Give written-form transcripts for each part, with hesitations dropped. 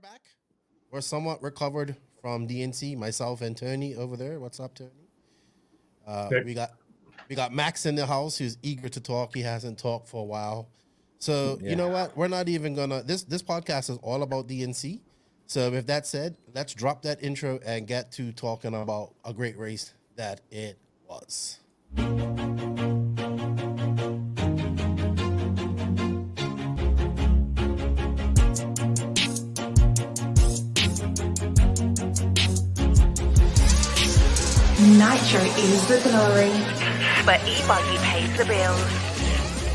back. We're somewhat recovered from DNC. Myself and Tourney over there. What's up, Tourney? We got Max in the house who's eager to talk. He hasn't talked for a while. So you know what? We're not even gonna. This podcast is all about DNC. So with that said, let's drop that intro and get to talking about a great race that it was. Nitro is the glory, but e-buggy pays the bills.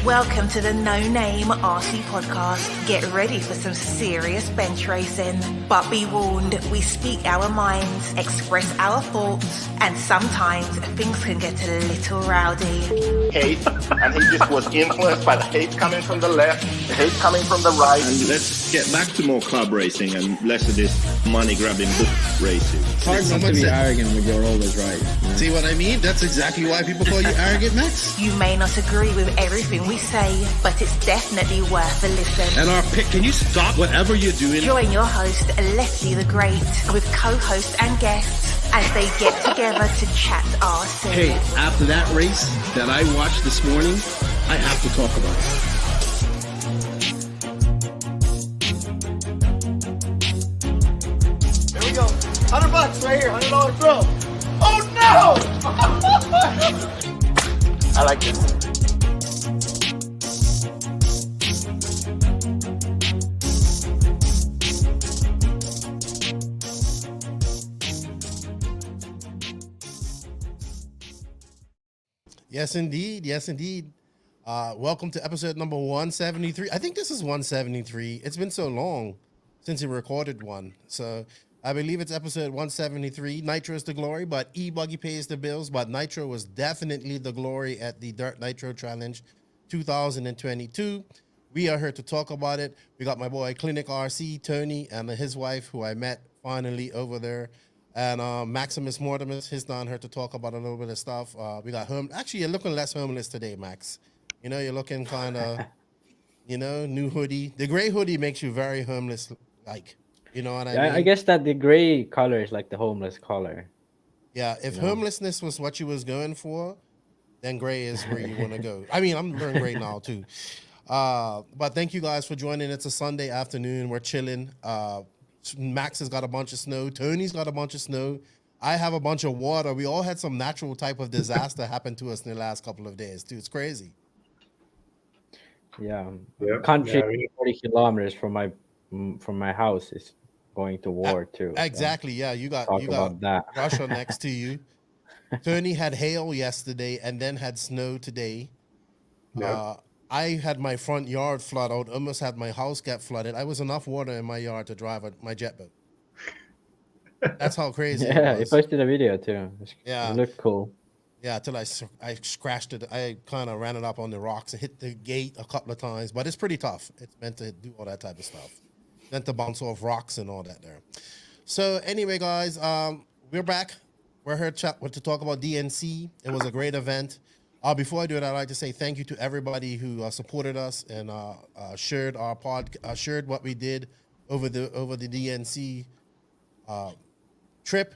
Welcome to the No Name RC podcast. Get ready for some serious bench racing. But be warned, we speak our minds, express our thoughts, and sometimes things can get a little rowdy. Hate, and he just was influenced by the hate coming from the left, the hate coming from the right. And let's get back to more club racing and less of this money-grabbing book racing. It's hard not to be arrogant when you're always right. Yeah. See what I mean? That's exactly why people call you arrogant, Max. You may not agree with everything we say, but it's definitely worth a listen. And our pick, can you stop whatever you're doing? Join your host, Lefty the Great, with co-hosts and guests as they get together to chat RC. Hey, after that race that I watched this morning, I have to talk about it. Here we go. $100 right here, $100 throw. Oh no! I like this. Yes, indeed. Yes, indeed. Welcome to episode number 173. I think this is 173. It's been so long since we recorded one. So I believe it's episode 173. Nitro is the glory, but e-buggy pays the bills. But Nitro was definitely the glory at the Dirt Nitro Challenge 2022. We are here to talk about it. We got my boy Klinik RC, Tourney, and his wife, who I met finally over there. And Maximus Mortimus, he's down here to talk about a little bit of stuff. We got actually, you're looking less homeless today, Max. You know, you're looking kind of, new hoodie. The gray hoodie makes you very homeless, like, you know what I mean? I guess that the gray color is like the homeless color. Yeah, if homelessness was what you was going for, then gray is where you want to go. I mean, I'm wearing gray now, too. But thank you guys for joining. It's a Sunday afternoon. We're chilling. Max has got a bunch of snow. Tony's got a bunch of snow. I have a bunch of water. We all had some natural type of disaster happen to us in the last couple of days, too. It's crazy. Yeah. Country 40 kilometers from my house is going to war too. Exactly. Yeah, you got that. Russia next to you. Tony had hail yesterday and then had snow today. Yep. I had my front yard flood out, almost had my house get flooded. I was enough water in my yard to drive my jet boat. That's how crazy it was. Yeah, you posted a video too. Yeah. It looked cool. Yeah, until I scratched it. I kind of ran it up on the rocks and hit the gate a couple of times. But it's pretty tough. It's meant to do all that type of stuff. Meant to bounce off rocks and all that there. So anyway, guys, we're back. We're here to talk about DNC. It was a great event. Before I do it, I'd like to say thank you to everybody who supported us and shared our shared what we did over the DNC trip.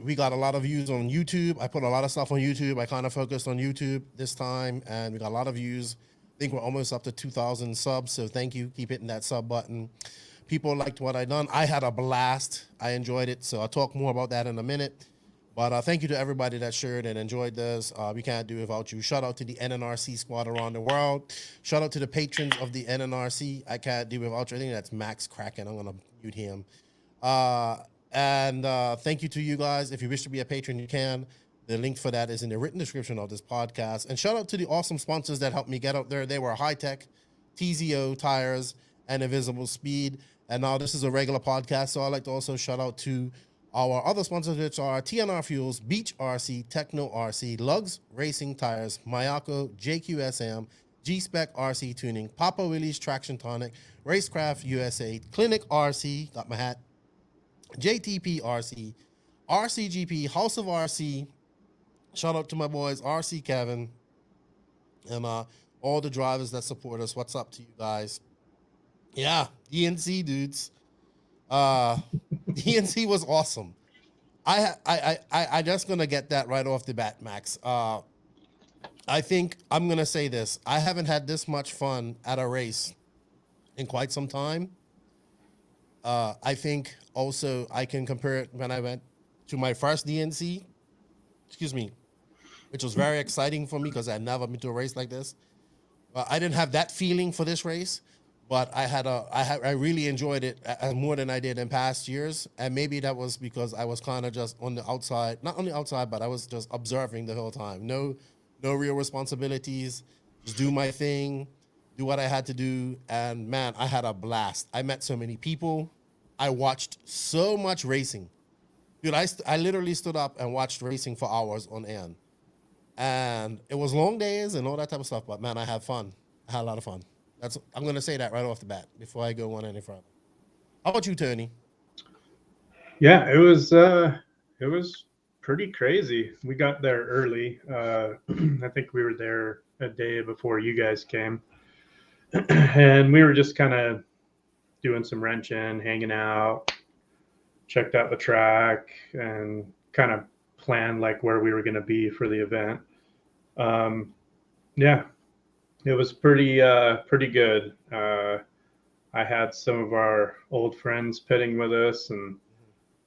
We got a lot of views on YouTube. I put a lot of stuff on YouTube. I kind of focused on YouTube this time, and we got a lot of views. I think we're almost up to 2,000 subs, so thank you. Keep hitting that sub button. People liked what I done. I had a blast. I enjoyed it, so I'll talk more about that in a minute. But thank you to everybody that shared and enjoyed this. We can't do it without you. Shout out to the NNRC Squad around the world. Shout out to the patrons of the NNRC. I can't do it without you. I think that's Max Kraken. I'm going to mute him. And thank you to you guys. If you wish to be a patron, you can. The link for that is in the written description of this podcast. And shout out to the awesome sponsors that helped me get out there. They were High Tech, TZO, Tires, and Invisible Speed. And now this is a regular podcast, so I'd like to also shout out to our other sponsors, which are TNR Fuels, Beach RC, Techno RC, Lugs Racing Tires, Mayako, JQSM, G-Spec RC Tuning, Papa Willie's Traction Tonic, Racecraft USA, Klinik RC, got my hat, JTP RC, RCGP, House of RC. Shout out to my boys, RC Kevin, and all the drivers that support us. What's up to you guys? Yeah, DNC dudes. DNC was awesome. I just gonna get that right off the bat, Max. I think I'm gonna say this. I haven't had this much fun at a race in quite some time. I think also I can compare it when I went to my first DNC, excuse me, which was very exciting for me because I had never been to a race like this. I didn't have that feeling for this race, but I really enjoyed it more than I did in past years. And maybe that was because I was kind of just on the outside, not on the outside, but I was just observing the whole time. No real responsibilities, just do my thing, do what I had to do. And man, I had a blast. I met so many people. I watched so much racing. Dude, I literally stood up and watched racing for hours on end. And it was long days and all that type of stuff, but man, I had fun. I had a lot of fun. I'm gonna say that right off the bat before I go on any further. How about you, Tourney? Yeah, it was pretty crazy. We got there early. I think we were there a day before you guys came. And we were just kind of doing some wrenching, hanging out, checked out the track, and kind of planned like where we were going to be for the event. Yeah, it was pretty good. I had some of our old friends pitting with us and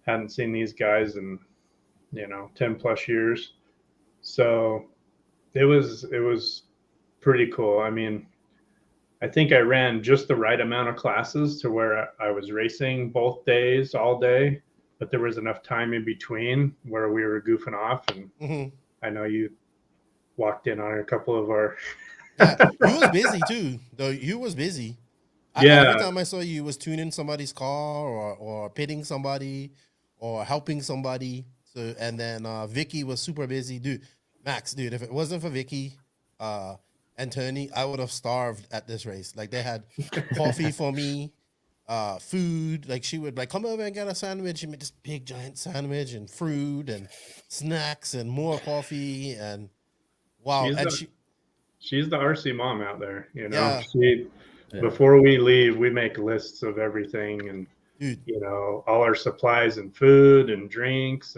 hadn't seen these guys in 10 plus years. So it was pretty cool. I mean, I think I ran just the right amount of classes to where I was racing both days, all day, but there was enough time in between where we were goofing off. And I know you walked in on a couple of our. Yeah, you was busy too, though. You was busy. Yeah. Every time I saw you was tuning somebody's car or pitting somebody or helping somebody. So and then Vicky was super busy, dude. Max, dude, if it wasn't for Vicky and Tourney, I would have starved at this race. Like they had coffee for me, food. Like she would like come over and get a sandwich and make this big giant sandwich and fruit and snacks and more coffee and wow. She's the RC mom out there, Yeah. Before we leave, we make lists of everything and dude, all our supplies and food and drinks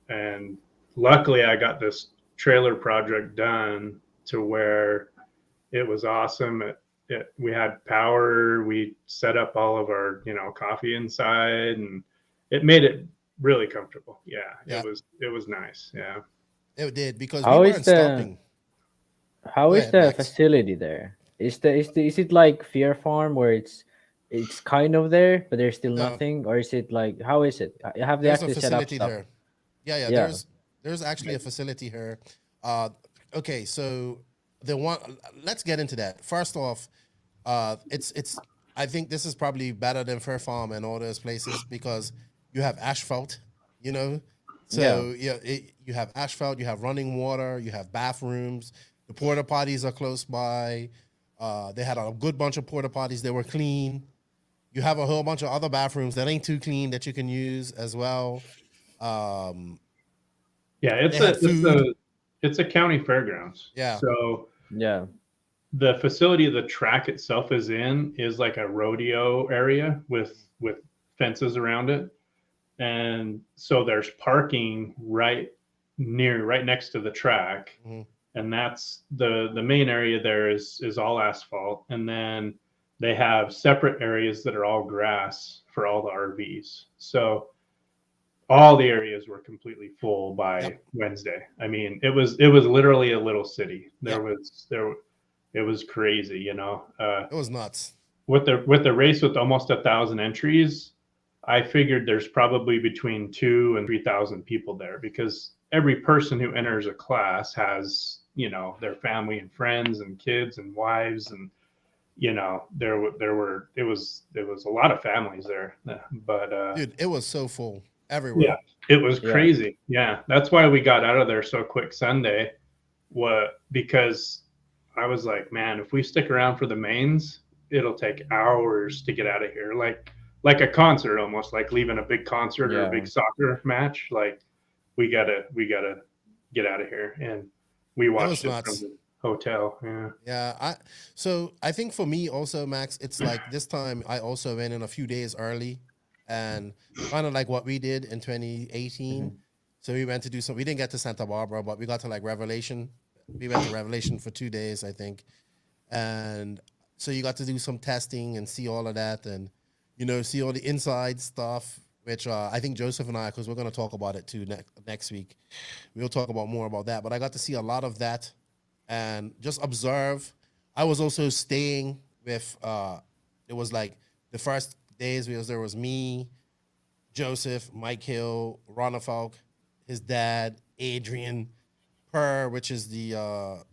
and luckily I got this trailer project done to where it was awesome. We had power. We set up all of our coffee inside and it made it really comfortable. Yeah. It was nice. Yeah, it did because How we is weren't the- stopping. How Go is ahead, the Max. facility there? Is it like Fear Farm where it's kind of there, but there's still No. nothing, or is it like how is it? Have they There's a actually set up facility stuff? there. Yeah. Yeah. There's actually a facility here. Okay, so let's get into that. First off, it's I think this is probably better than Fair Farm and all those places because you have asphalt, So you have asphalt, you have running water, you have bathrooms. The porta potties are close by. They had a good bunch of porta potties. They were clean. You have a whole bunch of other bathrooms that ain't too clean that you can use as well. Yeah, They had food. it's a county fairgrounds. Yeah. So Yeah. the facility the track itself is in is like a rodeo area with fences around it. And so there's parking right next to the track. Mhm. And that's the main area there is all asphalt. And then they have separate areas that are all grass for all the RVs. So all the areas were completely full by Wednesday. I mean, it was literally a little city. It was crazy, It was nuts. with the race with almost 1,000 entries. I figured there's probably between 2,000 and 3,000 people there because every person who enters a class has, their family and friends and kids and wives and, it was a lot of families there, but Dude, it was so full everywhere. yeah, it was crazy. Yeah, that's why we got out of there so quick Sunday. Because I was like, man, if we stick around for the mains, it'll take hours to get out of here. Like a concert, almost like leaving a big concert or a big soccer match. Like we gotta get out of here, and we watched it from the hotel. Yeah. So I think for me also, Max, it's like this time I also went in a few days early and kind of like what we did in 2018. So we went to do some. We didn't get to Santa Barbara, but we got to like Revelation. We went to Revelation for 2 days, I think, and so you got to do some testing and see all of that, and see all the inside stuff. Which I think Joseph and I, because we're going to talk about it too next week, we'll talk about more about that. But I got to see a lot of that and just observe. I was also staying with. It was like the first days there was me, Joseph, Mike Hill, Ronnefalk, his dad, Adrian, Per, which is the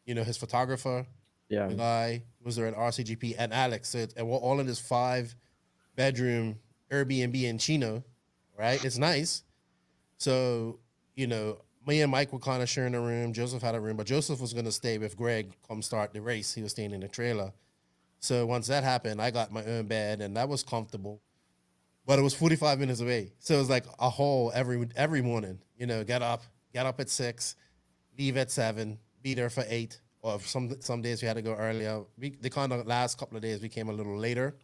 his photographer, Yeah. the guy who was there at RCGP, and Alex. So and we're all in this 5-bedroom Airbnb in Chino, right? It's nice. So me and Mike were kind of sharing a room. Joseph had a room, but Joseph was going to stay with Greg come start the race. He was staying in the trailer. So once that happened, I got my own bed, and that was comfortable. But it was 45 minutes away. So it was like a haul every morning. Get up at 6, leave at 7, be there for 8. Or some days we had to go earlier. The kind of last couple of days we came a little later.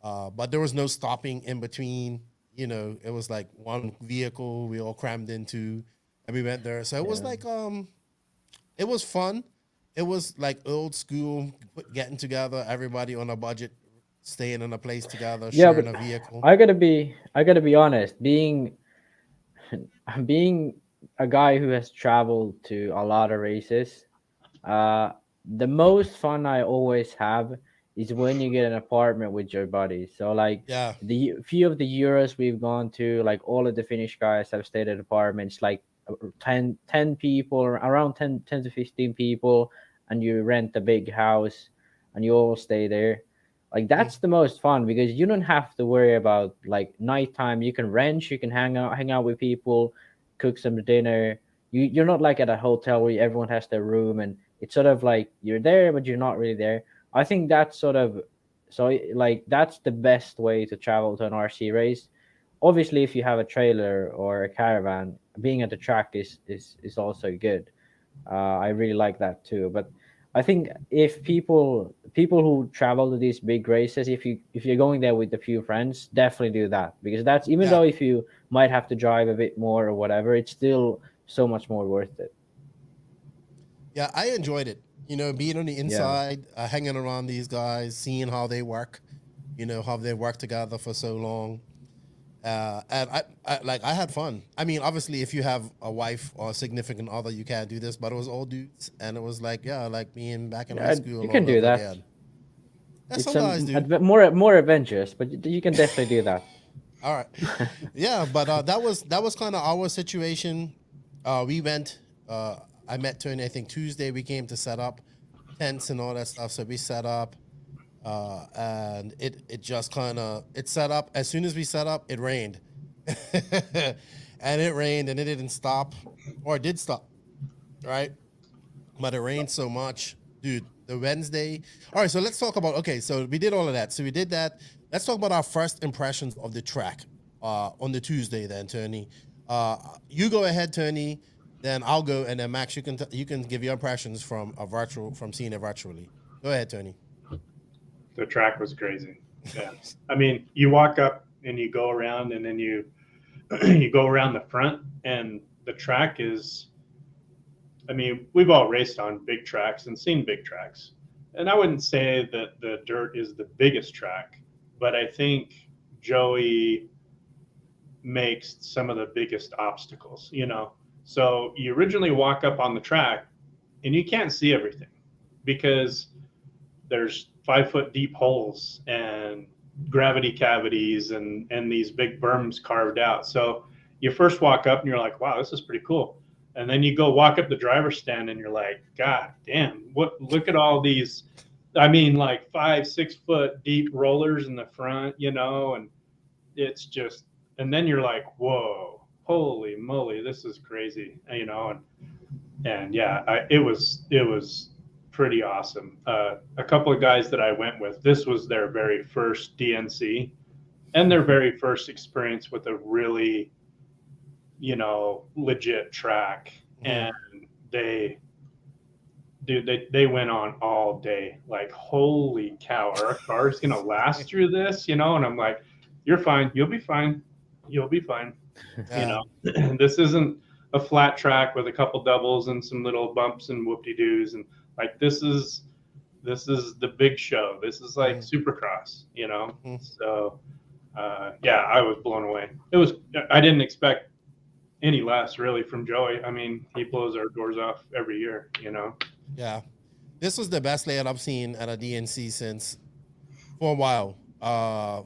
But there was no stopping in between. It was like one vehicle we all crammed into, and we went there. So it was like it was fun. It was like old school, getting together, everybody on a budget, staying in a place together, sharing a vehicle. I gotta be honest. Being a guy who has traveled to a lot of races, the most fun I always have is when you get an apartment with your buddies. So like the few of the Euros we've gone to, like all of the Finnish guys have stayed at apartments, like 10 people, around 10 to 15 people, and you rent a big house and you all stay there. Like that's the most fun because you don't have to worry about like nighttime. You can wrench, you can hang out with people, cook some dinner. You're not like at a hotel where everyone has their room and it's sort of like you're there but you're not really there. I think that's that's the best way to travel to an RC race. Obviously, if you have a trailer or a caravan, being at the track is also good. I really like that too. But I think if people who travel to these big races, if you're going there with a few friends, definitely do that because that's even though if you might have to drive a bit more or whatever, it's still so much more worth it. Yeah, I enjoyed it. Being on the inside, hanging around these guys, seeing how they work, how they work together for so long. And I had fun. I mean, obviously, if you have a wife or a significant other, you can't do this. But it was all dudes, and it was like being back in high school. You can do that. Again. That's some guys do. More adventurous, but you can definitely do that. All right, yeah, but that was kind of our situation. We went. I met Tourney, I think Tuesday. We came to set up tents and all that stuff. So we set up. And it just kind of set up. As soon as we set up, it rained, and it rained, and it didn't stop, or it did stop, right? But it rained so much, dude. The Wednesday. All right, so let's talk about. Okay, so we did all of that. So we did that. Let's talk about our first impressions of the track on the Tuesday. Then, Tourney, you go ahead, Tourney. Then I'll go, and then Max, you can give your impressions from seeing it virtually. Go ahead, Tourney. The track was crazy. Yeah. I mean, you walk up and you go around and then you go around the front and the track is, I mean, we've all raced on big tracks and seen big tracks. And I wouldn't say that the dirt is the biggest track, but I think Joey makes some of the biggest obstacles, So you originally walk up on the track and you can't see everything because there's 5-foot deep holes and gravity cavities and these big berms carved out. So you first walk up and you're like, wow, this is pretty cool. And then you go walk up the driver's stand and you're like, God damn, look at all these, I mean, like 5-6 foot deep rollers in the front, and it's just, and then you're like, whoa, holy moly, this is crazy, and yeah, it was pretty awesome. A couple of guys that I went with, this was their very first DNC and their very first experience with a really, legit track. And they went on all day. Like, holy cow, our car's going to last through this, and I'm like, you're fine. You'll be fine. You'll be fine. Yeah. You know, this isn't a flat track with a couple doubles and some little bumps and whoop-de-doos. And like, this is the big show. This is like Supercross, you know? So, yeah, I was blown away. I didn't expect any less really from Joey. I mean, he blows our doors off every year, you know? Yeah. This was the best layout I've seen at a DNC since for a while. I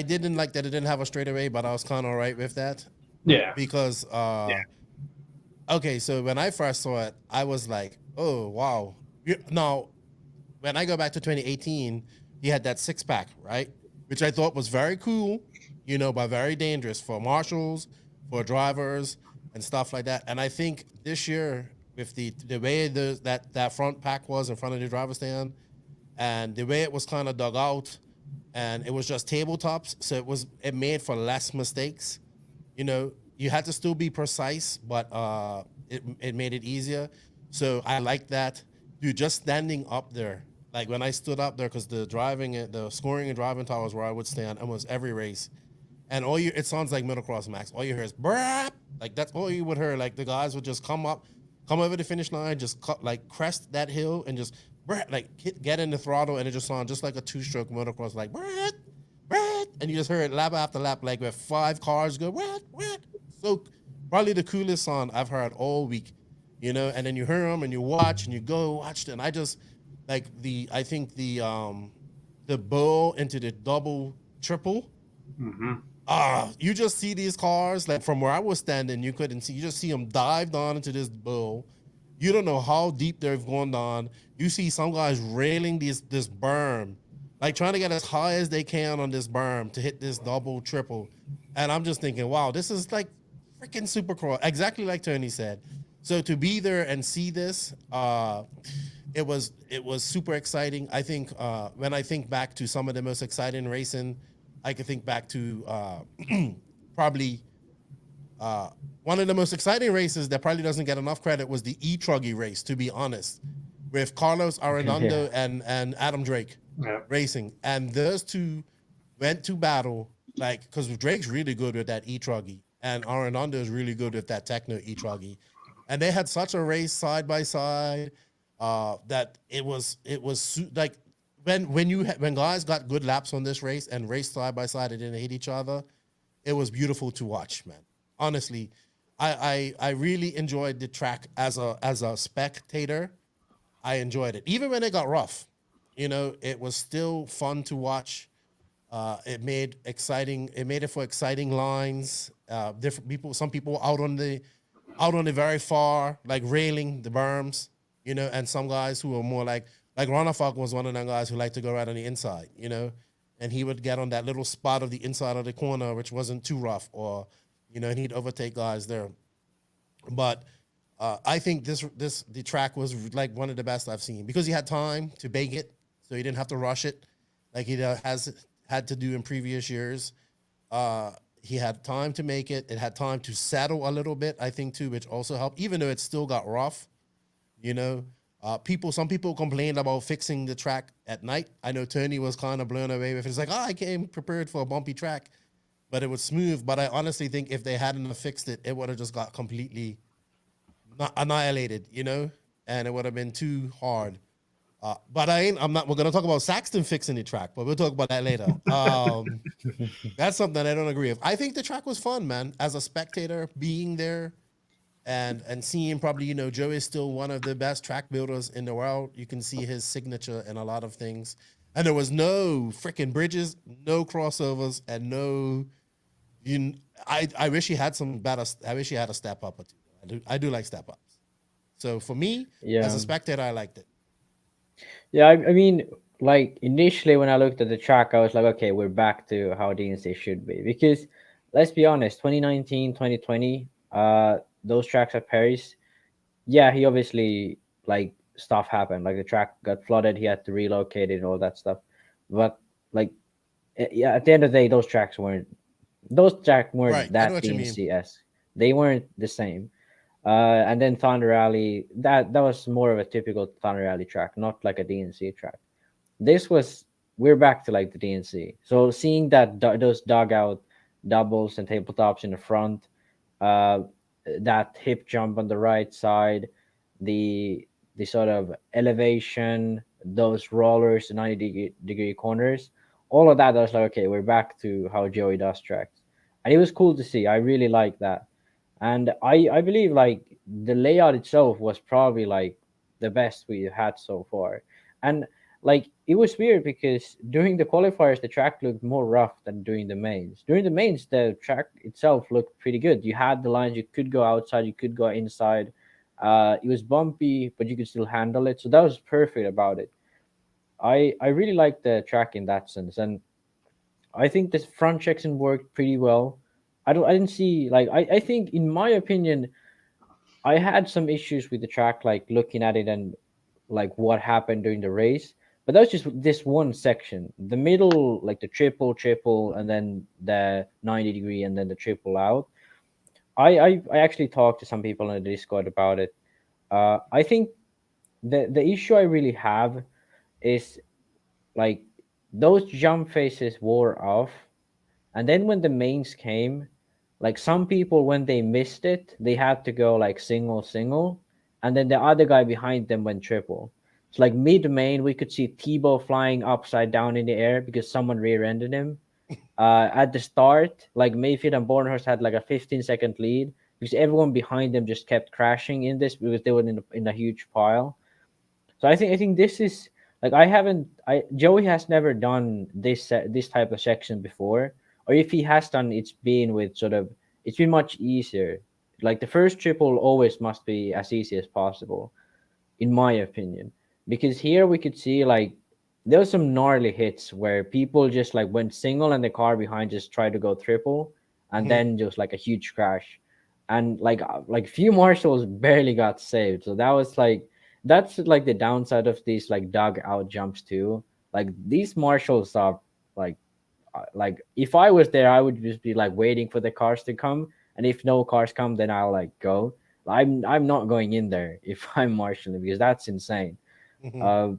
didn't like that it didn't have a straightaway, but I was kind of all right with that. Yeah. Because okay, so when I first saw it, I was like, oh wow. Now, when I go back to 2018, he had that 6-pack, right? Which I thought was very cool, you know, but very dangerous for marshals, for drivers, and stuff like that. And I think this year, with the way that front pack was in front of the driver's stand, and the way it was kind of dug out, and it was just tabletops, so it made for less mistakes. You know, you had to still be precise, but it made it easier. So I like that. Dude, just standing up there, like when I stood up there, because the scoring and driving towers where I would stand almost every race, and it sounds like motocross, Max. All you hear is brap, like that's all you would hear. Like the guys would just come over the finish line, just crest that hill and just get in the throttle, and it just sounded just like a 2-stroke motocross, like brap, brap, and you just heard it lap after lap, like with 5 cars go brap, brap. So probably the coolest song I've heard all week, you know. And then you hear them and you watch and you go watch, and I just like I think the bull into the double triple. You just see these cars, like from where I was standing, you couldn't see. You just see them dive down into this bull. You don't know how deep they've gone down. You see some guys railing this berm, like trying to get as high as they can on this berm to hit this double, triple. And I'm just thinking, wow, this is like freaking Supercross, exactly like Tourney said. So to be there and see this, it was super exciting. I think when I think back to some of the most exciting racing, I could think back to probably one of the most exciting races that probably doesn't get enough credit was the E-Truggy race, to be honest, with Carlos Arredondo and Adam Drake racing. And those two went to battle, like, because Drake's really good with that E-Truggy, and Arredondo is really good with that Techno E-Truggy. And they had such a race side by side that it was like, when guys got good laps on this race and raced side by side and didn't hit each other, it was beautiful to watch, man. Honestly, I really enjoyed the track as a spectator. I enjoyed it, even when it got rough. You know, it was still fun to watch. It made it for exciting lines. Different people, some people out on the very far, like railing the berms, you know, and some guys who were more like Ronnefalk was one of them guys who liked to go right on the inside, you know, and he would get on that little spot of the inside of the corner, which wasn't too rough, or, you know, and he'd overtake guys there. But I think the track was like one of the best I've seen, because he had time to bake it, so he didn't have to rush it like he had to do in previous years. He had time to make it. It had time to settle a little bit, I think, too, which also helped, even though it still got rough, you know. Some people complained about fixing the track at night. I know Tourney was kind of blown away with it. It's like, I came prepared for a bumpy track, but it was smooth. But I honestly think if they hadn't fixed it, it would have just got completely annihilated, you know, and it would have been too hard. But we're going to talk about Saxton fixing the track, but we'll talk about that later. That's something I don't agree with. I think the track was fun, man. As a spectator, being there, and seeing, probably, you know, Joe is still one of the best track builders in the world. You can see his signature in a lot of things. And there was no freaking bridges, no crossovers, and no, I wish he had some better, I wish he had a step up or two. I do like step ups. So for me, as a spectator, I liked it. Yeah, I mean, like initially when I looked at the track, I was like, okay, we're back to how DNC should be. Because let's be honest, 2019, 2020, those tracks at Paris, yeah, he obviously, like, stuff happened. Like the track got flooded, he had to relocate it and all that stuff. But like, yeah, at the end of the day, those tracks weren't Right, that DNC-esque. They weren't the same. And then Thunder Rally, that was more of a typical Thunder Rally track, not like a DNC track. This was we're back to like the DNC. So seeing that those dugout doubles and tabletops in the front, uh, that hip jump on the right side, the sort of elevation, those rollers, the 90-degree corners, all of that. I was like, okay, we're back to how Joey does tracks, and it was cool to see. I really like that, and I believe like the layout itself was probably like the best we had so far, and like it was weird because during the qualifiers the track looked more rough than during the mains. During the mains the track itself looked pretty good. You had the lines, you could go outside, you could go inside. It was bumpy but you could still handle it, so that was perfect about it. I really liked the track in that sense, and I think this front section worked pretty well. I didn't see like I think in my opinion I had some issues with the track, like looking at it and like what happened during the race. But that was just this one section. The middle, like the triple, and then the 90-degree, and then the triple out. I actually talked to some people on the Discord about it. I think the issue I really have is like those jump faces wore off, and then when the mains came, like some people when they missed it, they had to go like single, and then the other guy behind them went triple. So like mid main, we could see Tebow flying upside down in the air because someone rear-ended him. At the start, like Mayfield and Bornhorst had like a 15-second lead because everyone behind them just kept crashing in this because they were in a huge pile. So I think this is like I Joey has never done this type of section before, or if he has done, it's been with sort of it's been much easier. Like the first triple always must be as easy as possible, in my opinion, because here we could see like there was some gnarly hits where people just like went single and the car behind just tried to go triple, and then just like a huge crash, and like few marshals barely got saved. So that was like that's like the downside of these like dug out jumps too. Like these marshals are like if I was there I would just be like waiting for the cars to come, and if no cars come then I'll like go. I'm not going in there if I'm marshalling because that's insane. uh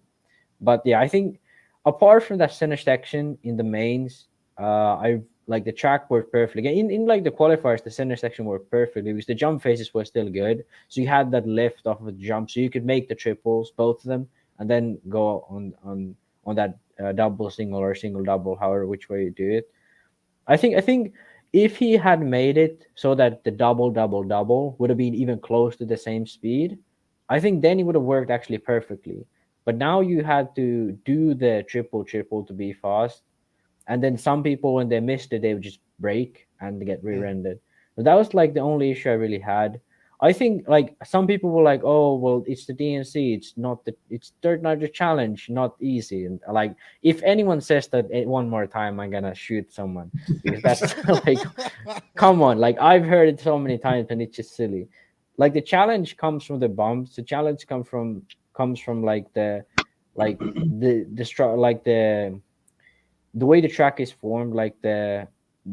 but yeah, I think apart from that center section in the mains, I like the track worked perfectly. In like the qualifiers, the center section worked perfectly because the jump phases were still good. So you had that lift off of the jump, so you could make the triples, both of them, and then go on that double single or single double, however which way you do it. I think if he had made it so that the double would have been even close to the same speed, I think then it would have worked actually perfectly. But now you had to do the triple to be fast, and then some people when they missed it, they would just break and get rear-ended. So that was like the only issue I really had. I think like some people were like, "Oh, well, it's the DNC. It's third night challenge, not easy." And like, if anyone says that one more time, I'm gonna shoot someone because that's like, come on. Like I've heard it so many times, and it's just silly. Like the challenge comes from the bumps. The challenge comes from like the way the track is formed, like the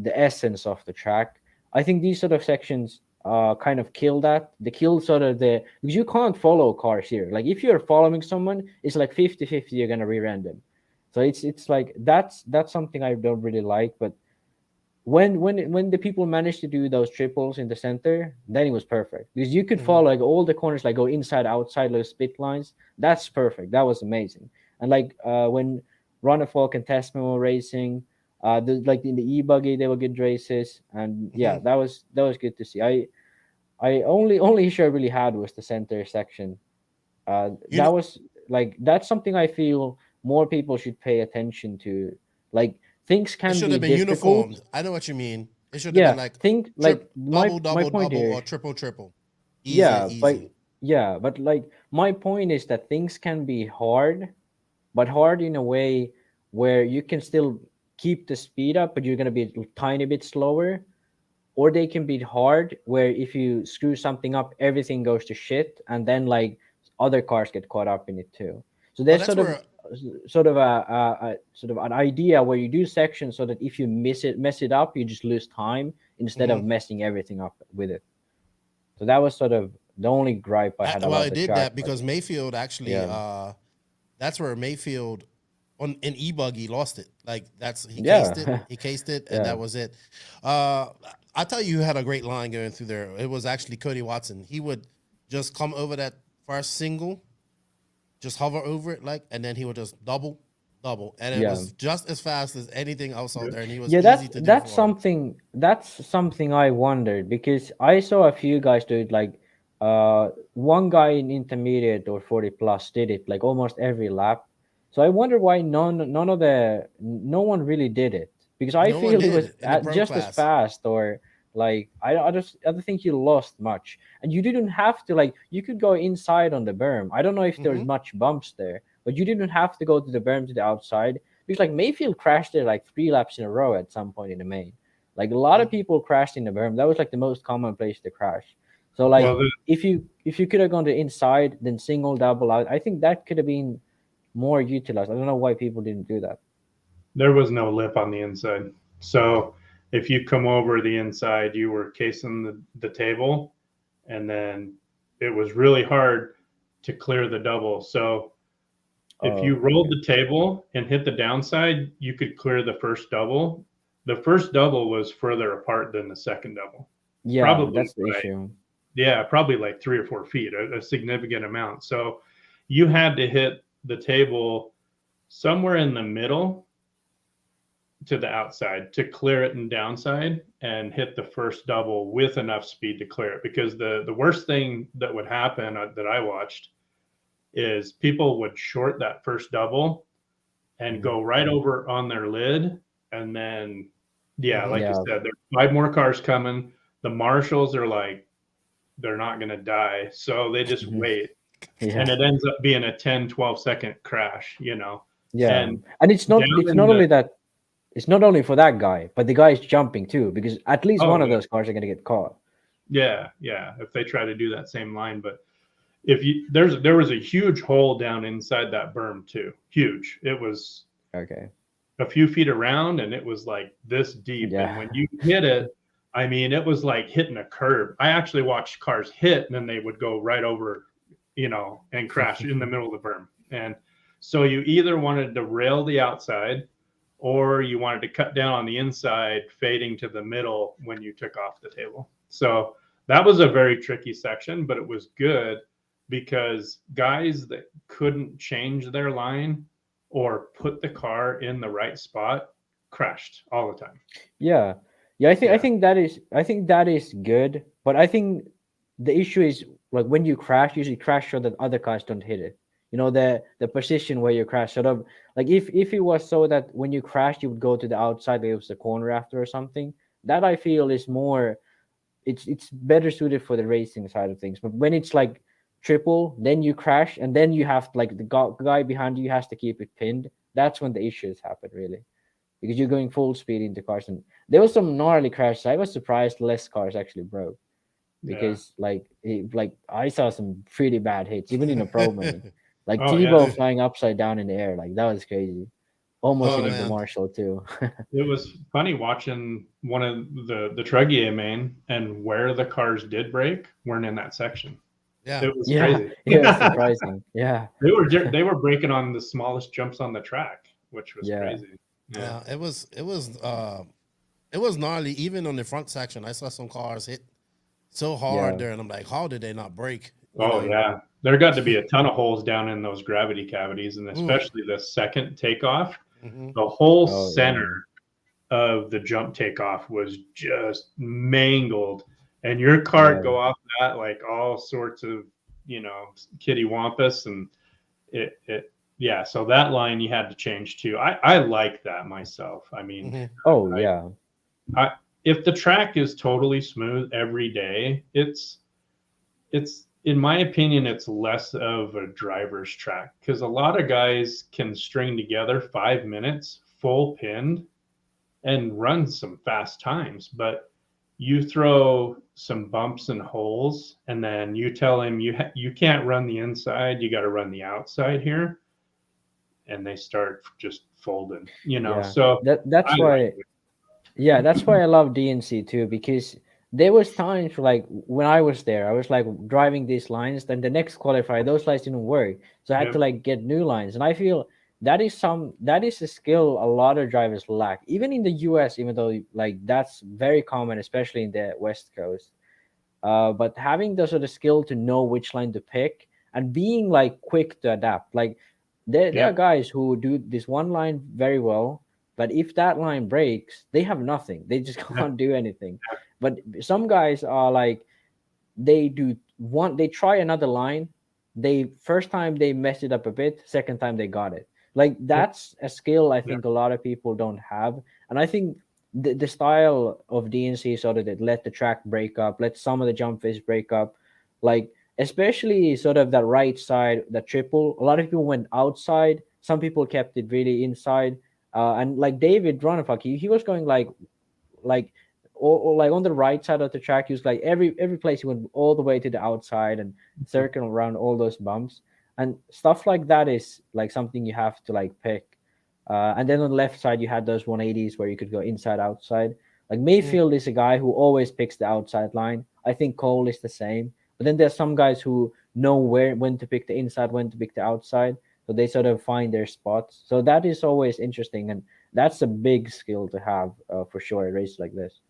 essence of the track. I think these sort of sections kind of kill that. They kill sort of the because you can't follow cars here. Like if you're following someone, it's like 50-50 you're gonna rear-end them. So it's like that's something I don't really like. But when the people managed to do those triples in the center, then it was perfect because you could follow like all the corners, like go inside, outside, those split lines. That's perfect. That was amazing. And like when Ronnefalk and Testament were racing, like in the e-buggy, they were good races, and yeah, that was good to see. I only issue I really had was the center section. That was like that's something I feel more people should pay attention to. Like things can should be have been difficult. uniformed. I know what you mean. It should have been like double, or triple. Easy. But like my point is that things can be hard, but hard in a way where you can still keep the speed up, but you're gonna be a tiny bit slower. Or they can be hard where if you screw something up, everything goes to shit, and then like other cars get caught up in it too. So there's sort of a sort of an idea where you do sections so that if you mess it up, you just lose time instead of messing everything up with it. So that was sort of the only gripe I had. Well, I did that because Maifield actually, that's where Maifield in e-buggy lost it. Like he Yeah. cased it, and Yeah. that was it. I tell you, who had a great line going through there. It was actually Cody Watson. He would just come over that first single, just hover over it, and then he would just double, and it was just as fast as anything else out there. And he was easy to do. That's something I wondered, because I saw a few guys do it. Like one guy in intermediate or 40 plus did it like almost every lap. So I wonder why no one really did it, because I feel it was just as fast, or like I don't think you lost much, and you didn't have to, like, you could go inside on the berm. I don't know if there's much bumps there, but you didn't have to go to the berm to the outside, because like Maifield crashed there like 3 laps in a row at some point in the main. Like a lot of people crashed in the berm. That was like the most common place to crash. So like if you could have gone to inside, then single, double out, I think that could have been more utilized. I don't know why people didn't do that. There was no lip on the inside. So if you come over the inside, you were casing the table, and then it was really hard to clear the double. So if you rolled the table and hit the downside, you could clear the first double. The first double was further apart than the second double. Yeah, probably that's the issue. Yeah, probably like 3 or 4 feet, a significant amount. So you had to hit the table somewhere in the middle to the outside to clear it and downside, and hit the first double with enough speed to clear it. Because the worst thing that would happen that I watched is people would short that first double and go right over on their lid. And then, you said, there's 5 more cars coming. The marshals are like, they're not going to die. So they just wait. Yeah. And it ends up being a 10, 12-second crash, Yeah. And it's not only that. It's not only for that guy, but the guy is jumping too, because at least one of those cars are going to get caught. Yeah. If they try to do that same line, but there was a huge hole down inside that berm too. Huge. It was a few feet around, and it was like this deep. Yeah. And when you hit it, I mean, it was like hitting a curb. I actually watched cars hit, and then they would go right over, and crash in the middle of the berm. And so you either wanted to rail the outside, or you wanted to cut down on the inside, fading to the middle when you took off the table. So that was a very tricky section, but it was good because guys that couldn't change their line or put the car in the right spot crashed all the time. Yeah. I think that is good, but I think the issue is, like, when you crash, usually crash so that other cars don't hit it. The position where you crash, sort of like if it was so that when you crashed you would go to the outside, there was a corner after or something, that I feel is more, it's better suited for the racing side of things. But when it's like triple, then you crash, and then you have, like, the guy behind you has to keep it pinned. That's when the issues happen, really, because you're going full speed into cars. And there was some gnarly crashes. I was surprised less cars actually broke, because like I saw some pretty bad hits even in a pro main. Like Tebow flying upside down in the air, like that was crazy. Almost hitting the Marshall too. It was funny watching one of the Treguier main, and where the cars did break weren't in that section. Yeah, it was crazy. Yeah, it was surprising. Yeah, they were breaking on the smallest jumps on the track, which was crazy. Yeah, it was gnarly. Even on the front section, I saw some cars hit so hard there, and I'm like, how did they not break? Yeah. There got to be a ton of holes down in those gravity cavities, and especially the second takeoff. The whole center of the jump takeoff was just mangled, and your car go off that like all sorts of, kitty wampus, and so that line you had to change too. I like that myself. I mean, if the track is totally smooth every day, it's in my opinion, it's less of a driver's track, because a lot of guys can string together 5 minutes full pinned and run some fast times. But you throw some bumps and holes, and then you tell him you can't run the inside, you got to run the outside here, and they start just folding. So that's why. That's why I love DNC too, because there was times like when I was there, I was like driving these lines, then the next qualifier, those lines didn't work. So I had to like get new lines. And I feel that is a skill a lot of drivers lack, even in the US, even though like that's very common, especially in the West Coast. But having the sort of skill to know which line to pick and being like quick to adapt. Like there are guys who do this one line very well, but if that line breaks, they have nothing. They just can't do anything. But some guys are like, they try another line. They first time they messed it up a bit, second time they got it. Like that's a skill I think a lot of people don't have. And I think the style of DNC sort of that let the track break up, let some of the jump face break up, like especially sort of that right side, the triple. A lot of people went outside. Some people kept it really inside. And like David Ronnefalk, he was going like or like on the right side of the track. He was like every place he went all the way to the outside and circling around all those bumps and stuff like that is like something you have to like pick. And then on the left side, you had those 180s where you could go inside, outside. Like Maifield is a guy who always picks the outside line. I think Cole is the same. But then there's some guys who know when to pick the inside, when to pick the outside. So they sort of find their spots. So that is always interesting. And that's a big skill to have for sure, a race like this.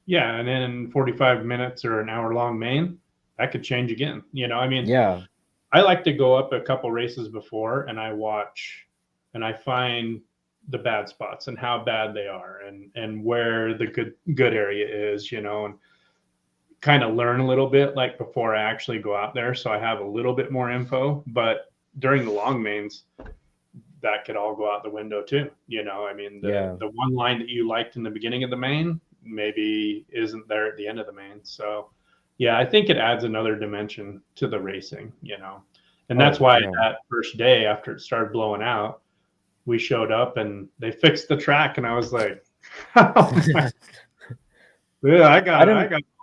Yeah. And then 45 minutes or an hour long main, that could change again. You know, I mean, yeah, I like to go up a couple races before and I watch and I find the bad spots and how bad they are and where the good area is, you know, and kind of learn a little bit like before I actually go out there. So I have a little bit more info, but during the long mains, that could all go out the window too. You know, I mean, the one line that you liked in the beginning of the main maybe isn't there at the end of the main. So yeah, I think it adds another dimension to the racing, you know, and that's why that first day after it started blowing out, we showed up and they fixed the track and I was like, yeah, I got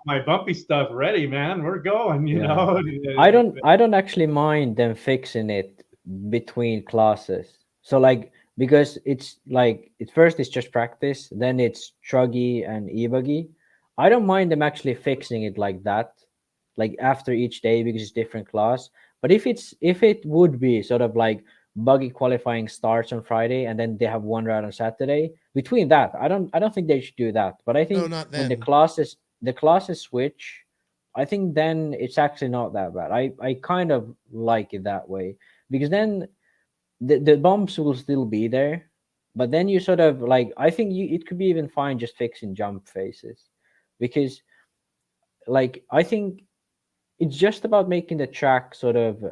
my bumpy stuff ready, man. We're going, you know. I don't actually mind them fixing it between classes. So like because it's like at first it's just practice, then it's truggy and e-buggy. I don't mind them actually fixing it like that, like after each day because it's different class. But if it would be sort of like buggy qualifying starts on Friday and then they have one round on Saturday, between that, I don't think they should do that. But I think when the classes switch, I think then it's actually not that bad. I kind of like it that way because then the bumps will still be there, but then you sort of like I think it could be even fine just fixing jump faces because like I think it's just about making the track sort of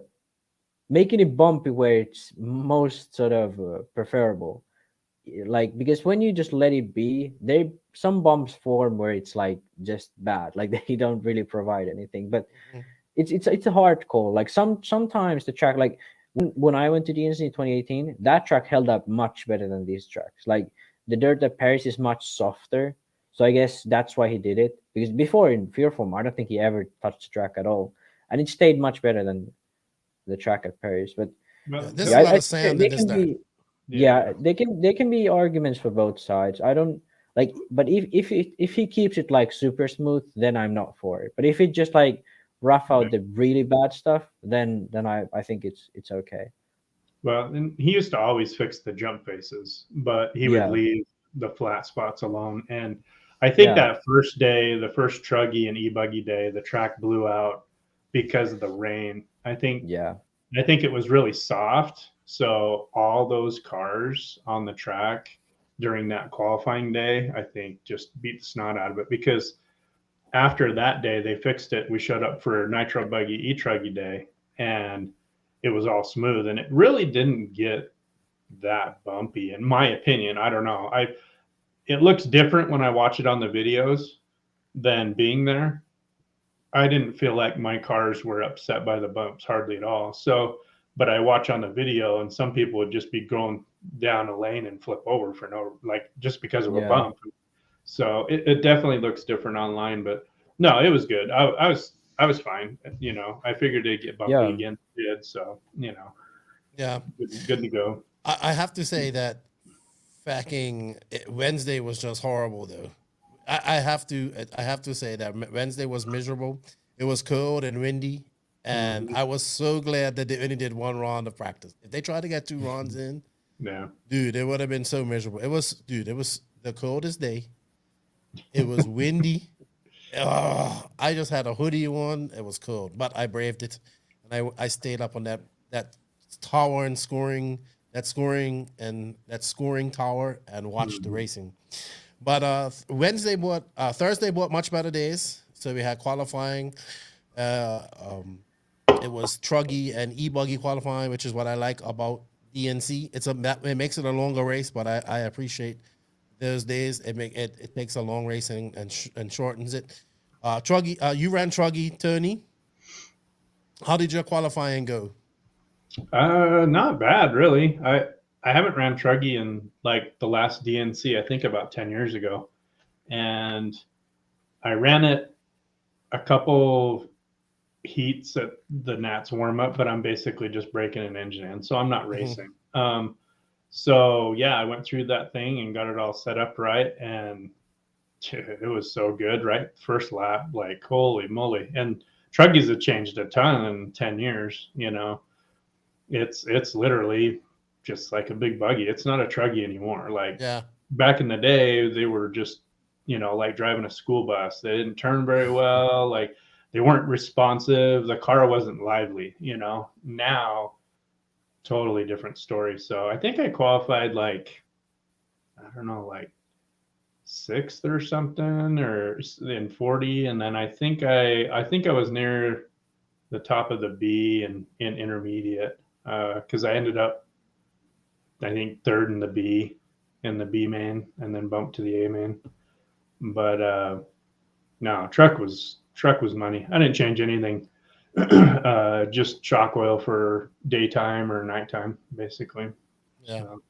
making it bumpy where it's most sort of preferable. Like because when you just let it be, some bumps form where it's like just bad, like they don't really provide anything. But it's a hard call. Like sometimes the track, like when I went to DNC in 2018, that track held up much better than these tracks. Like the dirt at Paris is much softer, so I guess that's why he did it. Because before in Fearform, I don't think he ever touched the track at all, and it stayed much better than the track at Paris. But there's a lot of sand in this track. Yeah, they can be arguments for both sides. I don't like, but if he keeps it like super smooth, then I'm not for it. But if it just like rough out the really bad stuff, then I think it's okay. Well, and he used to always fix the jump faces, but he would leave the flat spots alone. And I think that first day, the first truggy and e-buggy day, the track blew out because of the rain. I think it was really soft. So all those cars on the track during that qualifying day, I think just beat the snot out of it because after that day, they fixed it. We showed up for Nitro Buggy E-Truggy day and it was all smooth and it really didn't get that bumpy in my opinion. I don't know. It looks different when I watch it on the videos than being there. I didn't feel like my cars were upset by the bumps hardly at all. So, but I watch on the video and some people would just be going down a lane and flip over for just because of a bump. So it definitely looks different online, but no, it was good. I was fine. You know, I figured it'd get bumpy again. It did. So, you know, good to go. I have to say that Wednesday was just horrible though. I have to say that Wednesday was miserable. It was cold and windy, and I was so glad that they only did one round of practice. If they tried to get 2 rounds in, Yeah. Dude, it would have been so miserable. It was the coldest day. It was windy. I just had a hoodie on. It was cold, but I braved it, and I stayed up on that tower and scoring tower and watched the racing. But Thursday brought much better days. So we had qualifying. It was Truggy and E-Buggy qualifying, which is what I like about DNC. It makes it a longer race, but I appreciate those days. It takes a long race and shortens it. Truggy, you ran Truggy, Tourney. How did your qualifying go? Not bad, really. I haven't ran Truggy in like the last DNC, I think about 10 years ago. And I ran it a couple heats at the Nats warm up, but I'm basically just breaking an engine in. So I'm not racing. So yeah, I went through that thing and got it all set up right. And it was so good, right? First lap, like, holy moly. And Truggies have changed a ton in 10 years, you know. It's literally just like a big buggy. It's not a Truggy anymore. Like back in the day, they were just, you know, like driving a school bus. They didn't turn very well. Like they weren't responsive. The car wasn't lively, you know. Now, totally different story. So I think I qualified like, I don't know, like 6th or something, or in 40. And then I think I was near the top of the B in intermediate. Because I ended up, I think, 3rd in the B main, and then bumped to the A main. But no, truck was money. I didn't change anything. Just shock oil for daytime or nighttime, basically. Yeah, so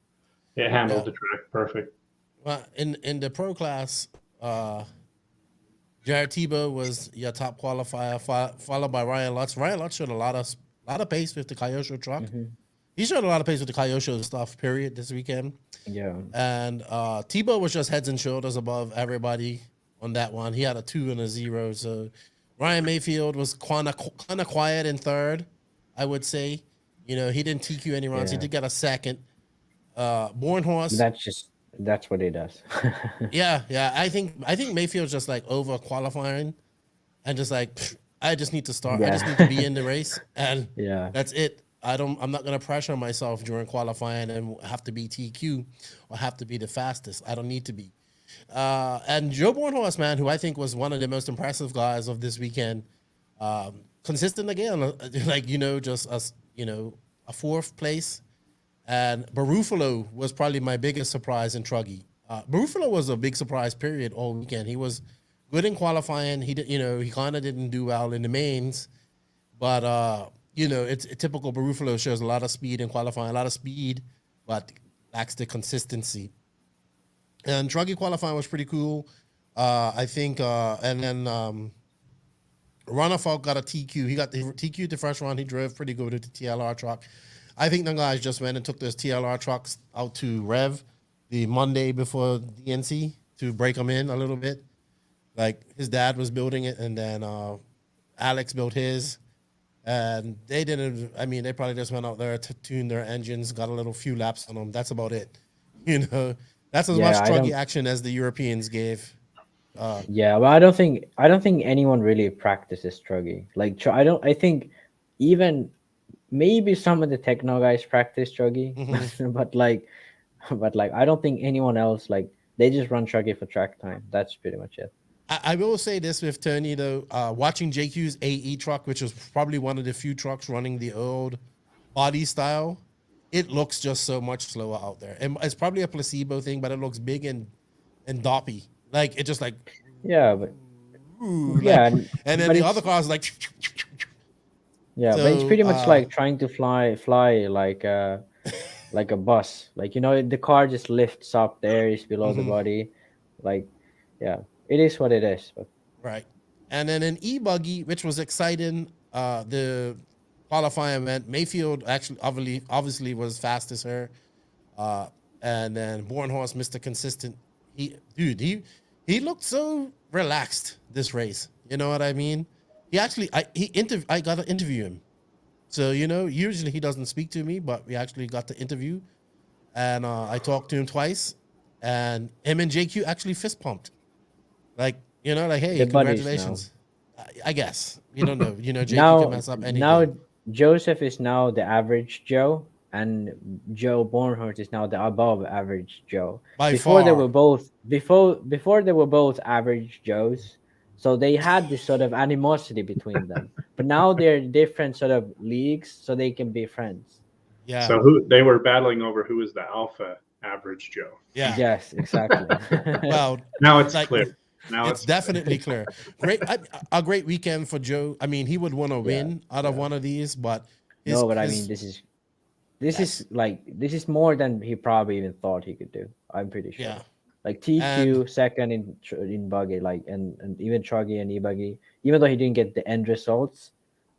it handled the track perfect. Well, in the pro class, Jared Tebow was your top qualifier, followed by Ryan Lutz. Ryan Lutz showed a lot of pace with the Kyosho truck. He showed a lot of pace with the Kyosho stuff, period, this weekend. Yeah. And Tebow was just heads and shoulders above everybody on that one. He had a 2 and a 0. So Ryan Maifield was kind of quiet in 3rd, I would say. You know, he didn't TQ any runs. He did get a 2nd. Born Horse. That's what he does. Yeah. I think Mayfield's just like over qualifying and just like, I just need to start. I just need to be in the race, and that's it. I'm not gonna pressure myself during qualifying and have to be TQ or have to be the fastest. I don't need to be. And Joe Bornhorst, man, who I think was one of the most impressive guys of this weekend, consistent again, like, you know, just a 4th place. And Barufalo was probably my biggest surprise in Truggy. Barufalo was a big surprise, period, all weekend. He was good in qualifying. He did, he kind of didn't do well in the mains, but it's typical Barufalo. Shows a lot of speed in qualifying, but lacks the consistency. And Truggy qualifying was pretty cool, I think. And then Ronnefalk got a TQ. He got the TQ the first round. He drove pretty good with the TLR truck. I think the guys just went and took those TLR trucks out to Rev the Monday before DNC to break them in a little bit. Like his dad was building it, and then Alex built his, and they didn't. I mean, they probably just went out there to tune their engines, got a little few laps on them. That's about it. You know, that's as much Truggy action as the Europeans gave. Well, I don't think anyone really practices Truggy. Like, I think even maybe some of the techno guys practice Truggy, but I don't think anyone else, like, they just run Truggy for track time. That's pretty much it. I will say this with Tourney, though, watching JQ's AE truck, which was probably one of the few trucks running the old body style, it looks just so much slower out there. And it's probably a placebo thing, but it looks big and doppy. Like, it just like... Yeah, but... and then the other cars like... Yeah, but it's pretty much like trying to fly like a bus. Like, the car just lifts up, the air is below the body. Like, yeah. It is what it is. But. Right. And then an E-Buggy, which was exciting, the qualifying event, Maifield actually obviously was fast as her. And then Bornhorst, Mr. Consistent. He looked so relaxed this race. You know what I mean? He actually, I got to interview him. So, usually he doesn't speak to me, but we actually got to interview. and I talked to him twice, and him and JQ actually fist pumped. Like, like, hey, The buddies now. congratulations. I guess. You don't know. JQ Now, can mess up anything. Joseph is now the average Joe, and Joe Bornhorst is now the above average Joe. By before far. they were both before they were both average Joes, so they had this sort of animosity between them. But now they're different sort of leagues, so they can be friends. Yeah. So they were battling over who was the alpha average Joe. Yeah. Yes, exactly. Well, now it's clear. Now it's definitely clear. A great weekend for Joe. I mean, he would want to win out of one of these, but I mean, this is more than he probably even thought he could do. I'm pretty sure. Yeah. Like TQ second in buggy, like and even Truggy and e-buggy, even though he didn't get the end results,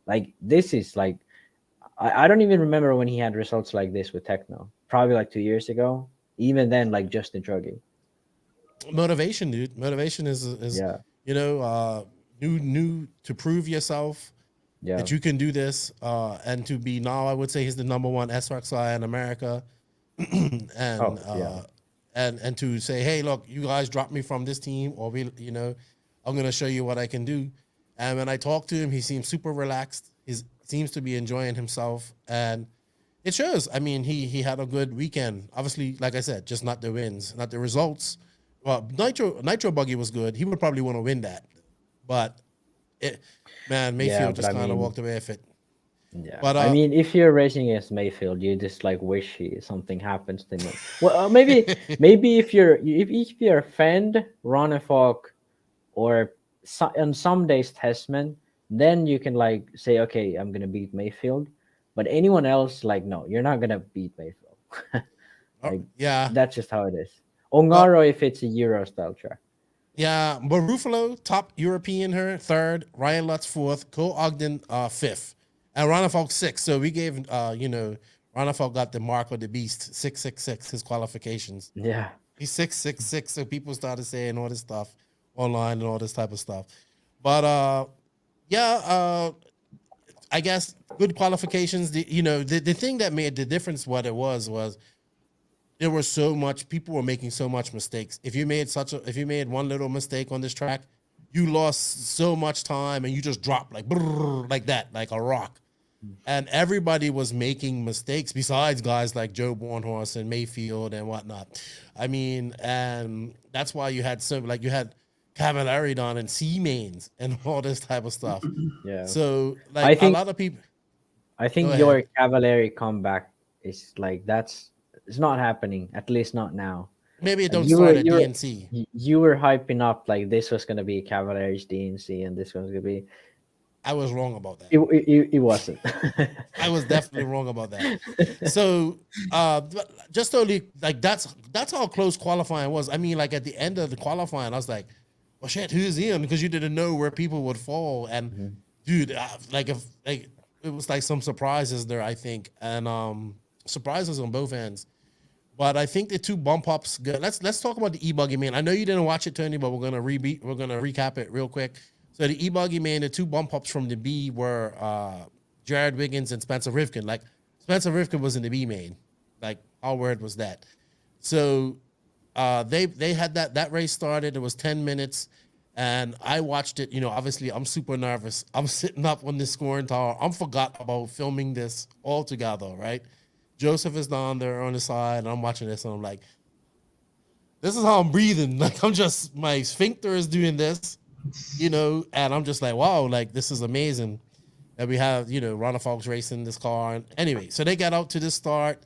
like this is like I don't even remember when he had results like this with Techno. Probably like 2 years ago. Even then, like Justin Truggy. Motivation, dude. Motivation is new to prove yourself that you can do this, and to be now, I would say he's the number one SRXI in America, and to say, hey, look, you guys dropped me from this team, or I'm gonna show you what I can do. And when I talked to him, he seems super relaxed. He seems to be enjoying himself, and it shows. I mean, he had a good weekend. Obviously, like I said, just not the wins, not the results. Well, Nitro Buggy was good. He would probably want to win that, but Maifield just kind of walked away with it. Yeah, but I mean, if you're racing against Maifield, you just like wish something happens to him. Well, maybe if you're Fend, Ronnefalk, or on some days Testman, then you can like say, okay, I'm gonna beat Maifield. But anyone else, like, no, you're not gonna beat Maifield. That's just how it is. Ongaro, if it's a Euro style track. Yeah, but Ruffalo, top European her, third, Ryan Lutz fourth, Cole Ogden fifth, and Ronnefalk sixth. So we gave Ronnefalk got the mark of the beast, 666, his qualifications. Yeah. He's 666, so people started saying all this stuff online and all this type of stuff. But I guess good qualifications. The thing that made the difference, what it was there was so much, people were making so much mistakes. If you made one little mistake on this track, you lost so much time and you just dropped like that, like a rock. And everybody was making mistakes besides guys like Joe Bornhorst and Maifield and whatnot. I mean, and that's why you had you had Cavallari Don and C-Mains and all this type of stuff. Yeah. So like a lot of people. I think your Cavallari comeback is like it's not happening, at least not now. Maybe it don't start at DNC. You were hyping up like this was gonna be Cavallari's DNC and this was gonna be. I was wrong about that. It wasn't. I was definitely wrong about that. So just totally like that's how close qualifying was. I mean, like at the end of the qualifying, I was like, well, shit, who's in? Because you didn't know where people would fall. And dude, it was like some surprises there, I think, and surprises on both ends. But I think the two bump ups good. Let's talk about the e-buggy man. I know you didn't watch it, Tourney, but we're gonna recap it real quick. So the e-buggy man, the two bump ups from the B were Jared Wiggins and Spencer Rivkin. Like Spencer Rivkin was in the B main. Like our word was that. So they had that race started. It was 10 minutes. And I watched it, obviously I'm super nervous. I'm sitting up on the scoring tower. I forgot about filming this altogether, right? Joseph is down there on the side, and I'm watching this, and I'm like, this is how I'm breathing. Like, my sphincter is doing this, and I'm just like, wow, like, this is amazing that we have, Ronnefalk's racing this car. And anyway, so they got out to the start,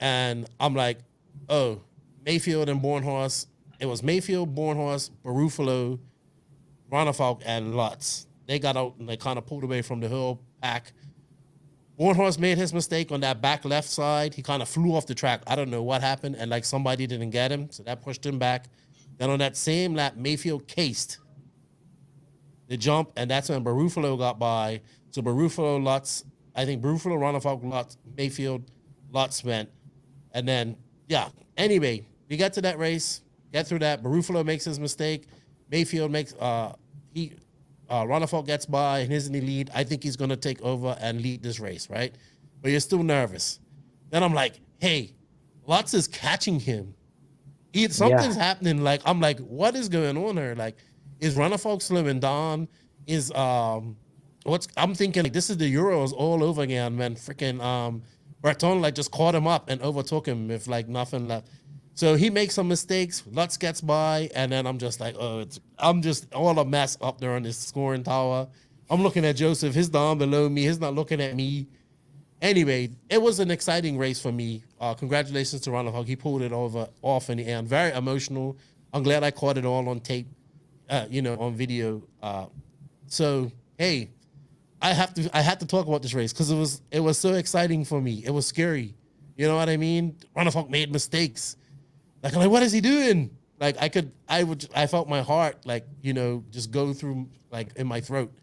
and I'm like, oh, Maifield and Bornhorst. It was Maifield, Bornhorst, Barufalo, Ronnefalk, and Lutz. They got out, and they kind of pulled away from the hill pack. Bornhorst made his mistake on that back left side. He kind of flew off the track. I don't know what happened, and like somebody didn't get him, so that pushed him back. Then on that same lap, Maifield cased the jump, and that's when Barufalo got by. So Barufalo, Lutz, I think Barufalo, Ronnefalk, Lutz, Maifield, Lutz went. And then, anyway, we got to that race, get through that. Barufalo makes his mistake. Maifield makes, Ronnefalk gets by and he's in the lead. I think he's going to take over and lead this race, right? But you're still nervous. Then I'm like, hey, Lutz is catching him. Something's happening. Like, I'm like, what is going on here? Like, is Ronnefalk slowing down? Is I'm thinking like this is the Euros all over again, man. Freaking Breton like just caught him up and overtook him with like nothing left. So he makes some mistakes. Lutz gets by, and then I'm just like, I'm just all a mess up there on this scoring tower. I'm looking at Joseph. He's down below me. He's not looking at me. Anyway, it was an exciting race for me. Congratulations to Ronnefalk. He pulled it off in the end. Very emotional. I'm glad I caught it all on tape, on video. So hey, I had to talk about this race because it was so exciting for me. It was scary. You know what I mean? Ronnefalk made mistakes. Like, what is he doing? Like, I felt my heart like, just go through like in my throat.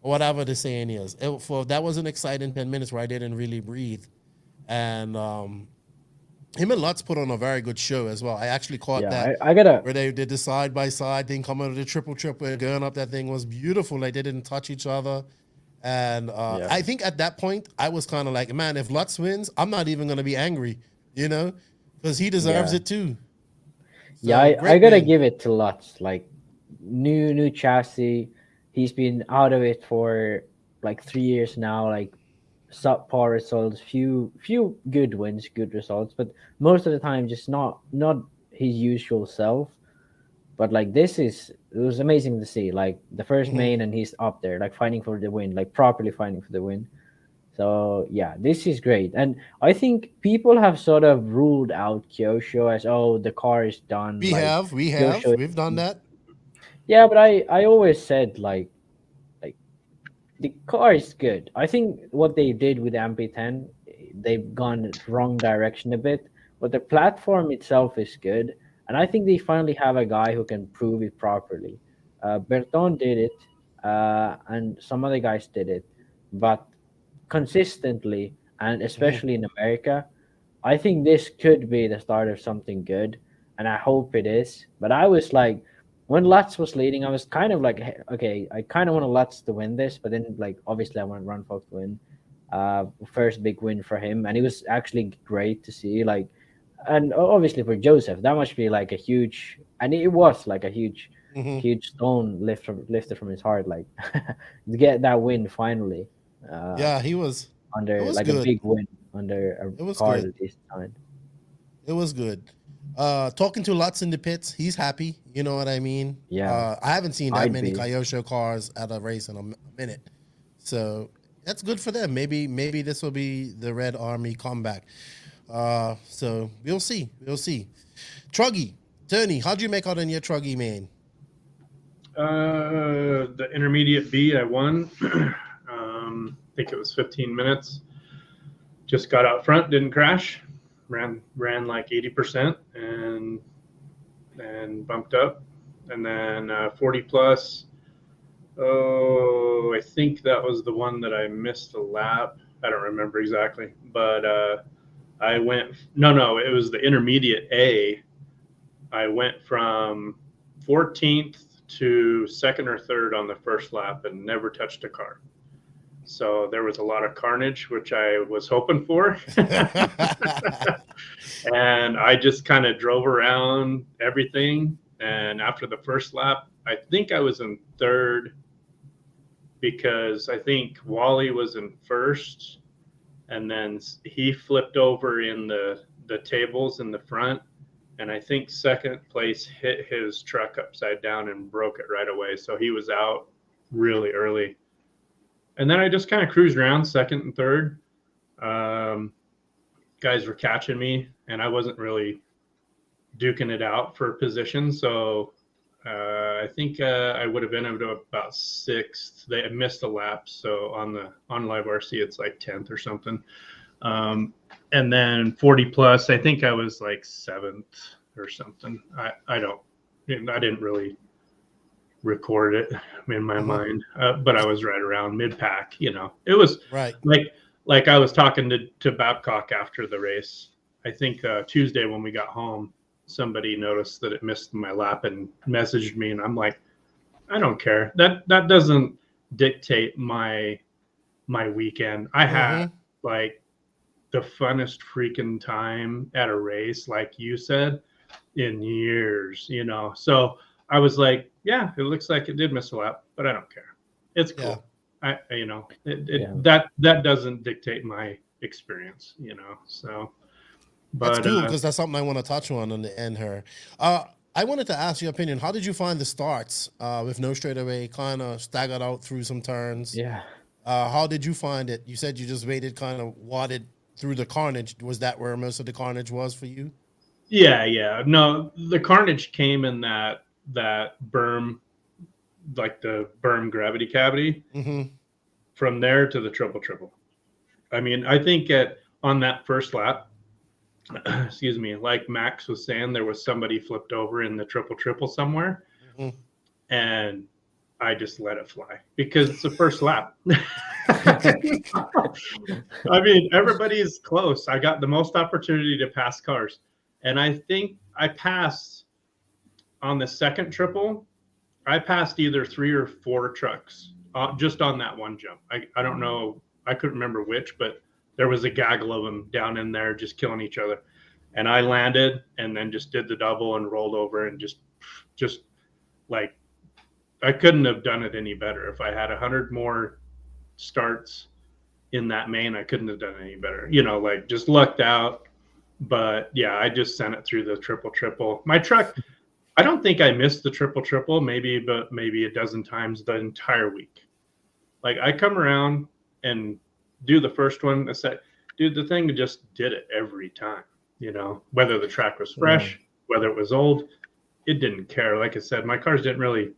Or whatever the saying is. That was an exciting 10 minutes where I didn't really breathe. And him and Lutz put on a very good show as well. I actually caught that where they did the side-by-side thing, coming to the triple and going up. That thing was beautiful. Like, they didn't touch each other. And I think at that point, I was kind of like, man, if Lutz wins, I'm not even going to be angry, because he deserves it too. So, I got to give it to Lutz. Like, new chassis. He's been out of it for like 3 years now, like subpar results, few good wins, good results, but most of the time just not his usual self. But like it was amazing to see, like the first main and he's up there, like fighting for the win, like properly fighting for the win. So yeah, this is great. And I think people have sort of ruled out Kyosho as, the car is done. We've done that. Yeah, but I always said like the car is good. I think what they did with the MP10, they've gone wrong direction a bit, but the platform itself is good, and I think they finally have a guy who can prove it properly. Berton did it, and some other guys did it, but consistently, and especially in America, I think this could be the start of something good, and I hope it is. But I was like, when Lutz was leading, I was kind of like, okay, I kind of want Lutz to win this, but then like obviously I want Ronnefalk to win. First big win for him, and it was actually great to see. Like, and obviously for Joseph, that must be like a huge, and it was like a huge stone lifted from his heart, like to get that win finally. He was under like good. A big win under a car at this time. It was good. Talking to Lutz in the pits, he's happy. You know what I mean? Yeah. I haven't seen that many Kyosho cars at a race in a minute, so that's good for them. Maybe this will be the Red Army comeback. So we'll see. Truggy, Tourney, how'd you make out in your Truggy, man? The intermediate B, I won. I think it was 15 minutes. Just got out front, didn't crash. Ran like 80% and bumped up, and then 40 plus. I think that was the one that I missed a lap. I don't remember exactly, but I went. No, it was the intermediate A. I went from 14th to second or third on the first lap and never touched a car. So there was a lot of carnage, which I was hoping for. And I just kind of drove around everything. And after the first lap, I think I was in third because I think Wally was in first. And then he flipped over in the tables in the front. And I think second place hit his truck upside down and broke it right away. So he was out really early. And then I just kind of cruised around second and third. Guys were catching me, and I wasn't really duking it out for position. So I think I would have been up to about sixth. They missed a lap, so on live RC it's like 10th or something. And then 40 plus, I think I was like seventh or something. I didn't really record it in my mind, but I was right around mid-pack. It was right. Like I was talking to Babcock after the race. I think Tuesday when we got home, somebody noticed that it missed my lap and messaged me, and I'm like, I don't care. That doesn't dictate my weekend. I had like the funnest freaking time at a race, like you said, in years, you know. So I was like, yeah, it looks like it did miss a lap, but I don't care. It's cool. I you know, that doesn't dictate my experience, you know. So but that's cool, because that's something I want to touch on the end here. I wanted to ask your opinion. How did you find the starts with no straightaway, kind of staggered out through some turns? Yeah. How did you find it? You said you just waited, kind of wadded through the carnage. Was that where most of the carnage was for you? Yeah. No, the carnage came in that berm, like the berm gravity cavity. Mm-hmm. From there to the triple. I mean, I think on that first lap, excuse me, like Max was saying, there was somebody flipped over in the triple somewhere, and I just let it fly because it's the first lap. I mean, everybody's close. I got the most opportunity to pass cars, and I think I passed on the second triple. I passed either 3 or 4 trucks just on that one jump. I don't know. I couldn't remember which, but there was a gaggle of them down in there just killing each other. And I landed and then just did the double and rolled over and just like, I couldn't have done it any better. If I had 100 more starts in that main, I couldn't have done it any better. You know, like just lucked out. But yeah, I just sent it through the triple. My truck, I don't think I missed the triple, maybe a dozen times the entire week. Like I come around and do the first one. I said, dude, the thing just did it every time, you know, whether the track was fresh, whether it was old, it didn't care. Like I said, my cars didn't really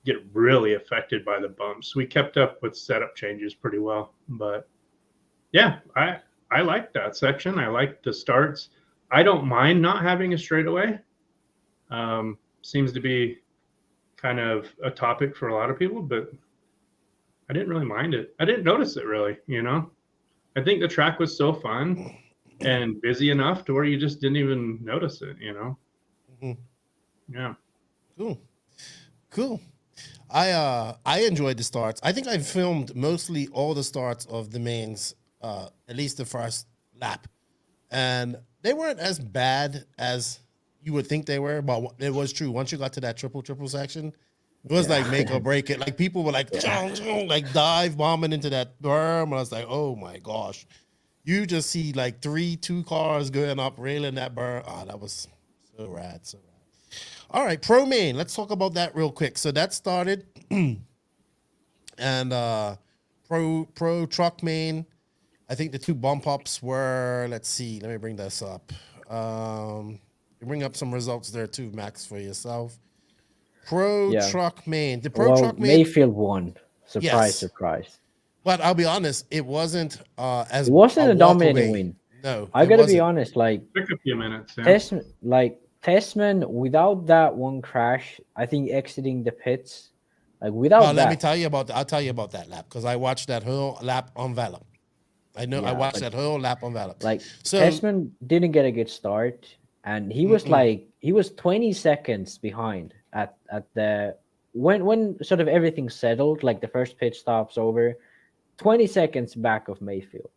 get affected by the bumps. We kept up with setup changes pretty well, but yeah, I like that section. I like the starts. I don't mind not having a straightaway. Seems to be kind of a topic for a lot of people, but I didn't really mind it. I didn't notice it really, you know. I think the track was so fun and busy enough to where you just didn't even notice it, you know. Yeah. Cool. I enjoyed the starts. I think I filmed mostly all the starts of the mains, at least the first lap, and they weren't as bad as you would think they were, but it was true. Once you got to that triple section, it was like make or break it. Like people were like, like dive bombing into that berm. I was like, oh my gosh. You just see like 2 cars going up, railing that berm. Oh, that was so rad. All right, Pro Main. Let's talk about that real quick. So that started, and Pro Truck Main. I think the 2 bump ups were. Let's see. Let me bring this up. Bring up some results there too, Max, for yourself. Truck Main. The Truck Main. Maifield won. Surprise. But I'll be honest, it wasn't as. It wasn't a dominating win. No, I gotta be honest. Like, took a few minutes. Yeah. Testman, without that one crash, I think exiting the pits, like without that. Let me tell you about that. I'll tell you about that lap because I watched that whole lap on Valum. I know I watched that whole lap on Valum. Like, so Testman didn't get a good start, and he was he was 20 seconds behind at the when sort of everything settled, like the first pit stop's over, 20 seconds back of Maifield.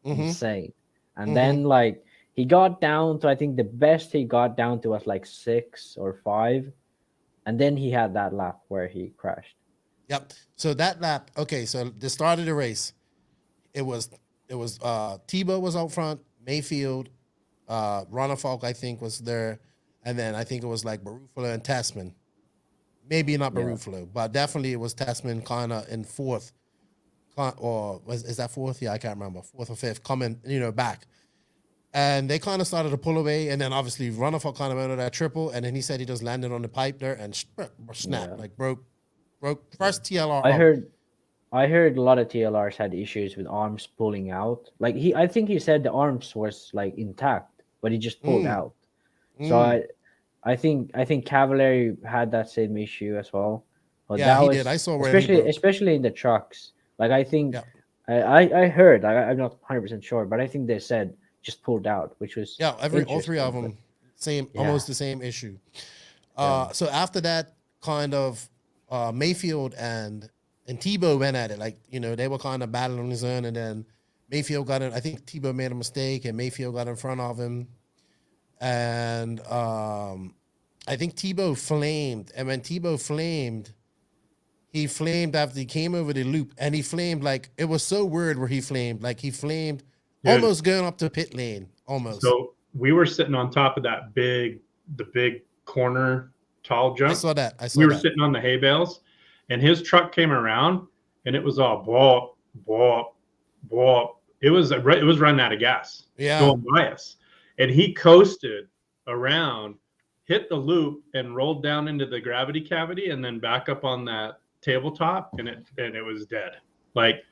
Insane. And then like he got down to, I think the best he got down to was like 6 or 5. And then he had that lap where he crashed. Yep. So that lap, okay, so the start of the race, it was Tebow was out front, Maifield, Ronnefalk, I think, was there. And then I think it was like Barufalo and Tessman. Maybe not Barufalo, but definitely it was Tessman kind of in 4th. Or is that 4th? Yeah, I can't remember. 4th or 5th, coming, back. And they kind of started to pull away. And then obviously Ronnefalk kind of went on that triple. And then he said he just landed on the pipe there and snapped, like broke first TLR. I heard a lot of TLRs had issues with arms pulling out. Like I think he said the arms was like intact, but he just pulled out. So I think Cavalieri had that same issue as well. But yeah, he did. I saw where especially in the trucks. Like I think I heard. I'm not 100% sure, but I think they said just pulled out, which was all 3 of them almost the same issue. So after that, kind of Maifield and Tebow went at it. Like they were kind of battling on his own, and then Maifield got in. I think Tebow made a mistake, and Maifield got in front of him. And I think Tebow flamed. And when Tebow flamed, he flamed after he came over the loop. And he flamed like, it was so weird where he flamed. Like he flamed almost going up to pit lane. Almost. So we were sitting on top of the big corner tall jump. I saw that. We were sitting on the hay bales, and his truck came around, and it was all bop, bop, bop. It was running out of gas. Going by us, and he coasted around, hit the loop, and rolled down into the gravity cavity, and then back up on that tabletop, and it was dead. Like.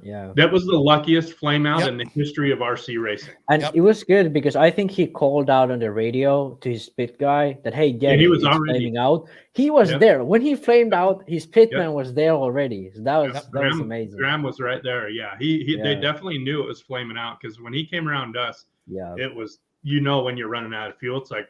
Yeah, that was the luckiest flame out in the history of RC racing. And it was good because I think he called out on the radio to his pit guy that, hey, he was already flaming out. He was there when he flamed out. His pitman was there already. So that was amazing. Graham was right there. Yeah, they definitely knew it was flaming out because when he came around us, it was, when you're running out of fuel, it's like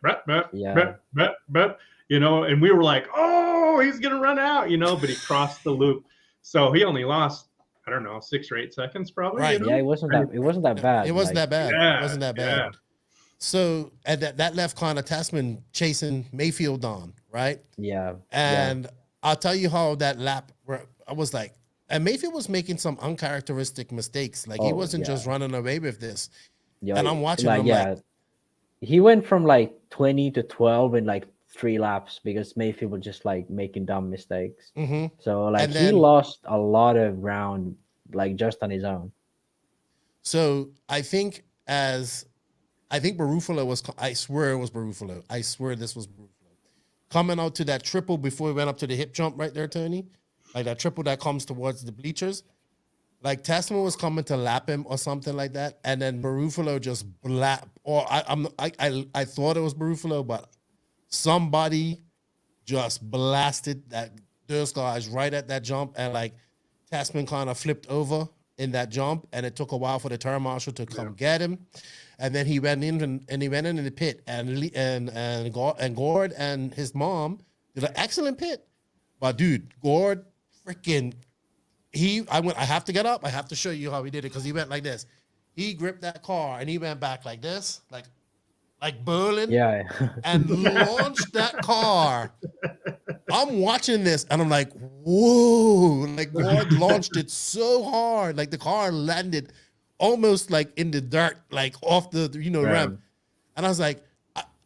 and we were like, oh, he's gonna run out, but he crossed the loop, so he only lost, I don't know, 6 or 8 seconds probably. Right. Yeah, it wasn't that bad. It wasn't that bad. Yeah, it wasn't that bad. Yeah. So and that left Connor Tasman chasing Maifield on, right? Yeah. And I'll tell you how that lap where I was like, and Maifield was making some uncharacteristic mistakes. Like he wasn't just running away with this. Yeah. And I'm watching him he went from like 20 to 12 in like 3 laps because Maifield was just like making dumb mistakes. Mm-hmm. So like he lost a lot of ground like just on his own. So I think Barufalo was, I swear it was Barufalo. I swear this was Barufalo. Coming out to that triple before he went up to the hip jump right there, Tourney. Like that triple that comes towards the bleachers. Like Tasman was coming to lap him or something like that. And then Barufalo just or I thought it was Barufalo, but somebody just blasted those guys right at that jump, and like Tasman kind of flipped over in that jump, and it took a while for the turn marshal to come get him, and then he went in the pit, and Gord and his mom did an excellent pit, but dude, Gord freaking I have to get up. I have to show you how he did it because he went like this. He gripped that car and he went back like this, like Berlin, and launched that car. I'm watching this and I'm like, whoa, like God launched it so hard. Like the car landed almost like in the dirt, like off the, ramp. And I was like,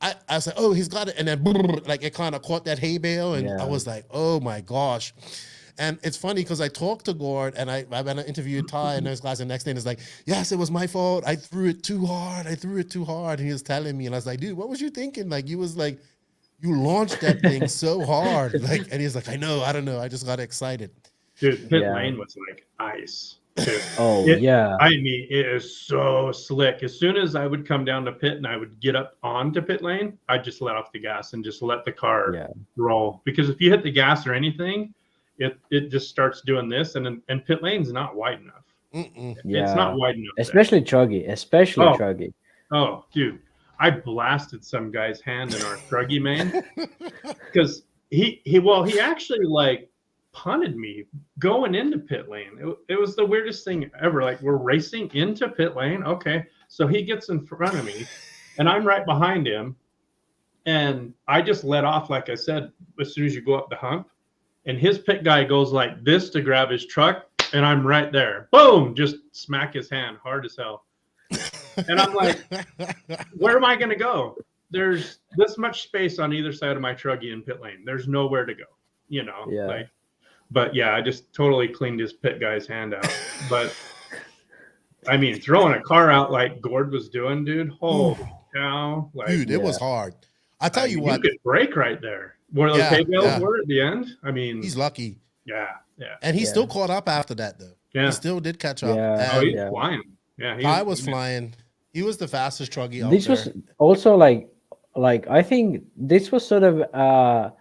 I was like, oh, he's got it. And then like it kind of caught that hay bale. And I was like, oh my gosh. And it's funny because I talked to Gord and I went to interview Ty and those guys, and the next thing is like, yes, it was my fault. I threw it too hard. And he was telling me, and I was like, dude, what was you thinking? Like, you launched that thing so hard. Like, and he's like, I don't know. I just got excited. Dude, pit lane was like ice. Dude. I mean, it is so slick. As soon as I would come down to pit and I would get up onto pit lane, I'd just let off the gas and just let the car roll. Because if you hit the gas or anything, it just starts doing this, and pit lane's not wide enough. It's not wide enough. Especially Truggy. Truggy. Oh, dude. I blasted some guy's hand in our Truggy main because he actually like punted me going into pit lane. It was the weirdest thing ever. Like we're racing into pit lane. Okay. So he gets in front of me and I'm right behind him. And I just let off, like I said, as soon as you go up the hump. And his pit guy goes like this to grab his truck, and I'm right there. Boom! Just smack his hand hard as hell. And I'm like, where am I going to go? There's this much space on either side of my Truggy in pit lane. There's nowhere to go, But yeah, I just totally cleaned his pit guy's hand out. But I mean, throwing a car out like Gord was doing, dude, holy cow. Like, dude, it was hard. I tell you what. You could break right there. Where those hay bales were at the end. I mean, he's lucky. Yeah. And he still caught up after that, though. Yeah. He still did catch up. Yeah. He's flying. Yeah. I was flying. He was the fastest Truggy out there. This was also like I think this was sort of a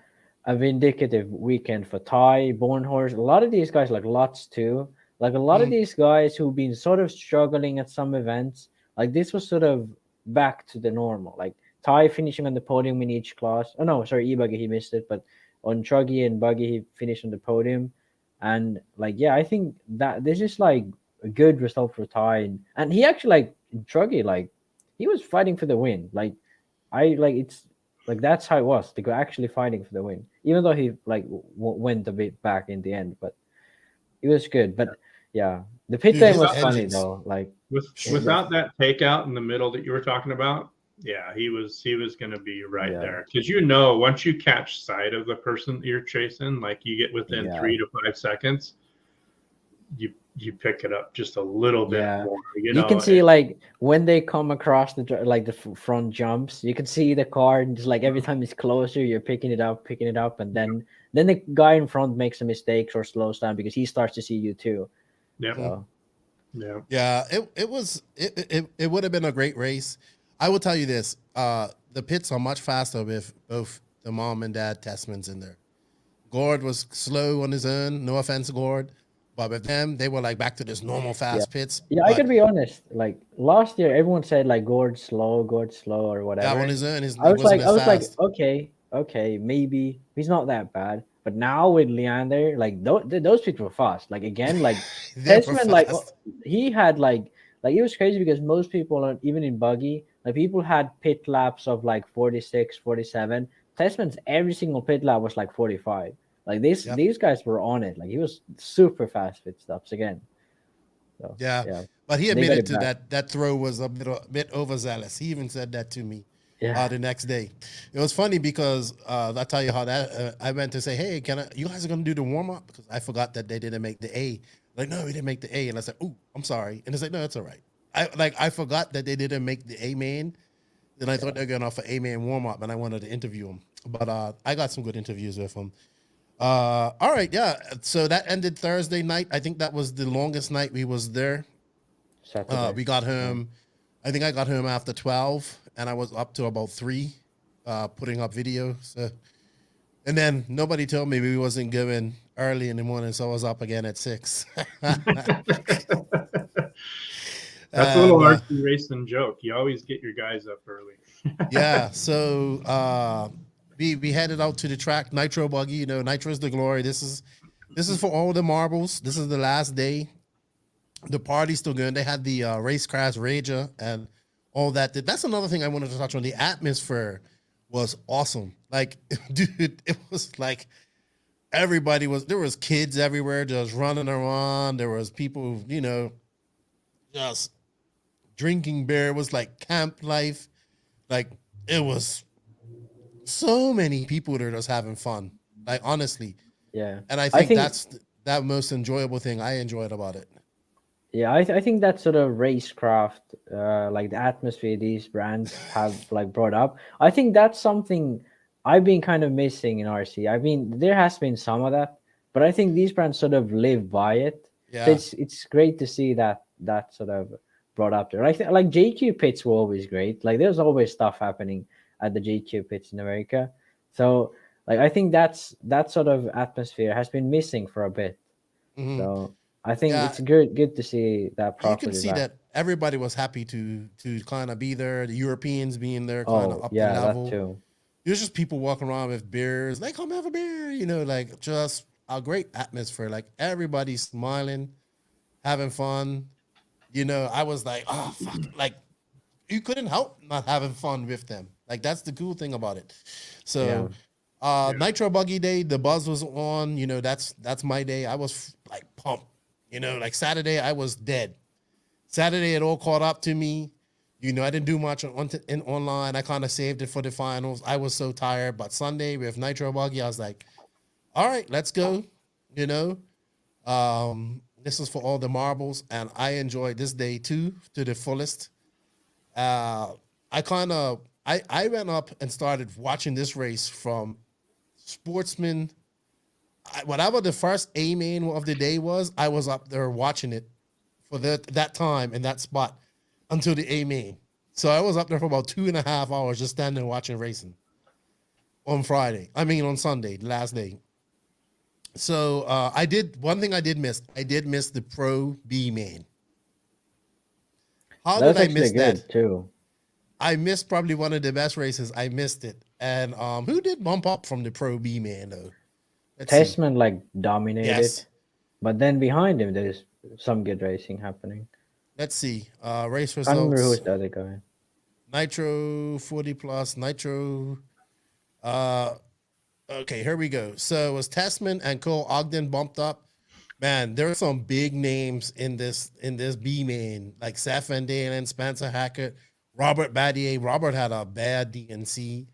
vindicative weekend for Ty, Bornhorst. A lot of these guys, like Lutz too. Like a lot of these guys who've been sort of struggling at some events. Like this was sort of back to the normal. Like Ty finishing on the podium in each class. Oh no, sorry, E-Buggy, he missed it, but on Truggy and Buggy he finished on the podium. And like, yeah, I think that this is like a good result for Ty, and he actually like Druggy, like he was fighting for the win. Like it's like that's how it was. They were actually fighting for the win, even though he like went a bit back in the end, but it was good. But yeah, the pit lane was funny though. Like without that takeout in the middle that you were talking about, yeah, he was going to be right there, because once you catch sight of the person that you're chasing, like you get within 3 to 5 seconds, you pick it up just a little bit more. You can see like when they come across the front jumps, you can see the car, and just like every time it's closer, you're picking it up, and then the guy in front makes a mistake or slows down because he starts to see you too. Yeah. So. Yeah. It would have been a great race. I will tell you this: the pits are much faster with both the mom and dad Testmans in there. Gord was slow on his own. No offense, Gord. But with them, they were like back to this normal fast pits. Yeah, I could be honest. Like last year, everyone said like Gord's slow or whatever. Yeah, on his own, I was like, okay, maybe he's not that bad. But now with Leander, like those people were fast. Like again, like Testament, like he had like it was crazy because most people, even in buggy, like people had pit laps of like 46, 47. Testament's every single pit lap was like 45. Like these guys were on it. Like he was super fast pit stops again. So, yeah. But he admitted to that throw was a bit overzealous. He even said that to me the next day. It was funny because I'll tell you how that I went to say, hey, you guys are gonna do the warm up, because I forgot that they didn't make the A. Like, no, we didn't make the A, and I said, oh, I'm sorry, and it's like, no, it's all right. I forgot that they didn't make the A main. Then I thought they were going off an A main warm up, and I wanted to interview him, but I got some good interviews with him. All right, yeah. So that ended Thursday night. I think that was the longest night we was there. Saturday. We got home. I think I got home after 12, and I was up to about 3, putting up video. So, and then nobody told me we wasn't going early in the morning, so I was up again at 6. That's a little RC racing joke. You always get your guys up early. Yeah. So we headed out to the track, Nitro Buggy. You know, Nitro is the glory. This is for all the marbles. This is the last day. The party's still going. They had the racecraft Rager and all that. That's another thing I wanted to touch on. The atmosphere was awesome. Like, dude, it was like there was kids everywhere just running around. There was people, just drinking beer. It was like camp life. Like, it was so many people that are just having fun. Like, honestly. Yeah. And I think that's that most enjoyable thing I enjoyed about it. Yeah, I think that sort of racecraft, like the atmosphere these brands have like brought up, I think that's something I've been kind of missing in RC. I mean, there has been some of that, but I think these brands sort of live by it. Yeah. So it's great to see that sort of brought up there. I think like JQ pits were always great. Like there's always stuff happening at the JQ pits in America. So like I think that sort of atmosphere has been missing for a bit. Mm-hmm. So I think it's good to see that properly. You can see that everybody was happy to kind of be there. The Europeans being there, kind of up the level. That too. There's just people walking around with beers. Like, come have a beer, like just a great atmosphere. Like everybody's smiling, having fun. I was like, oh fuck, like you couldn't help not having fun with them. Like that's the cool thing about it. So, Nitro Buggy Day, the buzz was on. That's my day. I was like pumped. Like Saturday, I was dead. Saturday, it all caught up to me. I didn't do much online. I kind of saved it for the finals. I was so tired. But Sunday with Nitro Buggy, I was like, all right, let's go. This is for all the marbles. And I enjoyed this day, too, to the fullest. I went up and started watching this race from sportsman. Whatever the first A main of the day was, I was up there watching it for that time and that spot until the A main. So I was up there for about 2.5 hours just standing and watching racing on Sunday, the last day. So one thing I did miss. I did miss the Pro B main. How did I miss that? Too. I missed probably one of the best races. I missed it. And who did bump up from the Pro B man though? Testament like dominated, but then behind him there's some good racing happening. Let's see. Race I can't remember who was results. the other guy. Nitro 40 plus. Nitro. Okay, here we go. So it was Tessman and Cole Ogden bumped up. Man, there are some big names in this B main, like Seth Van Dalen, Spencer Hackett, Robert Battier. Robert had a bad DNC.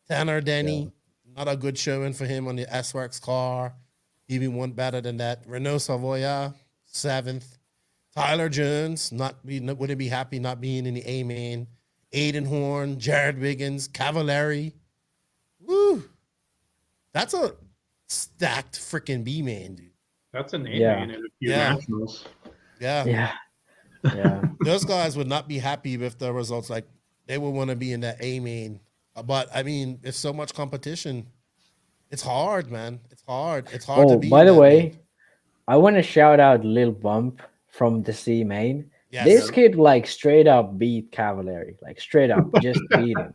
Tanner Denny, not a good showing for him on the S-Works car. Even one better than that. Renault Savoya, 7th. Tyler Jones, wouldn't be happy not being in the A main. Aiden Horn, Jared Wiggins, Cavallari. Woo! That's a stacked freaking B main, dude. That's an A main and a few nationals. Yeah. Yeah. Those guys would not be happy with the results. Like they would want to be in that A main. But I mean, if so much competition, it's hard, man. It's hard. It's hard to be. By the way, main. I want to shout out Lil Bump from the C main. Yes. This kid like straight up beat Cavallari, like straight up just beat him.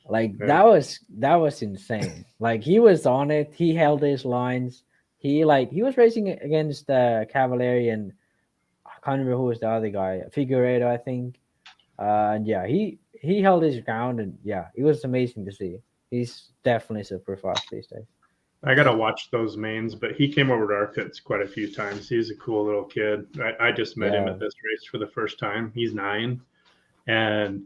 Like that was insane. Like he was on it. He held his lines. He was racing against Cavallari, and I can't remember who was the other guy. Figueredo, I think. And yeah, he held his ground, and yeah, it was amazing to see. He's definitely super fast these days. I gotta watch those mains, but he came over to our pits quite a few times. He's a cool little kid. I just met him at this race for the first time. He's 9, and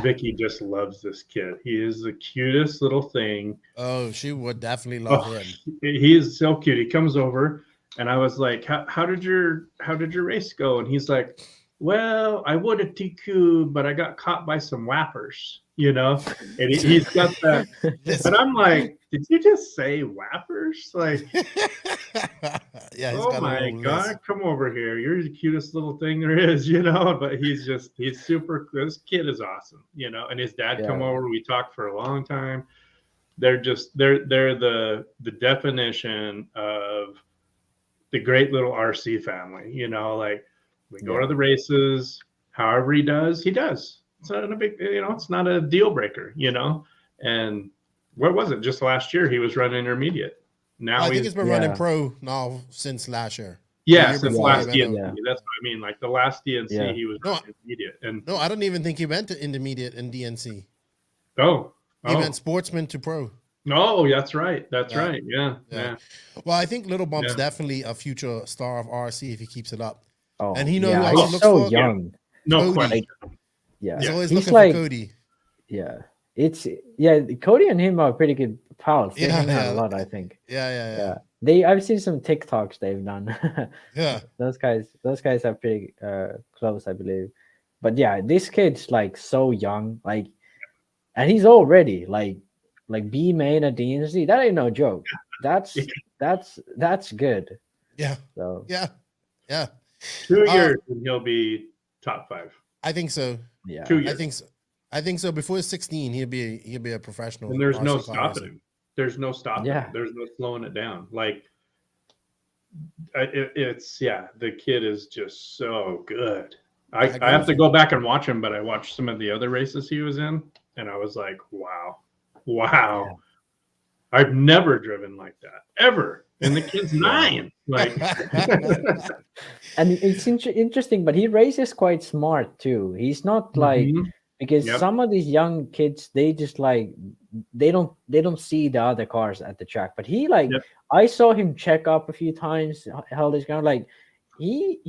Vicky just loves this kid. He is the cutest little thing. Oh, she would definitely love him. He is so cute. He comes over, and I was like, "How did your race go?" And he's like, "Well, I would have TQ'd, but I got caught by some whappers, you know." And he's got that. And I'm like, "Did you just say whappers?" Like, yeah. Oh my God, come over here. You're the cutest little thing there is, you know. But he's super. This kid is awesome, you know. And his dad come over. We talked for a long time. They're the definition of the great little RC family, you know, like. We go to the races, however he does. It's not a big, you know, it's not a deal breaker, you know. And what was it? Just last year, he was running intermediate. Now I think he's been running pro now since last year. Yeah, since last DNC. That's what I mean. Like the last DNC, he was running intermediate. And no, I don't even think he went to intermediate in DNC. Oh, he went sportsman to pro. Oh, that's right. That's right. Yeah. Well, I think Little Bump's definitely a future star of RC if he keeps it up. Oh, and he knows he's so young. No question. He's always looking for Cody. Yeah. Cody and him are pretty good pals. They hang out a lot, I think. Yeah. I've seen some TikToks they've done. Yeah. Those guys are pretty close, I believe. But yeah, this kid's like so young, like, and he's already like B main at DNC. That ain't no joke. That's good. Yeah. So yeah. 2 years and he'll be top 5. I think so. Yeah. 2 years. I think so. Before 16, he'll be a professional. And there's no stopping him. There's no stopping. Yeah. There's no slowing it down. Like the kid is just so good. I have to go back and watch him, but I watched some of the other races he was in, and I was like, wow. Yeah. I've never driven like that ever. And the kid's 9. Like, and it's interesting, but he races quite smart too. He's not like because some of these young kids, they just like they don't see the other cars at the track. But he I saw him check up a few times, held his ground. Like he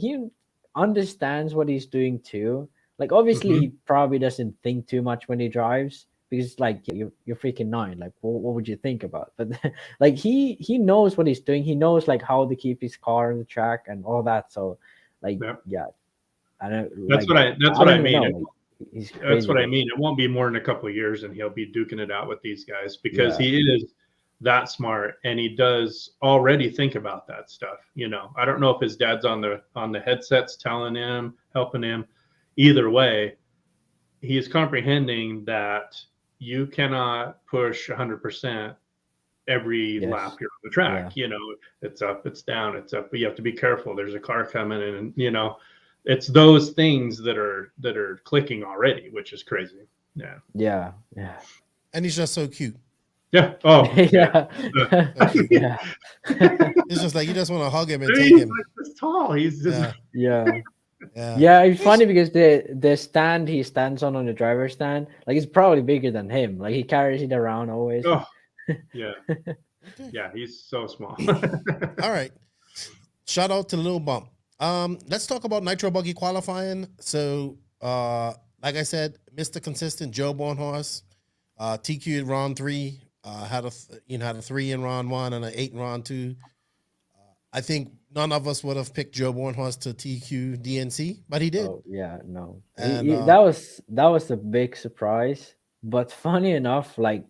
understands what he's doing too. Like obviously he probably doesn't think too much when he drives. Because like you're freaking 9, like what would you think about? But like he knows what he's doing. He knows like how to keep his car on the track and all that. So like I don't. That's what I mean. That's what I mean. It won't be more than a couple of years, and he'll be duking it out with these guys because he is that smart, and he does already think about that stuff. You know, I don't know if his dad's on the headsets telling him, helping him. Either way, he is comprehending that. You cannot push 100% every lap you're on the track. You know, it's up, it's down, it's up. But you have to be careful. There's a car coming in, and you know, it's those things that are clicking already, which is crazy. Yeah. And he's just so cute. Yeah. Oh, yeah. Yeah. It's just like you just want to hug him and He's take him. like this tall. He's just Yeah. Yeah. Yeah. Yeah, it's funny because the stand he stands on the driver's stand, like it's probably bigger than him. Like he carries it around always. oh, yeah. Yeah, he's so small. All right. Shout out to Lil Bump. Let's talk about Nitro Buggy qualifying. So, like I said, Mr. Consistent Joe Bornhorst, TQ round 3, had a 3 in round 1 and an 8 in round 2. I think none of us would have picked Joe Bornhorst to TQ DNC, but he did. Oh yeah, no. And, That was a big surprise. But funny enough, like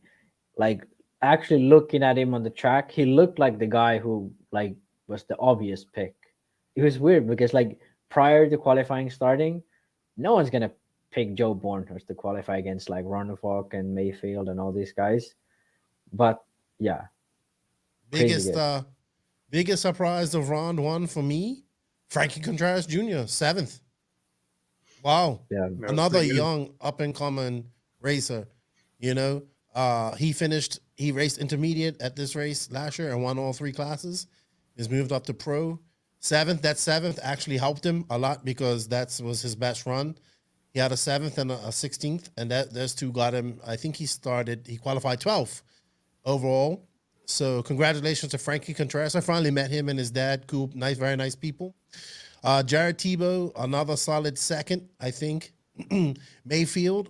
actually looking at him on the track, he looked like the guy who like was the obvious pick. It was weird because like prior to qualifying starting, no one's gonna pick Joe Bornhorst to qualify against like Ronnefalk and Maifield and all these guys. But yeah, biggest surprise of round 1 for me, Frankie Contreras Jr., 7th. Wow. Yeah. Another young up and coming racer, you know. He raced intermediate at this race last year and won all 3 classes. He's moved up to pro. 7th, that 7th actually helped him a lot because that was his best run. He had a 7th and a 16th, and those 2 got him. I think he qualified 12th overall. So congratulations to Frankie Contreras. I finally met him and his dad. Cool, nice, very nice people. Jared Tebow, another solid 2nd, I think. Maifield,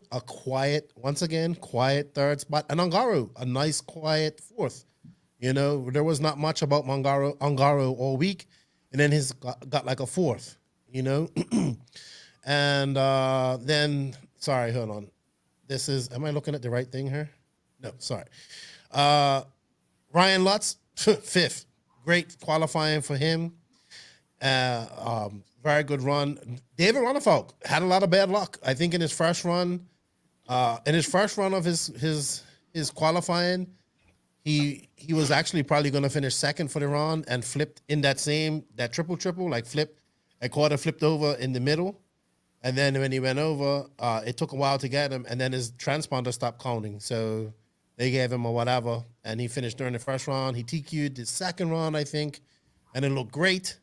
once again, quiet 3rd spot. And Ungaro, a nice quiet 4th. You know, there was not much about Ungaro all week. And then his got like a 4th, you know. And then, sorry, hold on. Am I looking at the right thing here? No, sorry. Ryan Lutz, 5th. Great qualifying for him. Very good run. David Ronnefalk had a lot of bad luck. I think in his first run of his qualifying, he was actually probably going to finish 2nd for the run and flipped in that triple, like flipped. A quarter flipped over in the middle. And then when he went over, it took a while to get him, and then his transponder stopped counting. So they gave him a whatever, and he finished during the first round. He TQ'd the 2nd round, I think, and it looked great.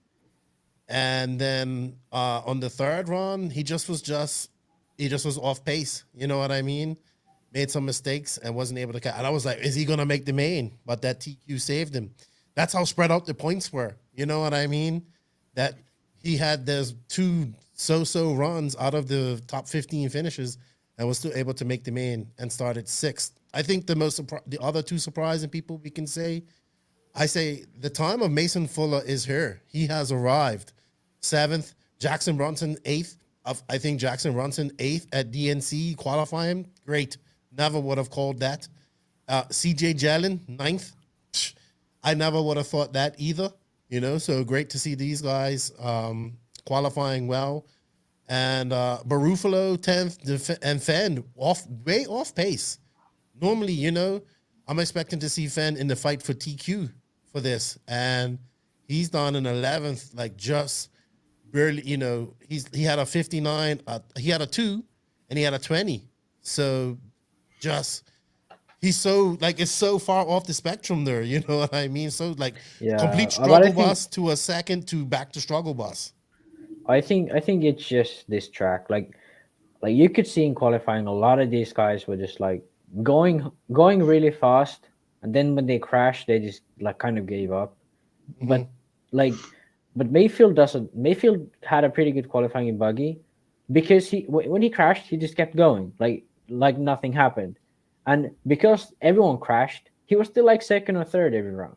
And then on the 3rd round, he just was off pace. You know what I mean? Made some mistakes and wasn't able to catch. And I was like, is he gonna make the main? But that TQ saved him. That's how spread out the points were. You know what I mean? That he had those 2 so-so runs out of the top 15 finishes and was still able to make the main and started 6th. I think the other 2 surprising people we can say, I say the time of Mason Fuller is here. He has arrived. 7th, Jackson Brunson 8th. I think Jackson Brunson 8th at DNC qualifying. Great. Never would have called that. CJ Jalen 9th. I never would have thought that either. You know, so great to see these guys qualifying well. And Barufalo 10th and Fenn way off pace. Normally, you know, I'm expecting to see Fenn in the fight for TQ for this. And he's done an 11th, like just barely, you know, he had a 59, he had a 2, and he had a 20. So just he's so like it's so far off the spectrum there, you know what I mean? So like complete struggle bus to a 2nd to back to struggle bus. I think it's just this track. Like you could see in qualifying, a lot of these guys were just like going really fast, and then when they crashed, they just like kind of gave up. Mm-hmm. But Maifield had a pretty good qualifying in buggy because when he crashed, he just kept going like nothing happened, and because everyone crashed, he was still like 2nd or 3rd every round.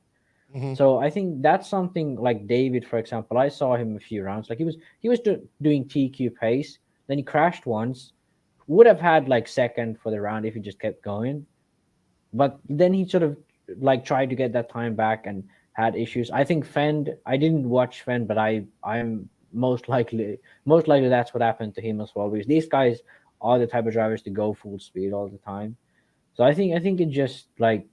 Mm-hmm. So I think that's something like David, for example. I saw him a few rounds. Like he was doing TQ pace. Then he crashed once. Would have had like 2nd for the round if he just kept going. But then he sort of like tried to get that time back and had issues. I think Fend. I didn't watch Fend, but I'm most likely that's what happened to him as well. Because these guys are the type of drivers to go full speed all the time. So I think it just like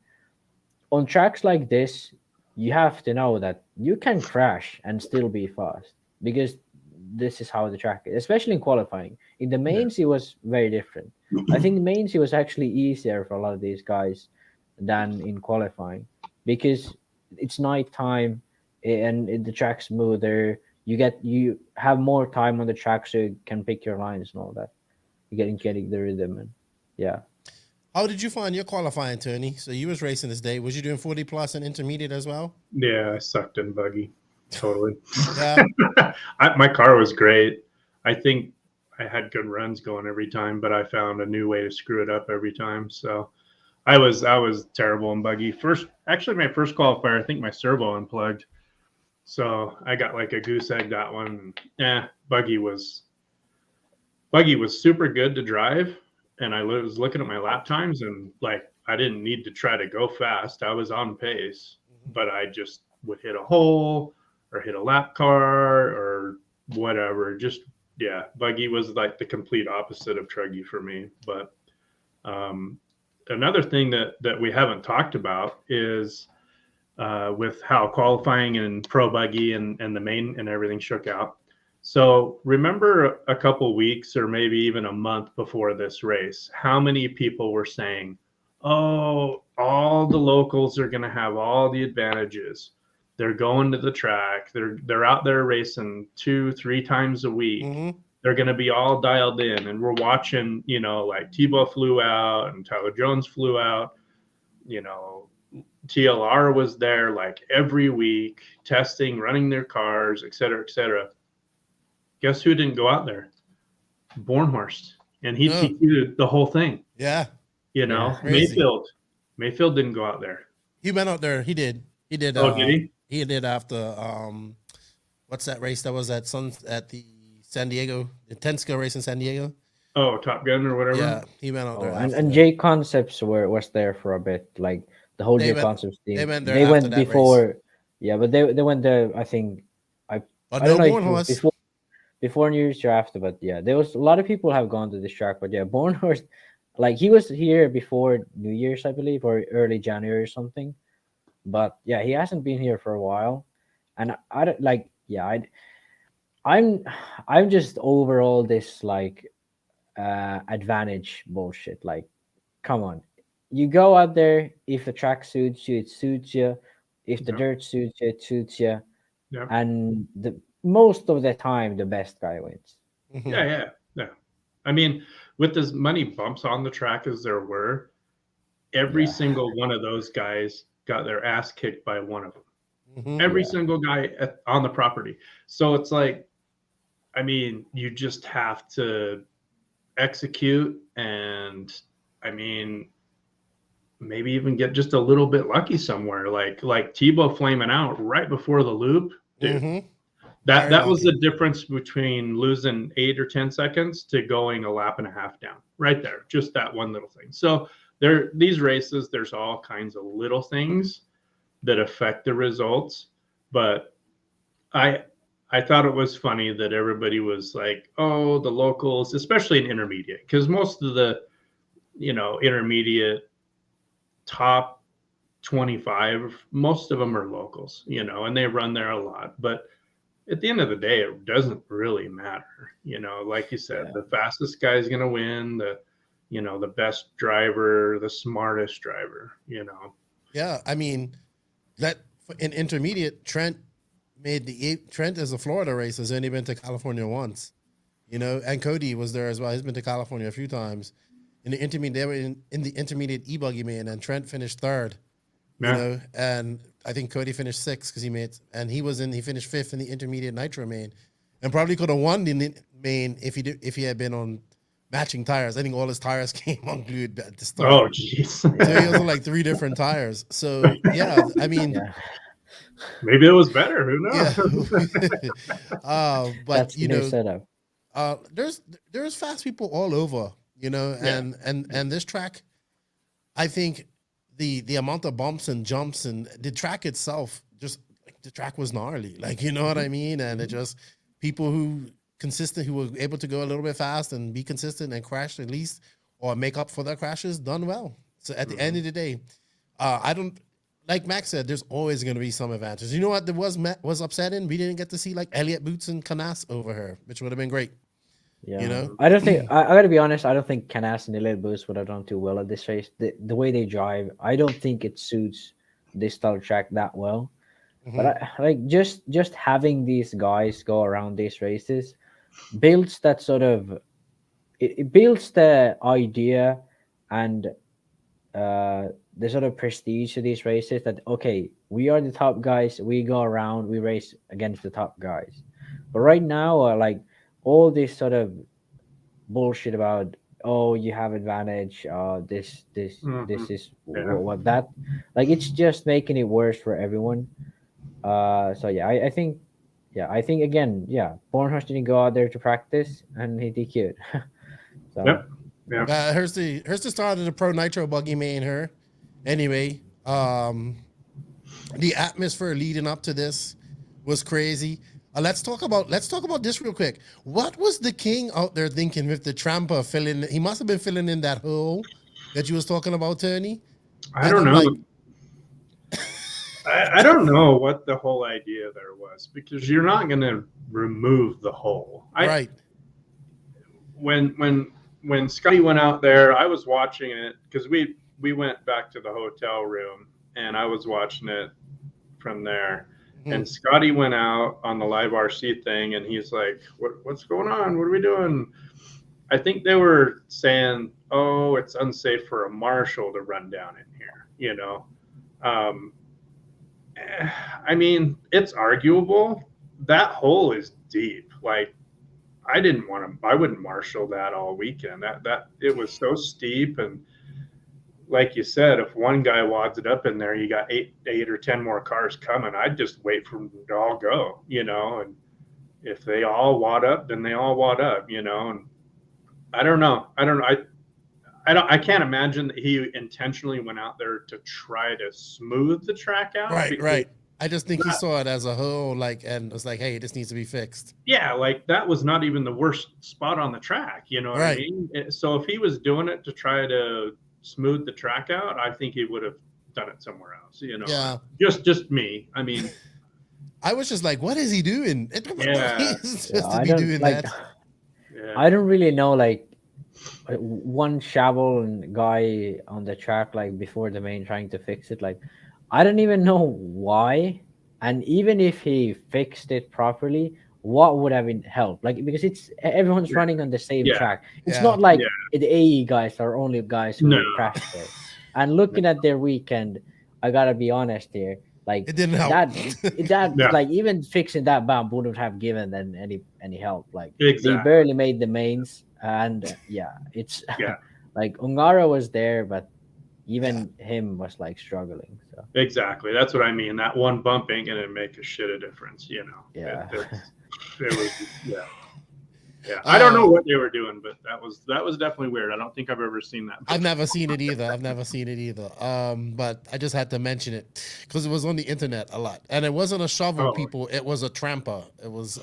on tracks like this, you have to know that you can crash and still be fast because this is how the track is, especially in qualifying. In the mains, it was very different. I think the mains, it was actually easier for a lot of these guys than in qualifying, because it's nighttime and the track's smoother. You have more time on the track, so you can pick your lines and all that. You getting the rhythm, and yeah. How did you find your qualifying, Tourney? So you was racing this day. Was you doing 40 plus and intermediate as well? Yeah, I sucked in buggy. Totally. Yeah. My car was great. I think I had good runs going every time, but I found a new way to screw it up every time. So I was terrible in buggy. My first qualifier, I think my servo unplugged. So I got like a goose egg that one. Buggy was super good to drive. And I was looking at my lap times, and like I didn't need to try to go fast. I was on pace, but I just would hit a hole or hit a lap car or whatever. Just buggy was like the complete opposite of truggy for me. But another thing that we haven't talked about is with how qualifying and pro buggy and the main and everything shook out. So remember a couple weeks or maybe even a month before this race, how many people were saying, oh, all the locals are going to have all the advantages. They're going to the track. They're out there racing 2-3 times a week. Mm-hmm. They're going to be all dialed in. And we're watching, like Tebow flew out and Tyler Jones flew out. TLR was there like every week, testing, running their cars, et cetera, et cetera. Guess who didn't go out there? Bornhorst. And he TQ'd the whole thing. Yeah. Maifield didn't go out there. He went out there. He did. Did he? He did after what's that race that was at the San Diego, the 10-scale race in San Diego? Oh, Top Gun or whatever. Yeah, he went out there. And J Concepts was there for a bit, like the whole J Concepts team. They went before race. Yeah, but they went there, I think I don't know if before New Year's or after, but yeah, there was a lot of people have gone to this track, but yeah, Bornhorst, like he was here before New Year's, I believe, or early January or something. But yeah, he hasn't been here for a while, and I'm just over all this like advantage bullshit. Like, come on, you go out there. If the track suits you, it suits you. If the dirt suits you, it suits you. Yeah. And most of the time, the best guy wins. Mm-hmm. Yeah. I mean, with as many bumps on the track as there were, every single one of those guys got their ass kicked by one of them. Mm-hmm. Every single guy on the property. So it's like, I mean, you just have to execute, and I mean, maybe even get just a little bit lucky somewhere, like Tebow flaming out right before the loop, dude. Mm-hmm. That was the difference between losing 8 or 10 seconds to going a lap and a half down, right there. Just that one little thing. So these races, there's all kinds of little things that affect the results. But I thought it was funny that everybody was like, oh, the locals, especially in intermediate, because most of the, intermediate top 25, most of them are locals, and they run there a lot. But at the end of the day, it doesn't really matter. Like you said, the fastest guy is going to win, the best driver, the smartest driver, Yeah. I mean, that in intermediate, Trent as a Florida race has only been to California once, and Cody was there as well. He's been to California a few times. In the intermediate, they were in the intermediate e-buggy main, and Trent finished third, and I think Cody finished sixth because he finished fifth in the intermediate nitro main, and probably could have won the main if he had been on matching tires. I think all his tires came unglued at the start. Oh, jeez. So he was on like 3 different tires. So yeah, I mean, maybe it was better. Who knows? Yeah. But setup. There's fast people all over, and this track, I think the amount of bumps and jumps and the track itself, just like the track was gnarly, like, you know what I mean? And it just people who were able to go a little bit fast and be consistent and crash at least or make up for their crashes, done well. So at the end of the day, like Max said, there's always going to be some advantages. You know what was upsetting? We didn't get to see like Elliott Boots and Canas over her, which would have been great. Yeah, You know, I don't think I gotta be honest. I don't think Canas and Elite Boost would have done too well at this race. The way they drive, I don't think it suits this style track that well. But I like just having these guys go around these races builds that sort of it builds the idea and the sort of prestige to these races that okay, we are the top guys, we go around, we race against the top guys. But right now, like all this sort of bullshit about oh you have advantage, this is what that, like it's just making it worse for everyone. So yeah, I think I think again, Bornhorst didn't go out there to practice and he DQ'd. So Yep. Yeah. here's the start of the Pro Nitro Buggy main here. Anyway, the atmosphere leading up to this was crazy. Let's talk about this real quick. What was the king out there thinking with the tramper filling? He must have been filling in that hole that you was talking about, Tourney. I don't know. I don't know what the whole idea there was, because you're not going to remove the hole. Right. When Scotty went out there, I was watching it because we went back to the hotel room and I was watching it from there. And Scotty went out on the live RC thing and he's like, what's going on? What are we doing? I think they were saying, oh, it's unsafe for a marshal to run down in here, you know. I mean, it's arguable. That hole is deep. Like, I wouldn't marshal that all weekend. That it was so steep, and like you said, if one guy wads it up in there, you got eight or 10 more cars coming. I'd just wait for them to all go, you know. And if they all wad up, then they all wad up, you know. And I don't know. I can't imagine that he intentionally went out there to try to smooth the track out. Right. I just think he saw it as a whole, like, and was like, hey, this needs to be fixed. Yeah, like that was not even the worst spot on the track, you know what I mean? So if he was doing it to try to smooth the track out, I think he would have done it somewhere else, you know. Yeah. Just me. I mean, I was just like, what is he doing? I don't really know, like, one shovel guy on the track, like before the main trying to fix it, like I don't even know why. And even if he fixed it properly, what would have helped? Like, because it's everyone's running on the same track. It's not like the AE guys are only guys who crashed there. And looking at their weekend, I gotta be honest here. Like it didn't help. Like even fixing that bump wouldn't have given them any help. Like they barely made the mains, and it's like Ungara was there, but even him was like struggling. So exactly, that's what I mean. That one bump ain't gonna make a shit of difference, you know. Yeah, it was Yeah, I don't know what they were doing, but that was definitely weird. I don't think I've ever seen that before. I've never seen it either. But I just had to mention it because it was on the internet a lot, and it wasn't a shovel, people. It was a tramper. It was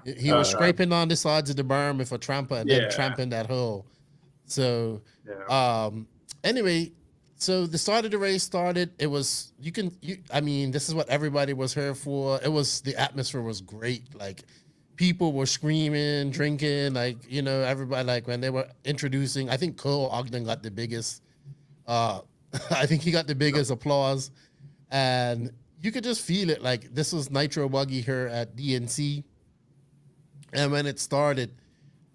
he was scraping on the sides of the berm with a tramper and then tramping that hole. So anyway, so the start of the race started. It was I mean, this is what everybody was here for. It was the atmosphere was great. Like, people were screaming, drinking, like, you know, everybody, like, when they were introducing, I think Cole Ogden got the biggest, I think he got the biggest applause, and you could just feel it. Like, this was Nitro Buggy here at DNC, and when it started,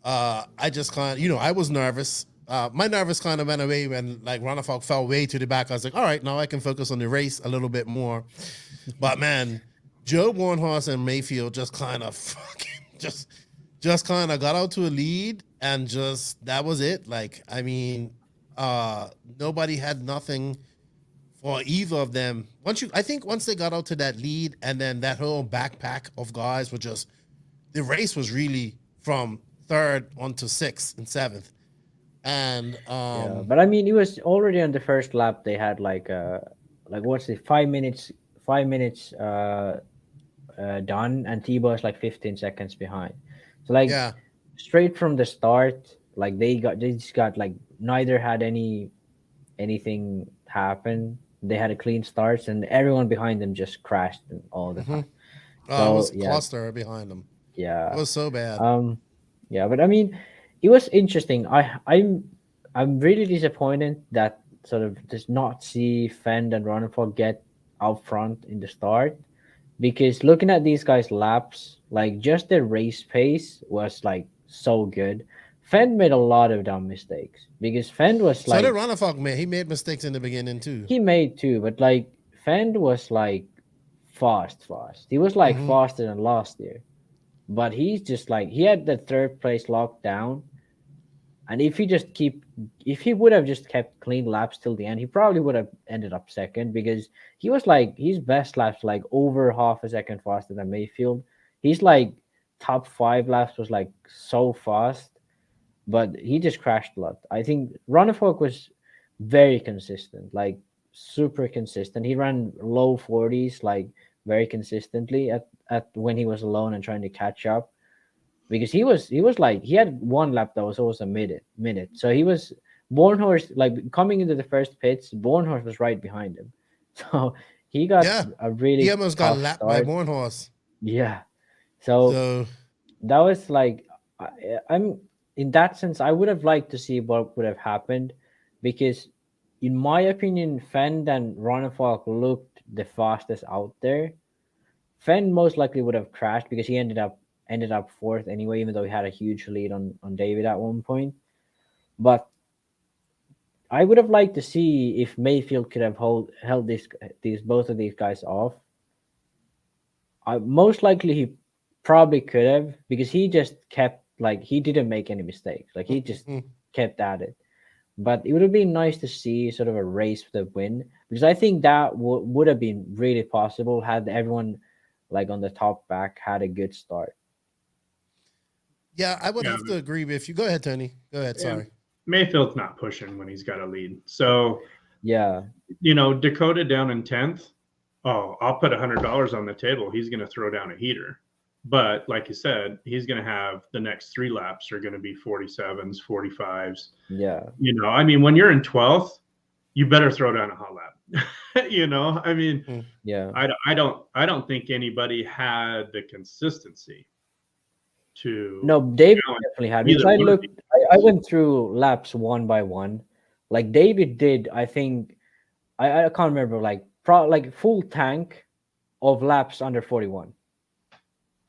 I just kind of, you know, I was nervous. My nervous kind of went away when, like, Ronnefalk fell way to the back. I was like, all right, now I can focus on the race a little bit more. But, man, Joe Bornhorst and Maifield just kind of fucking just kind of got out to a lead, and just that was it. Like, I mean, nobody had nothing for either of them. I think once they got out to that lead, and then that whole backpack of guys were just, the race was really from third on to sixth and seventh. And but I mean, it was already on the first lap. They had like what's it, 5 minutes done, and T-Bar is like 15 seconds behind. So like straight from the start, like they just got like, neither had anything happen. They had a clean start, and everyone behind them just crashed all the time. So, it was cluster behind them. Yeah, it was so bad. Yeah, but I mean, it was interesting. I'm really disappointed that sort of does not see Fend and Ronnefalk get out front in the start, because looking at these guys' laps, like just their race pace was like so good. Fend made a lot of dumb mistakes because Fend was So did like Ronnefalk, man. He made mistakes in the beginning too. he made two, but like Fend was like fast. He was like Hmm. faster than last year, but he's just like he had the third place locked down. And if he would have just kept clean laps till the end, he probably would have ended up second, because he was like his best laps like over half a second faster than Mayfield. He's like top 5 laps was like so fast, but he just crashed a lot. I think Ronnefalk was very consistent, like super consistent. He ran low 40s like very consistently at when he was alone and trying to catch up, because he was like he had one lap that was almost a minute. So he was Bornhorst, like coming into the first pits, Bornhorst was right behind him. So he got Yeah, a he really almost got tough lapped by start. Bornhorst. Yeah. So So that was like I'm in that sense I would have liked to see what would have happened, because in my opinion Fend and Ronnefalk looked the fastest out there. Fenn most likely would have crashed because he ended up fourth anyway, even though he had a huge lead on David at one point. But I would have liked to see if Mayfield could have held these both of these guys off. Most likely he probably could have, because he just kept like he didn't make any mistakes. Like he just mhm. kept at it. But it would have been nice to see sort of a race for the win, because I think that would have been really possible had everyone like on the top back had a good start. Yeah, I would Yeah, have to agree with you. Go ahead, Tony. Go ahead. and Sorry. Mayfield's not pushing when he's got a lead. So, Yeah, Dakota down in 10th. Oh, I'll put $100 on the table. He's going to throw down a heater. But like you said, he's going to have the next 3 laps are going to be 47s, 45s. yeah, I mean, when you're in 12th, you better throw down a hot lap. I mean, yeah. I don't think anybody had the consistency to No, David challenge definitely had, because either I one of looked. these I guys. went through laps one by one. Like David did, I think I can't remember like like full tank of laps under 41.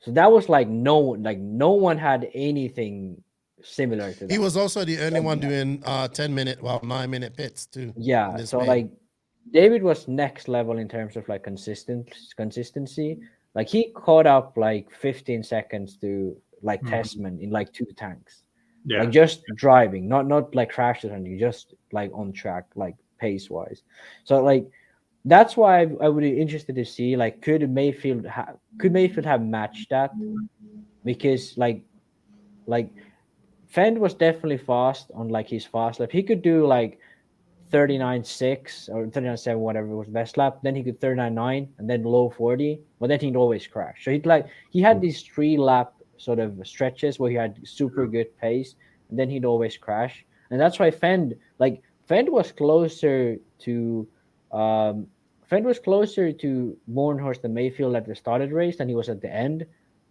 So that was like no one had anything similar to He that. was also the only one Yeah. doing 10-minute, 9-minute pits too in Yeah, this so main. like David was next level in terms of like consistency. Like he caught up like 15 seconds to like Mhm. Testman in like 2 tanks. Like Yeah. just driving, not like crashes on you, just like on track, like pace wise. So like that's why I would be interested to see like could Mayfield have matched that, because like Fend was definitely fast on like his fast lap. He could do like 39.6 or 39.7, whatever was best lap. Then he could 39.9 and then low 40, but then he'd always crash. So he had these 3 lap sort of stretches where he had super good pace, and then he'd always crash. And that's why Fend was closer to um Fend was closer to Bornhorst and Mayfield at the start of the race than he was at the end.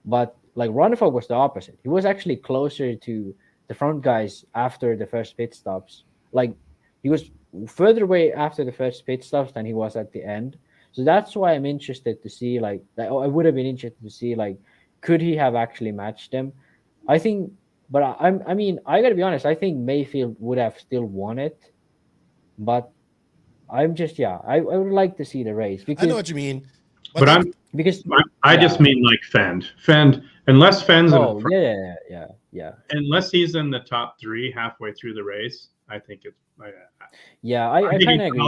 But like Ronnefalk was the opposite. He was actually closer to the front guys after the first pit stops. Like he was further away after the first pit stops than he was at the end. So that's why I'm interested to see I would have been interested to see like could he have actually matched them? I think, but I mean I gotta be honest. I think Mayfield would have still won it, but I'm just I would like to see the race I know because what you mean, but But that's because I yeah. just mean like Fend, unless Fend's in Oh yeah. unless he's in the top 3 halfway through the race, I think it's. Yeah, I I think kind of agree.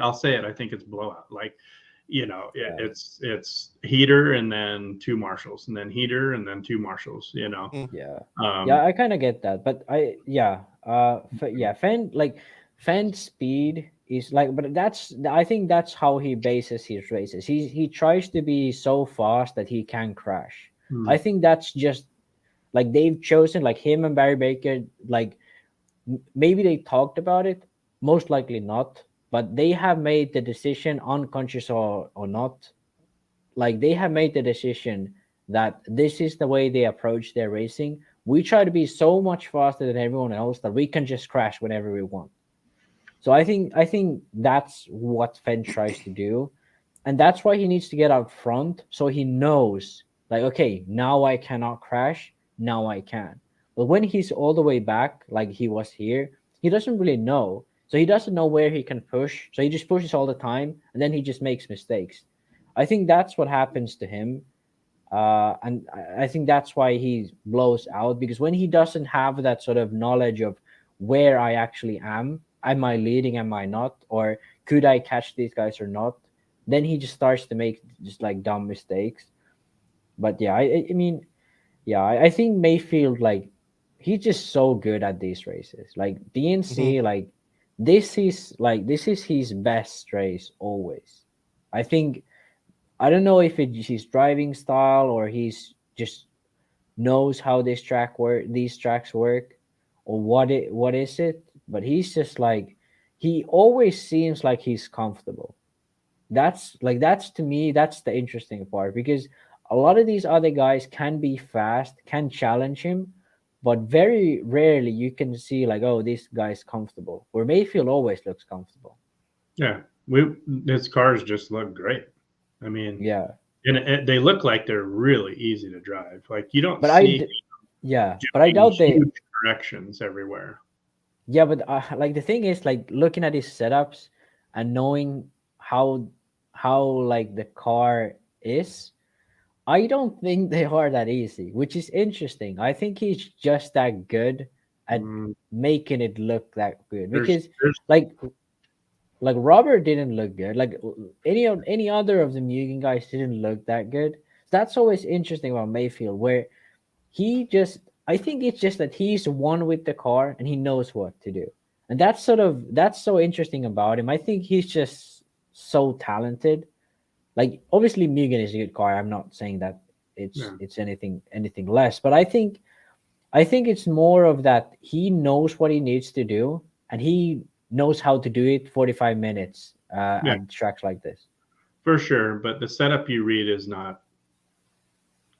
I'll say it. I think it's blowout. Like, Yeah. it's heater and then 2 marshals and then heater and then 2 marshals. Yeah, Um, I kind of get that, but Fend speed is like, but I think that's how he bases his races. He tries to be so fast that he can crash. hmm. I think that's just like they've chosen like him and Barry Baker. Like maybe they talked about it, most likely not, but they have made the decision, unconscious or not. Like they have made the decision that this is the way they approach their racing. we try to be so much faster than everyone else that we can just crash whenever we want. So I think that's what Fenn tries to do, and that's why he needs to get out front so he knows, like, okay, now I cannot crash, now I can. But when he's all the way back, like he was here, he doesn't really know. So he doesn't know where he can push. So he just pushes all the time, and then he just makes mistakes. I think that's what happens to him. And I think that's why he blows out, because when he doesn't have that sort of knowledge of where I actually am I leading, am I not, or could I catch these guys or not, then he just starts to make just like dumb mistakes. But yeah, I mean, yeah, I think Maifield, like, he's just so good at these races. Like DNC, like this is his best race always. I think, I don't know if it's his driving style or he's just knows how these tracks work, or what is it, but he's just like, he always seems like he's comfortable. That's to me, that's the interesting part, because a lot of these other guys can be fast, can challenge him, but very rarely you can see like, oh, this guy's comfortable. Where Maifield always looks comfortable. Yeah, his cars just look great. I mean, yeah, and they look like they're really easy to drive. Like you don't but see, but I doubt they huge corrections everywhere. Yeah, but like the thing is, like looking at his setups and knowing how like the car is, I don't think they are that easy, which is interesting. I think he's just that good at making it look that good, because like Robert didn't look good. Like any other of the Mugen guys didn't look that good. That's always interesting about Maifield, where I think it's just that he's one with the car and he knows what to do. And that's so interesting about him. I think he's just so talented. Like obviously Mugen is a good car. I'm not saying that it's anything less, but I think it's more of that he knows what he needs to do and he knows how to do it 45 minutes at tracks like this. For sure, but the setup you read is not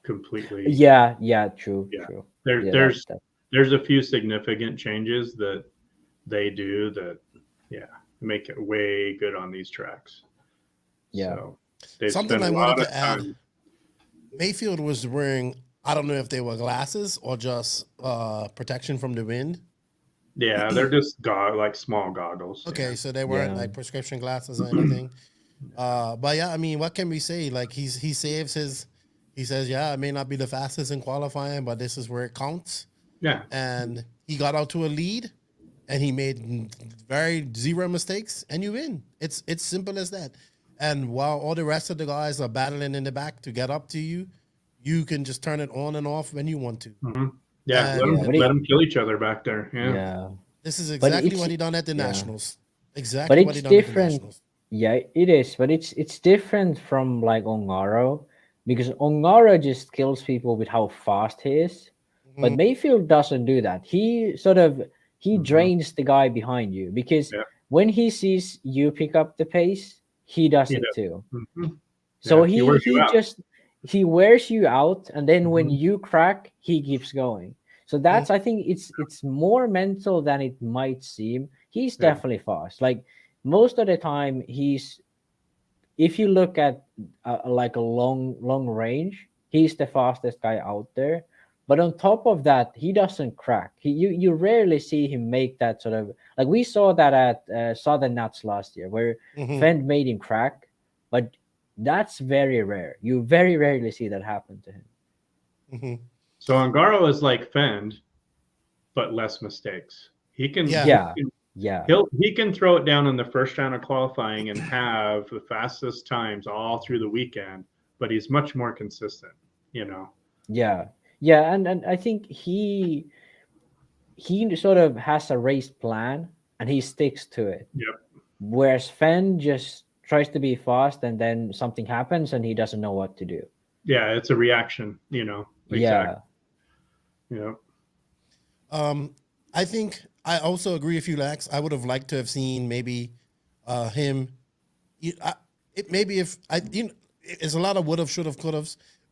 completely. True. There's a few significant changes that they do that make it way good on these tracks. So something I wanted to add, Maifield was wearing, I don't know if they were glasses or just protection from the wind. Yeah, they're just like small goggles. Okay, so they weren't like prescription glasses or anything. But yeah, I mean, what can we say? Like he saves his. He says, yeah, I may not be the fastest in qualifying, but this is where it counts. Yeah. And he got out to a lead and he made zero mistakes and you win. It's simple as that. And while all the rest of the guys are battling in the back to get up to you, you can just turn it on and off when you want to. Mm-hmm. Yeah, let them kill each other back there. Yeah. This is exactly what he done at the Nationals. Exactly what he done different. At the Nationals. Yeah, it is. But it's different from like Ongaro. Because Ongaro just kills people with how fast he is. But Maifield doesn't do that. He drains the guy behind you, because when he sees you pick up the pace, he does it too. So he wears you out, and then when you crack, he keeps going. So that's I think it's more mental than it might seem. He's definitely fast. Like most of the time, if you look at like a long range, he's the fastest guy out there. But on top of that, he doesn't crack. You rarely see him make that sort of, like we saw that at Southern Nuts last year, where Fend made him crack, but that's very rare. You very rarely see that happen to him. So Ongaro is like Fend, but less mistakes. He can he can throw it down in the first round of qualifying and have the fastest times all through the weekend, but he's much more consistent, and I think he sort of has a race plan and he sticks to it. Whereas Fenn just tries to be fast and then something happens and he doesn't know what to do. It's a reaction, Exactly. I think I also agree with you, Lax. I would have liked to have seen maybe him. It's a lot of would have, should have, could have,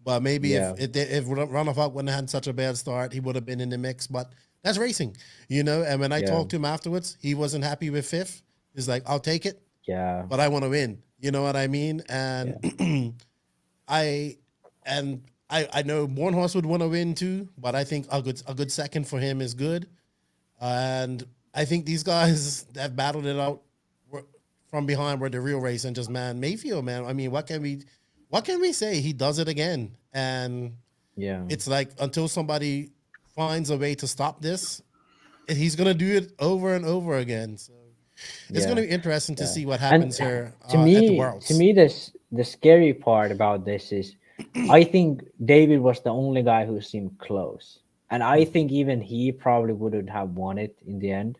But maybe if Ronnefalk wouldn't have had such a bad start, he would have been in the mix. But that's racing, you know. And when I talked to him afterwards, he wasn't happy with 5th. He's like, I'll take it. Yeah. But I want to win. You know what I mean? And I know Bornhorst would want to win too, but I think a good second for him is good. And I think these guys that battled it out from behind were the real race. And just, man, Maifield, man, I mean, what can we say? He does it again. And it's like until somebody finds a way to stop this, he's going to do it over and over again. So it's going to be interesting to see what happens here at the Worlds. To me, the scary part about this is I think David was the only guy who seemed close. And I think even he probably wouldn't have won it in the end.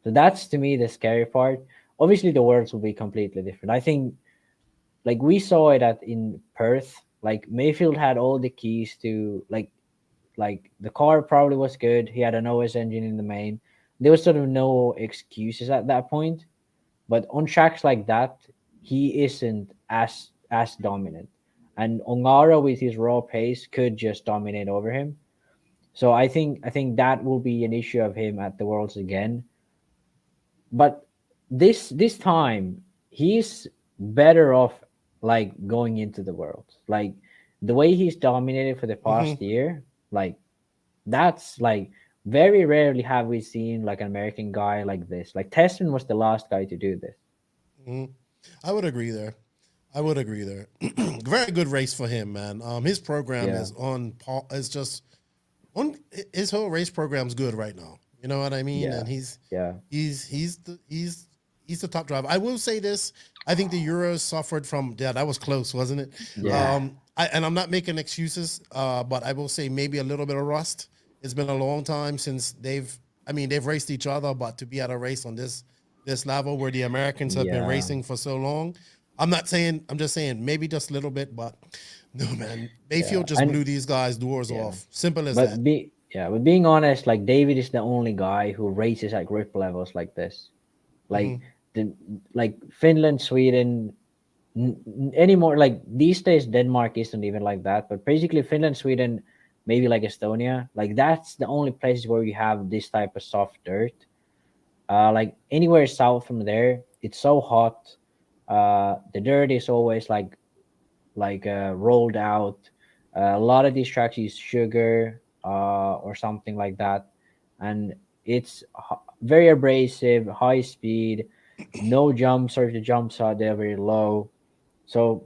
So that's, to me, the scary part. Obviously, the Worlds will be completely different. I think, like, we saw it in Perth. Like, Maifield had all the keys to, like the car probably was good. He had an OS engine in the main. There was sort of no excuses at that point. But on tracks like that, he isn't as dominant. And Ongaro, with his raw pace, could just dominate over him. So I think that will be an issue of him at the Worlds again. But this time, he's better off, like, going into the Worlds. Like, the way he's dominated for the past year, like, that's, like, very rarely have we seen, like, an American guy like this. Like, Teston was the last guy to do this. I would agree there. Very good race for him, man. His program is his whole race program's good right now. You know what I mean? And he's the top driver. I will say this. I think the Euros suffered from that was close, wasn't it? Yeah. I'm not making excuses, but I will say maybe a little bit of rust. It's been a long time since they've raced each other, but to be at a race on this level where the Americans have been racing for so long, I'm just saying maybe just a little bit, but no, man. Mayfield just blew these guys' doors off. Simple as that. But being honest, like, David is the only guy who races at grip levels like this. Like, like Finland, Sweden, anymore, like, these days Denmark isn't even like that, but basically Finland, Sweden, maybe like Estonia, like, that's the only places where you have this type of soft dirt. Like, anywhere south from there, it's so hot. The dirt is always like rolled out. A lot of these tracks use sugar or something like that, and it's very abrasive, high speed, no jumps, or the jumps are they're very low. So,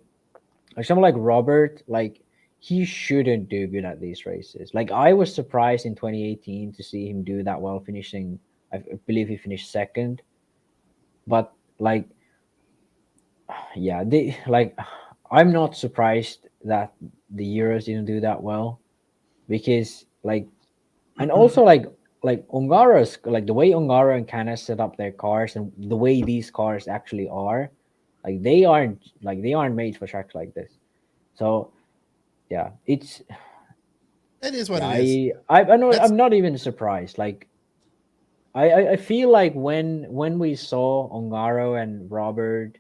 like, someone like Robert, like, he shouldn't do good at these races. Like, I was surprised in 2018 to see him do that well, finishing, I believe he finished second. But, like, I'm not surprised that the Euros didn't do that well, because, like, and also like Ungaro's, like, the way Ungaro and Canada set up their cars and the way these cars actually are, like, they aren't made for tracks like this. So yeah, it is what it is. I'm not even surprised. Like, I feel like when we saw Ungaro and Robert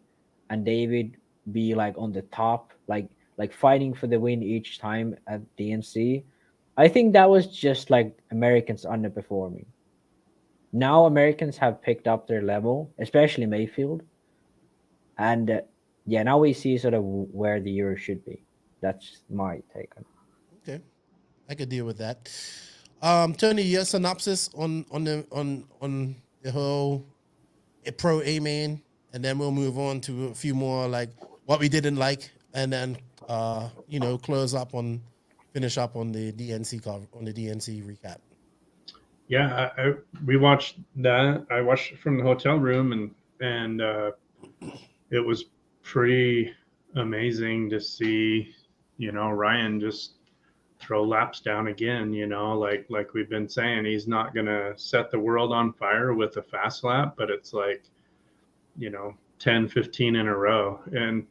and David be, like, on the top, like fighting for the win each time at DNC, I think that was just, like, Americans underperforming. Now Americans have picked up their level, especially Maifield, and now we see sort of where the Euro should be. That's my take on it. Okay, I could deal with that. Tourney, your synopsis on the whole Pro A main, and then we'll move on to a few more, like, what we didn't like, and then finish up on the DNC recap. Yeah, we watched that. I watched it from the hotel room, and it was pretty amazing to see, Ryan just throw laps down again. Like we've been saying, he's not gonna set the world on fire with a fast lap, but it's like, 10, 15 in a row, and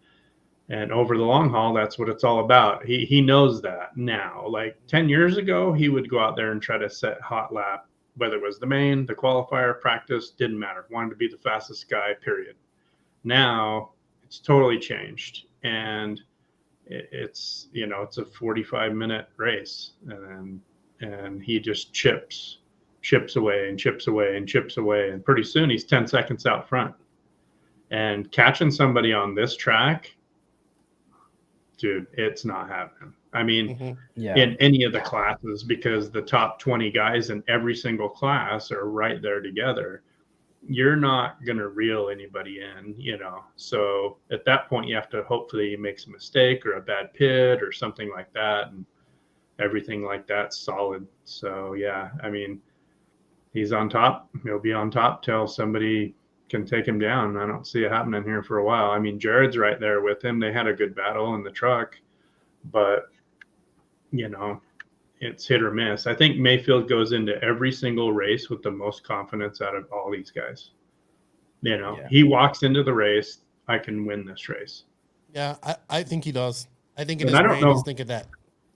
over the long haul, that's what it's all about. He knows that now. Like 10 years ago, he would go out there and try to set hot lap, whether it was the main, the qualifier, practice, didn't matter. Wanted to be the fastest guy, period. Now it's totally changed. And it's it's a 45-minute race, and he just chips away and chips away and chips away, and pretty soon he's 10 seconds out front. And catching somebody on this track, dude, it's not happening. I mean, in any of the classes, because the top 20 guys in every single class are right there together, you're not going to reel anybody in, So at that point, you have to hopefully make a mistake or a bad pit or something like that. And everything like that's solid. So, yeah, I mean, he's on top. He'll be on top till somebody can take him down. I don't see it happening here for a while. I mean, Jared's right there with him. They had a good battle in the truck, but, it's hit or miss. I think Maifield goes into every single race with the most confidence out of all these guys. He walks into the race, I can win this race. Yeah, I think he does. I think in his brain he's thinking that.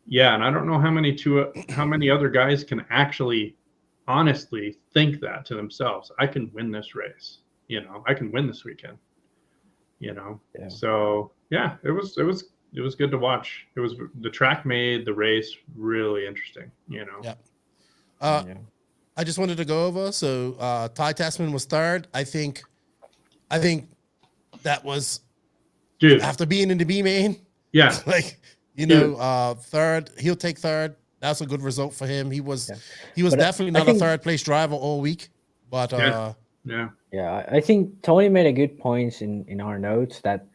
Yeah, and I don't know how many other guys can actually honestly think that to themselves. I can win this race. I can win this weekend. Yeah. So yeah, it was good to watch. It was the track made the race really interesting. Yeah. I just wanted to go over. So Ty Tessman was third. I think that was, dude, after being in the B main. Yeah. Third. He'll take third. That's a good result for him. He was definitely not a third place driver all week. But yeah, I think Tony made a good points in our notes that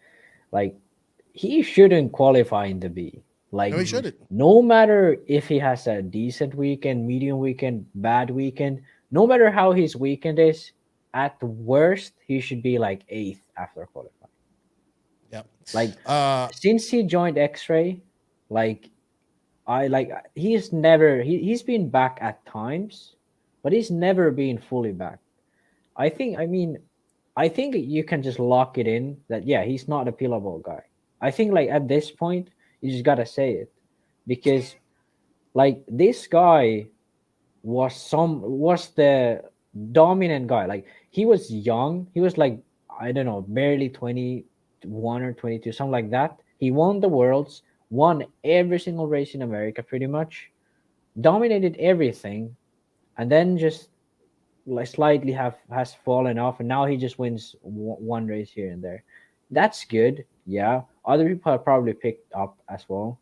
he shouldn't qualify in the B. No, he shouldn't. No matter if he has a decent weekend, medium weekend, bad weekend, no matter how his weekend is, at the worst, he should be 8th after qualifying. Yep. Since he joined X-Ray, he's been back at times, but he's never been fully back. I think you can just lock it in that, he's not a pillable guy. I think at this point, you just gotta say it, because this guy was the dominant guy. He was young. He was I don't know, barely 21 or 22, something like that. He won the Worlds, won every single race in America, pretty much, dominated everything, and then just slightly has fallen off, and now he just wins one race here and there. That's good. Yeah, other people have probably picked up as well.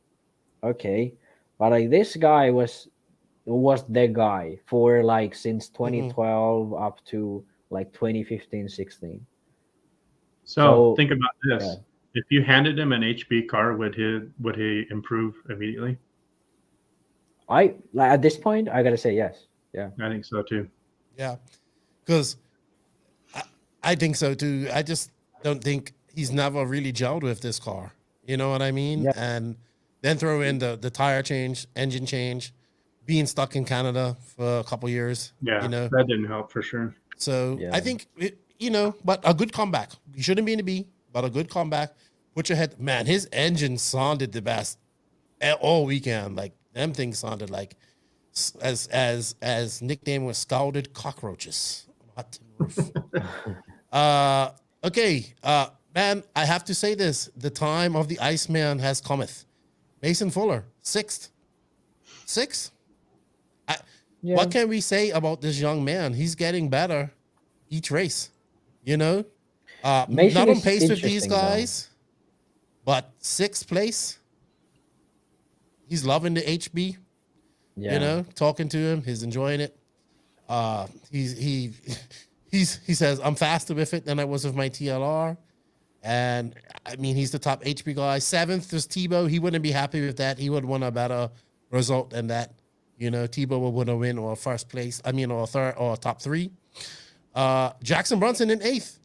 Okay, but this guy was the guy for since 2012 up to 2015-16. So think about this: if you handed him an HB car, would he improve immediately? At this point, I gotta say yes. Yeah, I think so too. Yeah, because I think so too. I just don't think he's never really gelled with this car. You know what I mean? Yeah. And then throw in the tire change, engine change, being stuck in Canada for a couple years. Yeah, that didn't help for sure. So I think, but a good comeback. You shouldn't be in the B, but a good comeback. Put your head, man, his engine sounded the best all weekend. Them things sounded as nickname was scalded cockroaches. Okay. Man, I have to say this. The time of the Iceman has cometh. Mason Fuller, 6th. What can we say about this young man? He's getting better each race. Not on pace with these guys, but 6th place. He's loving the HB. Yeah. Talking to him, he's enjoying it. He says, I'm faster with it than I was with my TLR. And I mean, he's the top HB guy. 7th is Tebow. He wouldn't be happy with that. He would want a better result than that. Tebow would want to win or first place. Or third or top 3. Jackson Brunson in 8th.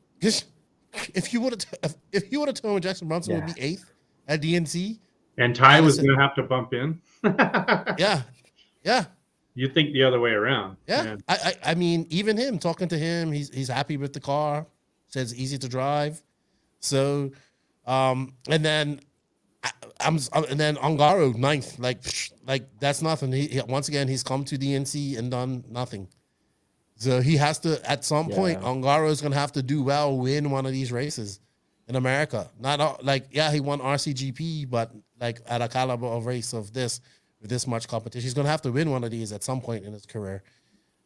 If you would have told Jackson Brunson would be 8th at DNC, and Ty was going to have to bump in. Yeah. You think the other way around. Yeah. I mean, even him, talking to him, he's happy with the car. Says easy to drive. So, and then Ongaro 9th, that's nothing. He once again, he's come to DNC and done nothing. So he has to, at some point, Ongaro is going to have to do well, win one of these races in America. Not he won RCGP, but like at a caliber of race of this with this much competition. He's gonna have to win one of these at some point in his career.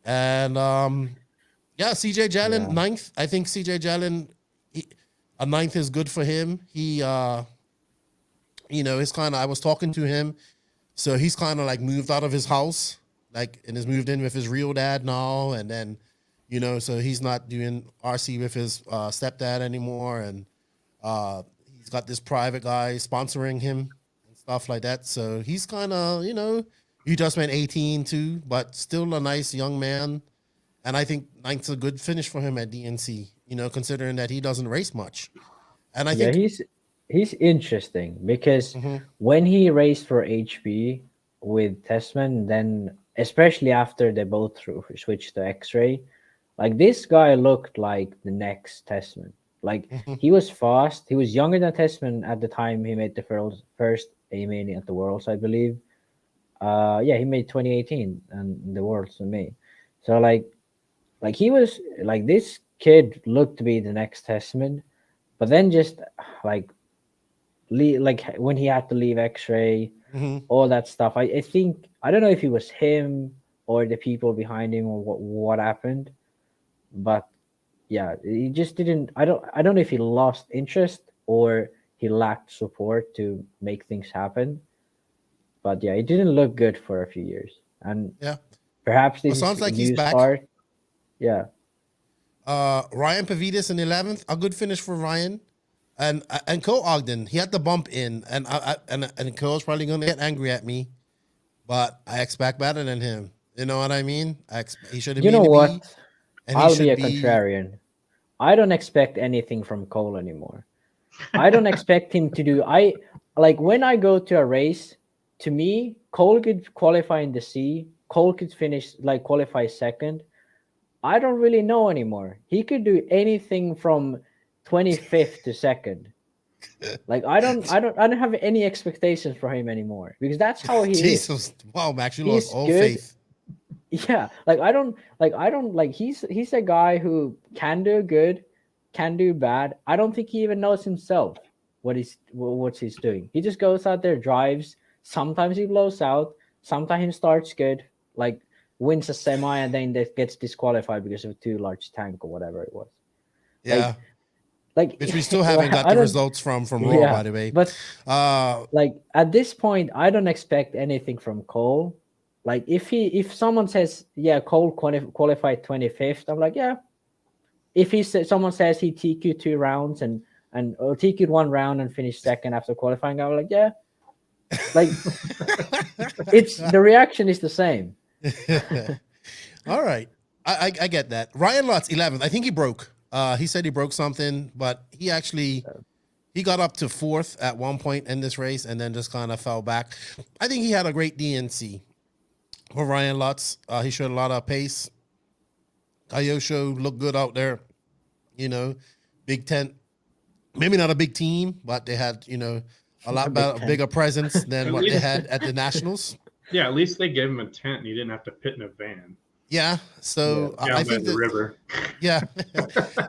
And CJ Jalen, ninth. I think CJ Jalen, a ninth is good for him. He he's kind of, I was talking to him, so he's kind of like moved out of his house, like, and has moved in with his real dad now, and then, so he's not doing RC with his stepdad anymore, and he's got this private guy sponsoring him and stuff like that. So he's kind of, he just went 18 too, but still a nice young man, and I think ninth's a good finish for him at DNC, considering that he doesn't race much, and I think he's interesting because when he raced for HB with Testman, then especially after they both switched to X-Ray, like this guy looked like the next Testman. Like he was fast. He was younger than Testman at the time he made the first A-Mania at the Worlds, I believe. He made 2018 and the Worlds in May. So like he was like, this kid looked to be the next Testman, but then just like when he had to leave X-Ray, all that stuff. I think, I don't know if it was him or the people behind him or what happened, but yeah, he just didn't. I don't know if he lost interest or he lacked support to make things happen. But yeah, it didn't look good for a few years, and perhaps this sounds like he's back. Start. Yeah. Ryan Pavidis in 11th, a good finish for Ryan. And Cole Ogden, he had the bump in, and Cole's probably gonna get angry at me, but I expect better than him. You know what I mean? He should have. You know what? I'll be a contrarian. I don't expect anything from Cole anymore. I don't expect him to do. When I go to a race, to me, Cole could qualify in the C. Cole could qualify second. I don't really know anymore. He could do anything from 25th to second. I don't have any expectations for him anymore because that's how he is. Wow, Max, you lost all faith. Yeah, he's a guy who can do good, can do bad. I don't think he even knows himself what he's doing. He just goes out there, drives. Sometimes he blows out. Sometimes he starts good, wins a semi and then gets disqualified because of a too large tank or whatever it was. Yeah. Which we still haven't got the results from Raw, by the way. But at this point, I don't expect anything from Cole. If someone says, Cole qualified 25th, I'm like, yeah. If someone says he TQ'd 2 rounds or TQ'd 1 round and finished second after qualifying, I'm like, yeah. It's the reaction is the same. All right. I get that. Ryan Lutz, 11th. I think he broke. He said he broke something, but he got up to 4th at one point in this race and then just kind of fell back. I think he had a great DNC for Ryan Lutz. He showed a lot of pace. Kayosho looked good out there. Big tent. Maybe not a big team, but they had, a lot bigger presence than what they had at the Nationals. Yeah, at least they gave him a tent and he didn't have to pit in a van. Yeah, so I think the river. Yeah,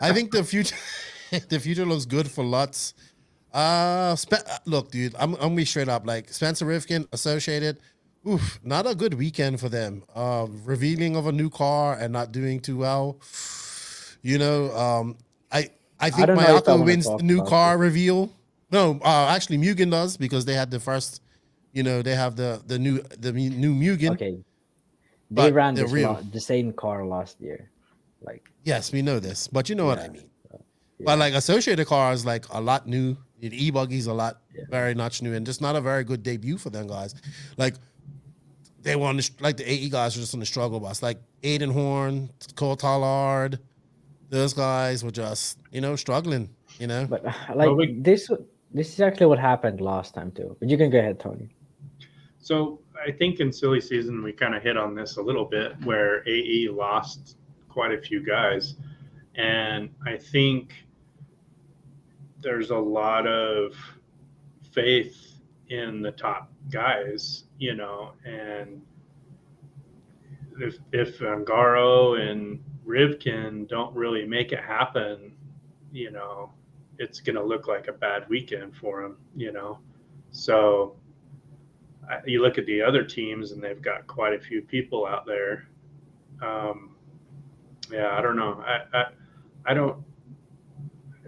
I think the future looks good for Lutz. Look, dude, I'm gonna be straight up. Spencer Rifkin, Associated, not a good weekend for them. Revealing of a new car and not doing too well. I think Mayako wins the new car reveal. No, actually Mugen does because they had the first. They have the new Mugen. Okay. They ran the same car last year. Yes, we know this, but you know what I mean. But Associated cars, a lot new. The E-Buggy's a lot, very much new, and just not a very good debut for them guys. They want the AE guys are just on the struggle bus. Aiden Horn, Cole Tallard, those guys were just, struggling, But this is actually what happened last time too. But you can go ahead, Tony. So I think in silly season we kind of hit on this a little bit where AE lost quite a few guys, and I think there's a lot of faith in the top guys, and if Angaro and Rivkin don't really make it happen, it's going to look like a bad weekend for them, So you look at the other teams, and they've got quite a few people out there. I don't know. I don't.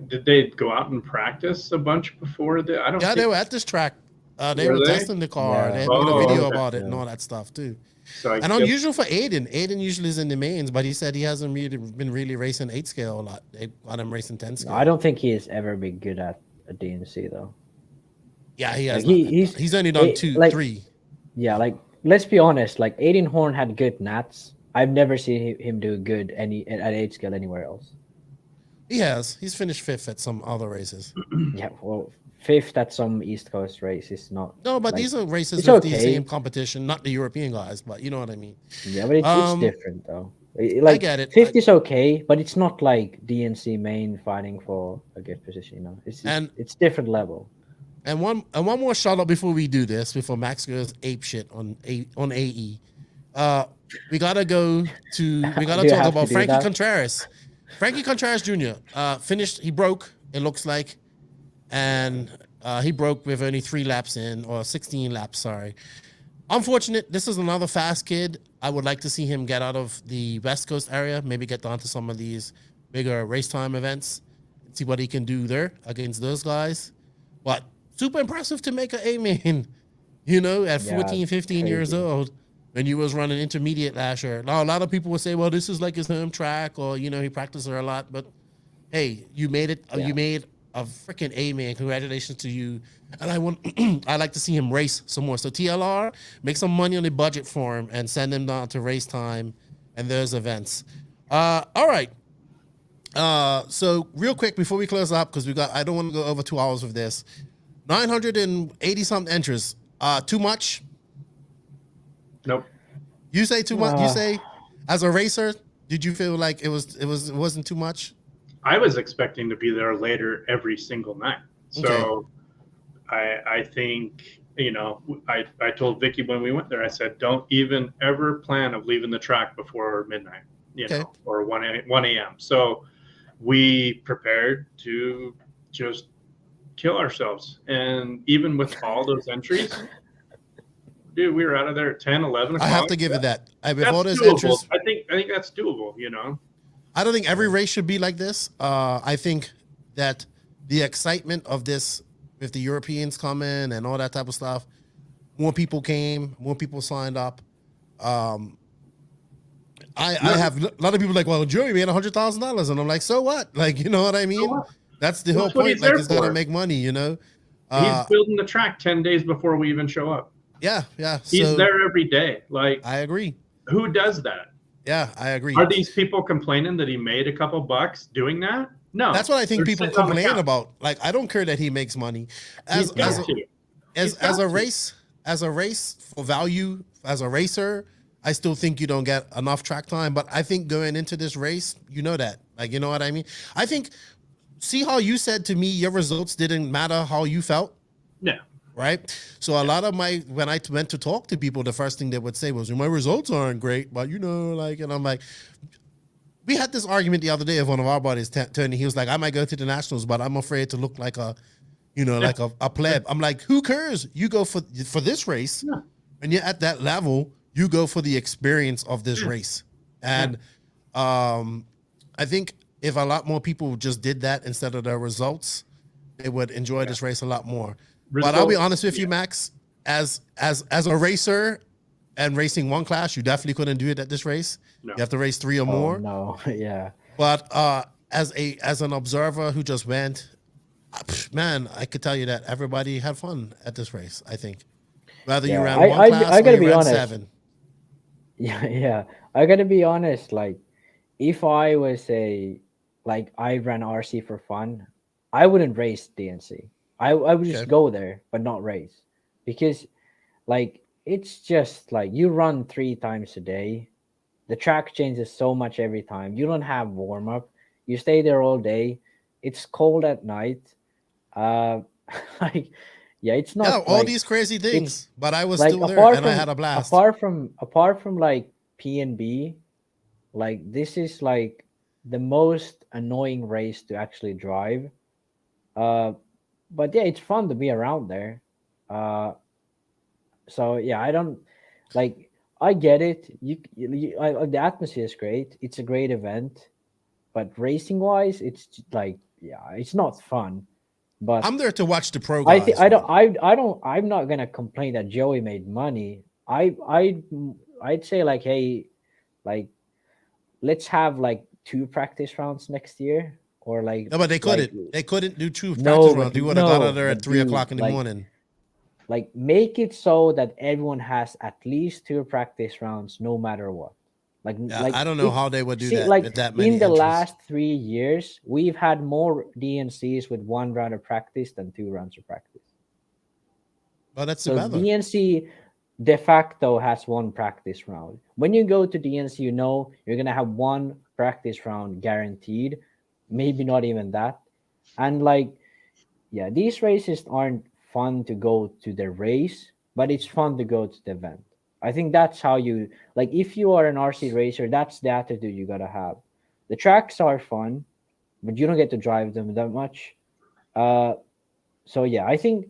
Did they go out and practice a bunch before the? I don't. Yeah, they were at this track. They were testing the car. They had made a video about it and all that stuff too. So and unusual for Aiden. Aiden usually is in the mains, but he said he hasn't been really racing 8 scale a lot. They got him racing 10 scale. I don't think he has ever been good at a DNC though. Yeah, he has. Like he's only done 2, 3. Yeah, like let's be honest. Like Aiden Horn had good nats. I've never seen him do good at 8 scale anywhere else. He has. He's finished 5th at some other races. Yeah, well, 5th at some East Coast race is not. No, but like, these are races with the same competition, not the European guys, but you know what I mean. Yeah, but it's different though. Like, I get it. 5th is okay, but it's not like DNC main fighting for a good position. You know, it's different level. And one more shout out before we do this, before Max goes ape shit on AE. We gotta talk about Frankie Contreras. Frankie Contreras Jr. Finished. He broke. It looks like, and he broke with only 3 laps in, or 16 laps. Sorry. Unfortunate. This is another fast kid. I would like to see him get out of the West Coast area, maybe get down to some of these bigger race time events, and see what he can do there against those guys. But super impressive to make an A-main, you know, at 14, 15 years old when you was running intermediate last year. Now, a lot of people will say, well, this is like his home track, or, you know, he practiced there a lot. But, hey, you made it. You made a freaking A-man. Congratulations to you. And I like to see him race some more. So TLR, make some money on the budget for him and send him down to race time and those events. All right. So real quick before we close up, because I don't want to go over 2 hours with this. 980 something entries. Too much? Nope. You say too much? You say, as a racer, did you feel like it wasn't too much? I was expecting to be there later every single night. So I think, you know, I told Vicky when we went there, I said, don't even ever plan of leaving the track before midnight, you know, or 1 a.m. So we prepared to just kill ourselves. And even with all those entries, dude, we were out of there at 10, 11 o'clock. I have to give it that. With all those doable. entries, I think that's doable, you know. I don't think every race should be like this. I think that the excitement of this, with the Europeans coming and all that type of stuff, more people came, more people signed up. I have a lot of people like, well, Joey made $100,000, and I'm like, so what? Like, you know what I mean? That's the whole point. Like, it's gotta make money, you know. He's building the track 10 days before we even show up. Yeah. He's there every day. Like, I agree. Who does that? Yeah, I agree. Are these people complaining that he made a couple bucks doing that? No. That's what I think people complain about. Like, I don't care that he makes money. As a race for value, as a racer, I still think you don't get enough track time. But I think going into this race, you know that. Like, you know what I mean? I think, see how you said to me your results didn't matter how you felt? Yeah. Right? So a lot of when I went to talk to people, the first thing they would say was, my results aren't great, but you know, like, and I'm like, we had this argument the other day of one of our buddies, Tourney. He was like, I might go to the Nationals, but I'm afraid to look like a pleb. I'm like, who cares? You go for this race, and you're at that level, you go for the experience of this race. And I think if a lot more people just did that instead of their results, they would enjoy this race a lot more. But I'll be honest with you, Max, as a racer and racing one class, you definitely couldn't do it at this race. No. You have to race 3 or more. No, yeah. But as an observer who just went, man, I could tell you that everybody had fun at this race, I think. Whether you ran one class or you ran 7. Yeah. I gotta be honest, like, if I was I ran RC for fun, I wouldn't race DNC. I would just go there, but not race. Because, like, it's just, like, you run 3 times a day. The track changes so much every time. You don't have warm-up. You stay there all day. It's cold at night. It's not... Yeah, all these crazy things. But I was still there, and I had a blast. Apart from, like, P&B, like, this is, like, the most annoying race to actually drive. But yeah, it's fun to be around there. So yeah, I don't like. I get it. The atmosphere is great. It's a great event, but racing wise, it's like it's not fun. But I'm there to watch the pro I guys. think I don't. I'm not gonna complain that Joey made money. I'd say like, hey, like let's have like 2 practice rounds next year, or like. No, but they couldn't. Like, They couldn't do 2 No, practice but rounds. They would have got out there but at 3 o'clock in the like- morning. Like make it so that everyone has at least 2 practice rounds, no matter what. Like, Yeah, I don't know how they would do that Like with that many in the entries. last 3 years, we've had more DNCs with 1 round of practice than 2 rounds of practice. Well, that's So the better. DNC de facto has 1 practice round. When you go to DNC, you know you're gonna have 1 practice round guaranteed, maybe not even that. And like, yeah, these races aren't fun to go to the race, but it's fun to go to the event. I think that's how you like. If you are an RC racer, that's the attitude you gotta have. The tracks are fun, but you don't get to drive them that much. So yeah, I think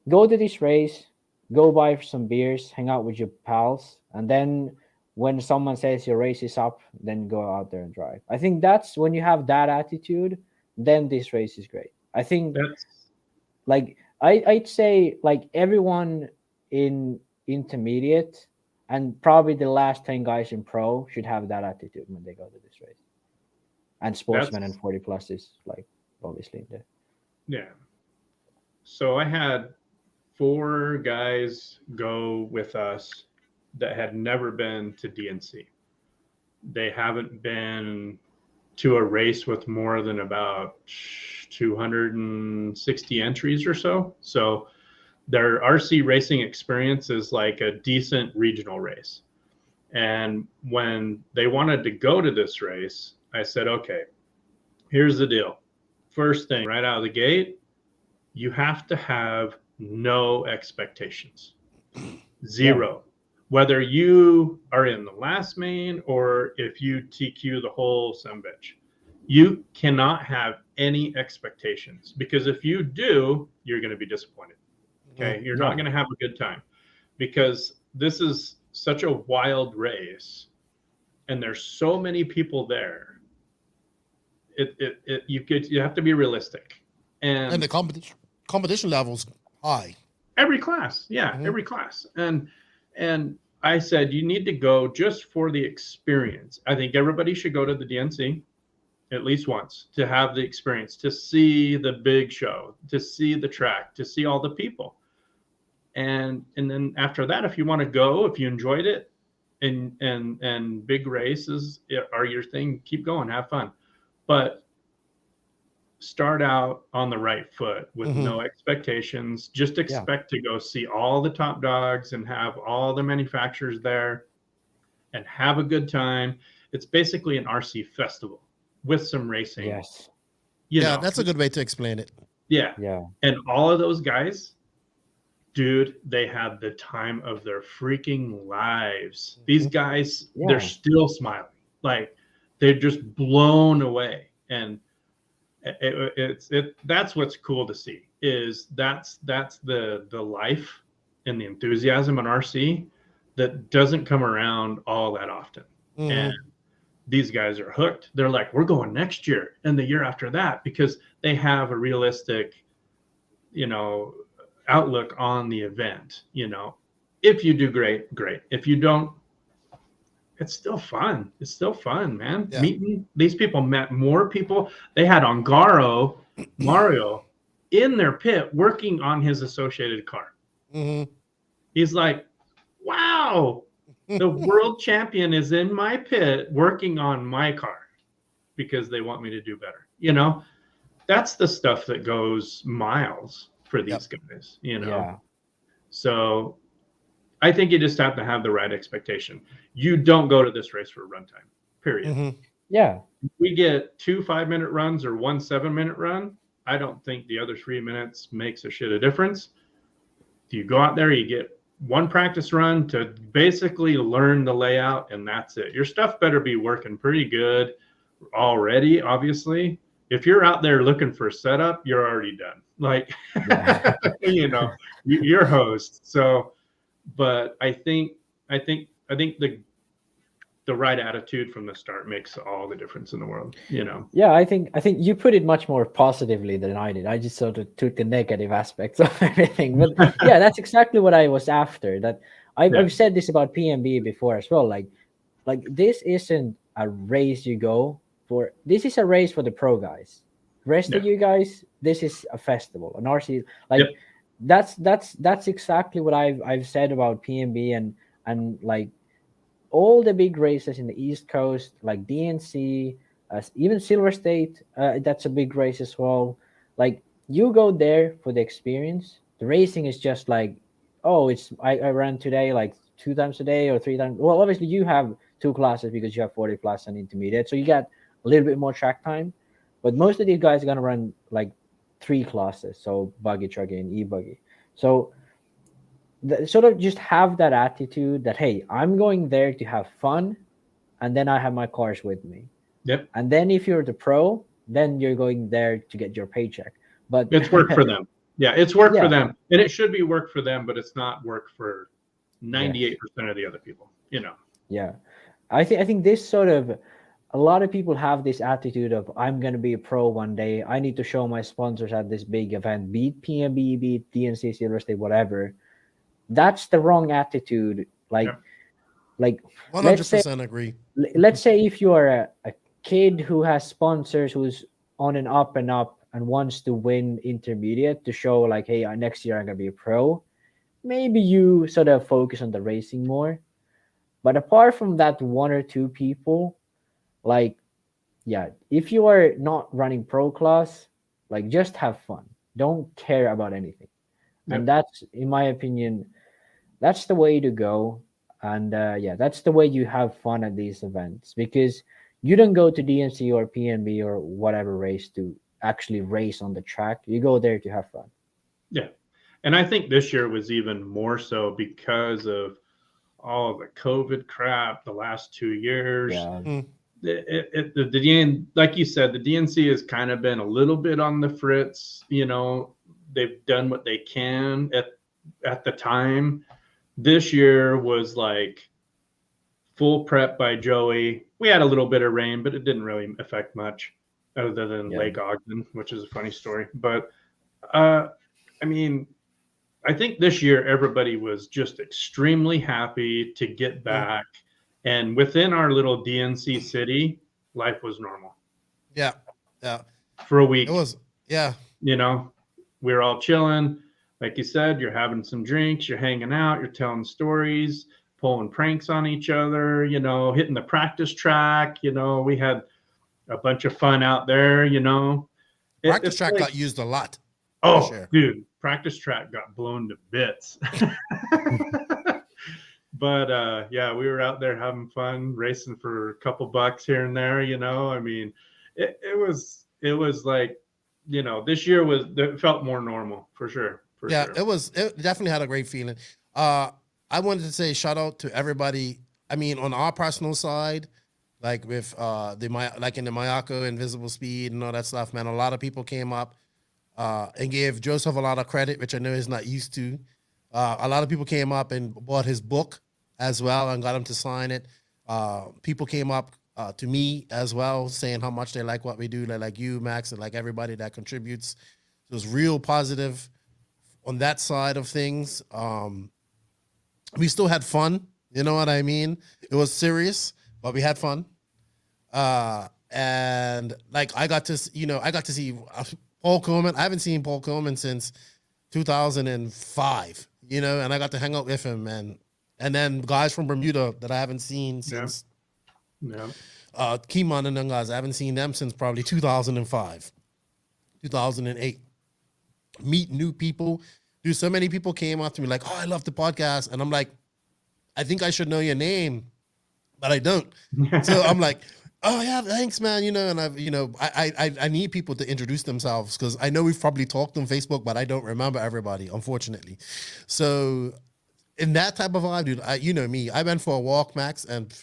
go to this race, go buy some beers, hang out with your pals, and then when someone says your race is up, then go out there and drive. I think that's when you have that attitude, then this race is great. I think like I'd say like everyone in intermediate and probably the last 10 guys in pro should have that attitude when they go to this race. And sportsmen and 40 plus is like obviously there. Yeah. So I had 4 guys go with us that had never been to DNC. They haven't been to a race with more than about 260 entries or so. So their RC racing experience is like a decent regional race. And when they wanted to go to this race, I said, okay, here's the deal. First thing right out of the gate, you have to have no expectations. 0. Yeah. Whether you are in the last main or if you TQ the whole sumbitch, you cannot have any expectations, because if you do, you're going to be disappointed. Okay. You're not going to have a good time, because this is such a wild race and there's so many people there. You have to be realistic. And the competition level's high. Every class. Yeah. Every class. And I said, you need to go just for the experience. I think everybody should go to the DNC at least once to have the experience, to see the big show, to see the track, to see all the people. And then after that, if you want to go, if you enjoyed it and big races are your thing, keep going, have fun. But start out on the right foot with no expectations. Just expect to go see all the top dogs and have all the manufacturers there and have a good time. It's basically an RC festival with some racing. Yes. You know, that's a good way to explain it. Yeah. Yeah. And all of those guys, dude, they had the time of their freaking lives. These guys, they're still smiling. Like they're just blown away. And that's what's cool to see, is that's the life and the enthusiasm in RC that doesn't come around all that often. And these guys are hooked. They're like, we're going next year and the year after that, because they have a realistic, outlook on the event. If you do great. If you don't, it's still fun. It's still fun, man. Yeah. Meeting these people, met more people. They had Mario in their pit working on his associated car. He's like, wow, the world champion is in my pit working on my car because they want me to do better. That's the stuff that goes miles for these guys, Yeah. So I think you just have to have the right expectation. You don't go to this race for runtime, period. Yeah. If we get 2 5-minute runs or 1 7-minute run, I don't think the other 3 minutes makes a shit of difference. You go out there, you get 1 practice run to basically learn the layout, and that's it. Your stuff better be working pretty good already, obviously, if you're out there looking for a setup, you're already done. Like, you know, you're host. So, but I think the right attitude from the start makes all the difference in the world, you know. Yeah, I think you put it much more positively than I did. I just sort of took the negative aspects of everything. But yeah, that's exactly what I was after. That I've said this about PMB before as well. Like this isn't a race you go for. This is a race for the pro guys. Rest of you guys, this is a festival. An RC, like that's exactly what I've said about PMB and like all the big races in the East Coast, like DNC, even Silver State, that's a big race as well. Like you go there for the experience. The racing is just like, oh, I ran today like 2 times a day or 3 times. Well, obviously you have 2 classes because you have 40 plus and intermediate, so you got a little bit more track time. But most of these guys are gonna run like 3 classes, so buggy, trucking, and e-buggy. So sort of just have that attitude that, hey, I'm going there to have fun, and then I have my cars with me. Yep. And then if you're the pro, then you're going there to get your paycheck. But it's work for them. Yeah, it's work for them, and it should be work for them, but it's not work for 98% of the other people. You know. Yeah, I think this sort of, a lot of people have this attitude of, I'm going to be a pro one day. I need to show my sponsors at this big event, beat PMB, beat DNC, Silver State, whatever. That's the wrong attitude. Like 100% agree. Let's say if you are a kid who has sponsors, who's on and up and wants to win intermediate to show like, hey, next year I'm going to be a pro. Maybe you sort of focus on the racing more. But apart from that 1 or 2 people, like, yeah, if you are not running pro class, like just have fun. Don't care about anything. Yep. And that's, in my opinion, that's the way to go. And that's the way you have fun at these events, because you don't go to DNC or PNB or whatever race to actually race on the track. You go there to have fun. Yeah. And I think this year was even more so because of all of the COVID crap the last 2 years. Yeah. Like you said, the DNC has kind of been a little bit on the fritz. You know, they've done what they can at the time. This year was like full prep by Joey. We had a little bit of rain, but it didn't really affect much other than Lake Ogden, which is a funny story. But I mean, I think this year everybody was just extremely happy to get back. And within our little DNC city, life was normal. Yeah. Yeah. For a week. It was, yeah. You know, we were all chilling. Like you said, you're having some drinks, you're hanging out, you're telling stories, pulling pranks on each other, you know, hitting the practice track. You know, we had a bunch of fun out there, you know. Practice track got used a lot. Oh, dude, practice track got blown to bits. But yeah, we were out there having fun, racing for a couple bucks here and there, you know. I mean, it was like, you know, this year it felt more normal for sure. It definitely had a great feeling. I wanted to say shout out to everybody. I mean, on our personal side, like with like in the Mayako Invisible Speed and all that stuff, man, a lot of people came up and gave Joseph a lot of credit, which I know he's not used to. A lot of people came up and bought his book as well and got him to sign it. People came up to me as well, saying how much they like what we do. They like you, Max, and like everybody that contributes. It was real positive on that side of things. We still had fun. You know what I mean? It was serious, but we had fun. And like I got to see Paul Coleman. I haven't seen Paul Coleman since 2005. You know, and I got to hang out with him, man. And then guys from Bermuda that I haven't seen since. Kimon and them guys, I haven't seen them since probably 2005, 2008. Meet new people. Dude, so many people came up to me like, oh, I love the podcast. And I'm like, I think I should know your name, but I don't. So I'm like, oh yeah, thanks, man. You know, and I need people to introduce themselves because I know we've probably talked on Facebook, but I don't remember everybody, unfortunately. So in that type of vibe, dude, you know me. I went for a walk, Max, and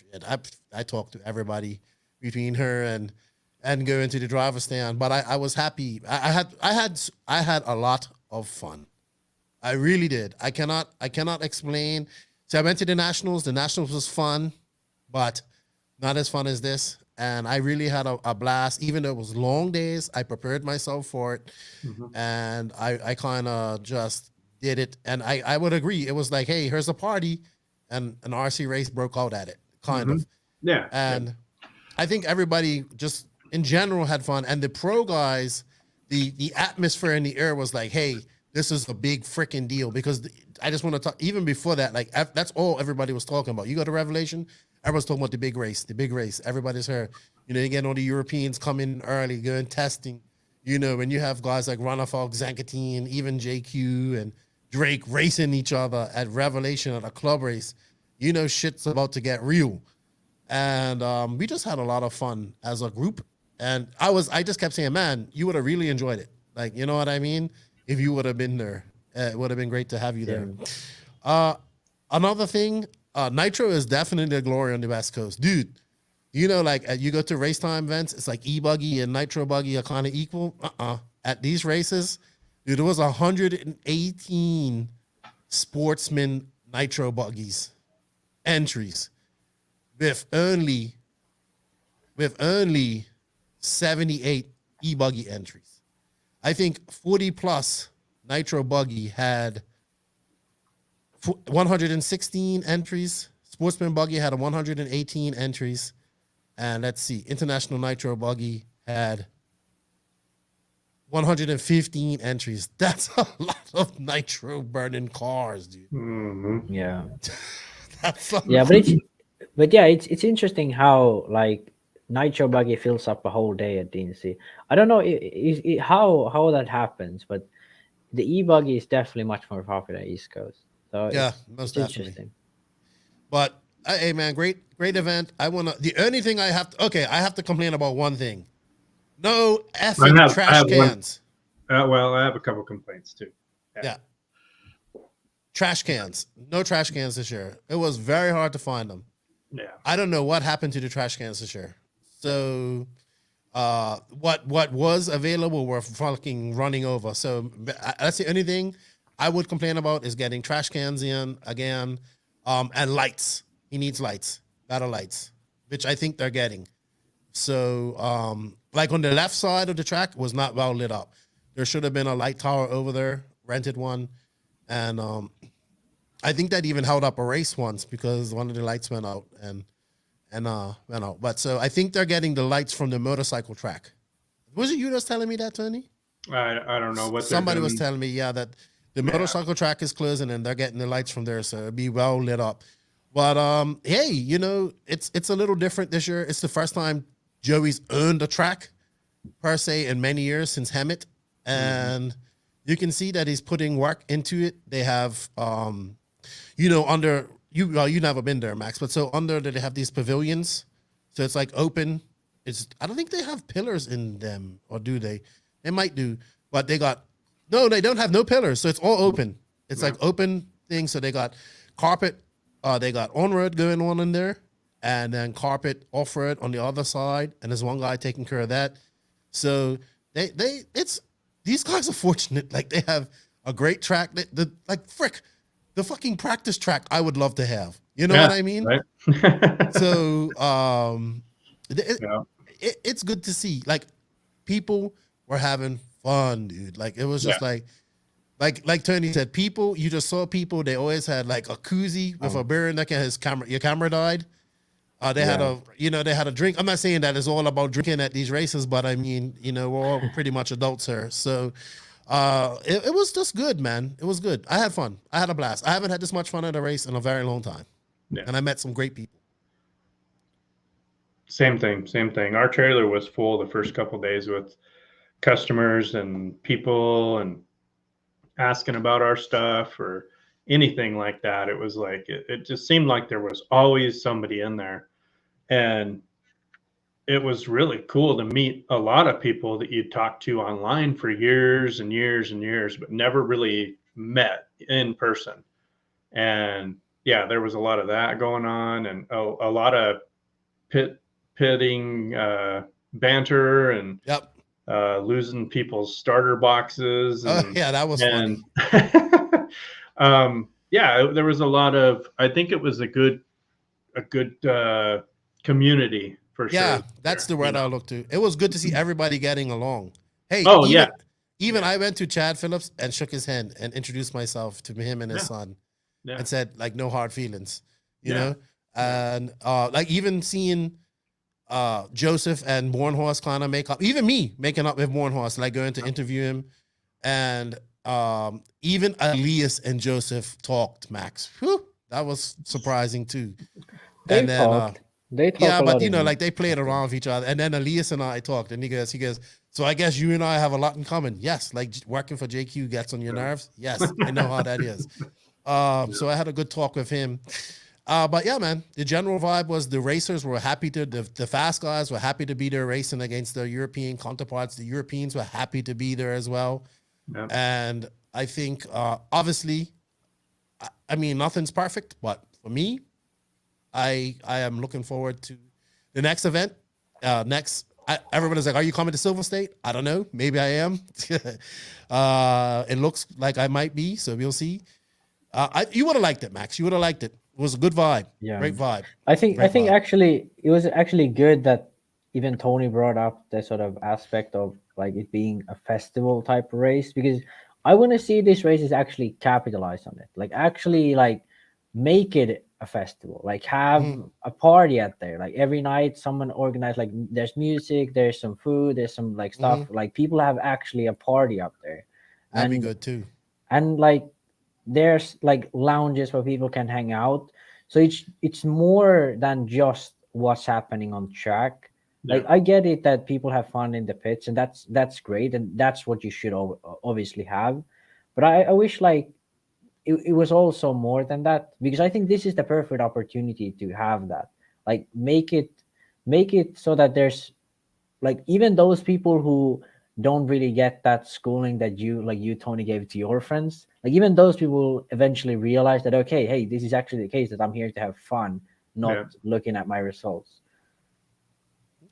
I talked to everybody between her and and go into the driver's stand. But I was happy. I had a lot of fun. I really did. I cannot explain. So I went to the Nationals. The Nationals was fun, but not as fun as this. And I really had a blast. Even though it was long days, I prepared myself for it. And I kind of just did it. And I would agree. It was like, hey, here's a party. And an RC race broke out at it, kind of. Yeah. And I think everybody just in general had fun. And the pro guys, the atmosphere in the air was like, hey, this is a big freaking deal. Because I just want to talk, even before that, like that's all everybody was talking about. You go to Revelation, everyone's talking about the big race. Everybody's heard. You know, you get all the Europeans coming early, going testing. You know, when you have guys like Ronnefalk, Zankatine, even JQ and Drake racing each other at Revelation at a club race, you know, shit's about to get real. And we just had a lot of fun as a group. And I just kept saying, man, you would have really enjoyed it. Like, you know what I mean? If you would have been there, it would have been great to have you there. Another thing, Nitro is definitely a glory on the West Coast. Dude, you know, like you go to race time events, it's like E-Buggy and Nitro Buggy are kind of equal. At these races, dude, there was 118 sportsman Nitro Buggies entries with only 78 E-Buggy entries. I think 40 plus Nitro Buggy had 116 entries. Sportsman Buggy had 118 entries. And let's see, International Nitro Buggy had 115 entries. That's a lot of nitro burning cars, dude. Yeah. That's it's interesting how like Nitro Buggy fills up a whole day at DNC. I don't know how that happens, but the E-Buggy is definitely much more popular East Coast. So yeah, it's interesting. But hey, man, great event. The only thing I have to complain about one thing. No effing trash cans. Well, I have a couple complaints too. Yeah. Trash cans. No trash cans this year. It was very hard to find them. Yeah. I don't know what happened to the trash cans this year. So what was available were fucking running over. So that's the only thing I would complain about is getting trash cans in again. And lights. He needs lights. Better lights. Which I think they're getting. So like on the left side of the track was not well lit up. There should have been a light tower over there, rented one. And I think that even held up a race once because one of the lights went out and went out. But so I think they're getting the lights from the motorcycle track. Was it you that's telling me that, Tony? I don't know what somebody was telling me, that the motorcycle track is closing and they're getting the lights from there, so it'll be well lit up. But hey, you know, it's a little different this year. It's the first time Joey's owned a track per se in many years since Hemet, and you can see that he's putting work into it. They have, you know, under you never been there, Max, but so under they have these pavilions, so it's like open. I don't think they have pillars in them, or do they? They might do, but they don't have no pillars, so it's all open. It's like open things. So they got carpet. They got on-road going on in there, and then carpet off-road on the other side, and there's one guy taking care of that. So these guys are fortunate. Like they have a great track. The fucking practice track I would love to have. You know what I mean? Right. So it's good to see. Like people were having fun, dude. Like it was just like Tourney said, you just saw people, they always had like a koozie with a beer in there, your camera died. They had a drink. I'm not saying that it's all about drinking at these races, but I mean, you know, we're all pretty much adults here. So it was just good, man. It was good. I had fun. I had a blast. I haven't had this much fun at a race in a very long time. Yeah. And I met some great people. Same thing. Our trailer was full the first couple of days with customers and people and asking about our stuff or anything like that. It was like it just seemed like there was always somebody in there, and it was really cool to meet a lot of people that you'd talked to online for years and years and years, but never really met in person. And yeah, there was a lot of that going on, and a lot of pitting banter and Yep. Losing people's starter boxes. And, yeah, that was funny. Yeah, there was a lot of. I think it was a good community for sure. Yeah, that's the word I look to. It was good to see everybody getting along. Hey, even I went to Chad Phillips and shook his hand and introduced myself to him and his son, and said like no hard feelings, you know, and like even seeing Joseph and Bornhorst kind of make up, even me making up with Bornhorst, like going to interview him, and even Elias and Joseph talked. Max, whew, that was surprising too. They talked. Yeah, but you know, like they played around with each other, and then Elias and I talked, and he goes, so I guess you and I have a lot in common. Yes, like working for JQ gets on your nerves. Yes, I know how that is. So I had a good talk with him. But yeah, man, the general vibe was the racers were happy the fast guys were happy to be there racing against their European counterparts. The Europeans were happy to be there as well. Yep. And I think, obviously, I mean, nothing's perfect, but for me, I am looking forward to the next event. Everybody's like, are you coming to Silver State? I don't know. Maybe I am. It looks like I might be, so we'll see. You would have liked it, Max. You would have liked it. It was a good vibe. Yeah. Great vibe. I think actually it was actually good that even Tony brought up the sort of aspect of like it being a festival type race, because I want to see these races actually capitalize on it. Like actually like make it a festival, like have a party out there. Like every night someone organized, like there's music, there's some food, there's some like stuff, like people have actually a party up there. That'd be good too. And like there's like lounges where people can hang out. So it's more than just what's happening on track. Yeah. Like I get it that people have fun in the pits, and that's great, and that's what you should obviously have. But I wish like it was also more than that, because I think this is the perfect opportunity to have that. Like make it so that there's like even those people who don't really get that schooling that you Tony gave to your friends, like even those people eventually realize that, okay, hey, this is actually the case, that I'm here to have fun, not looking at my results.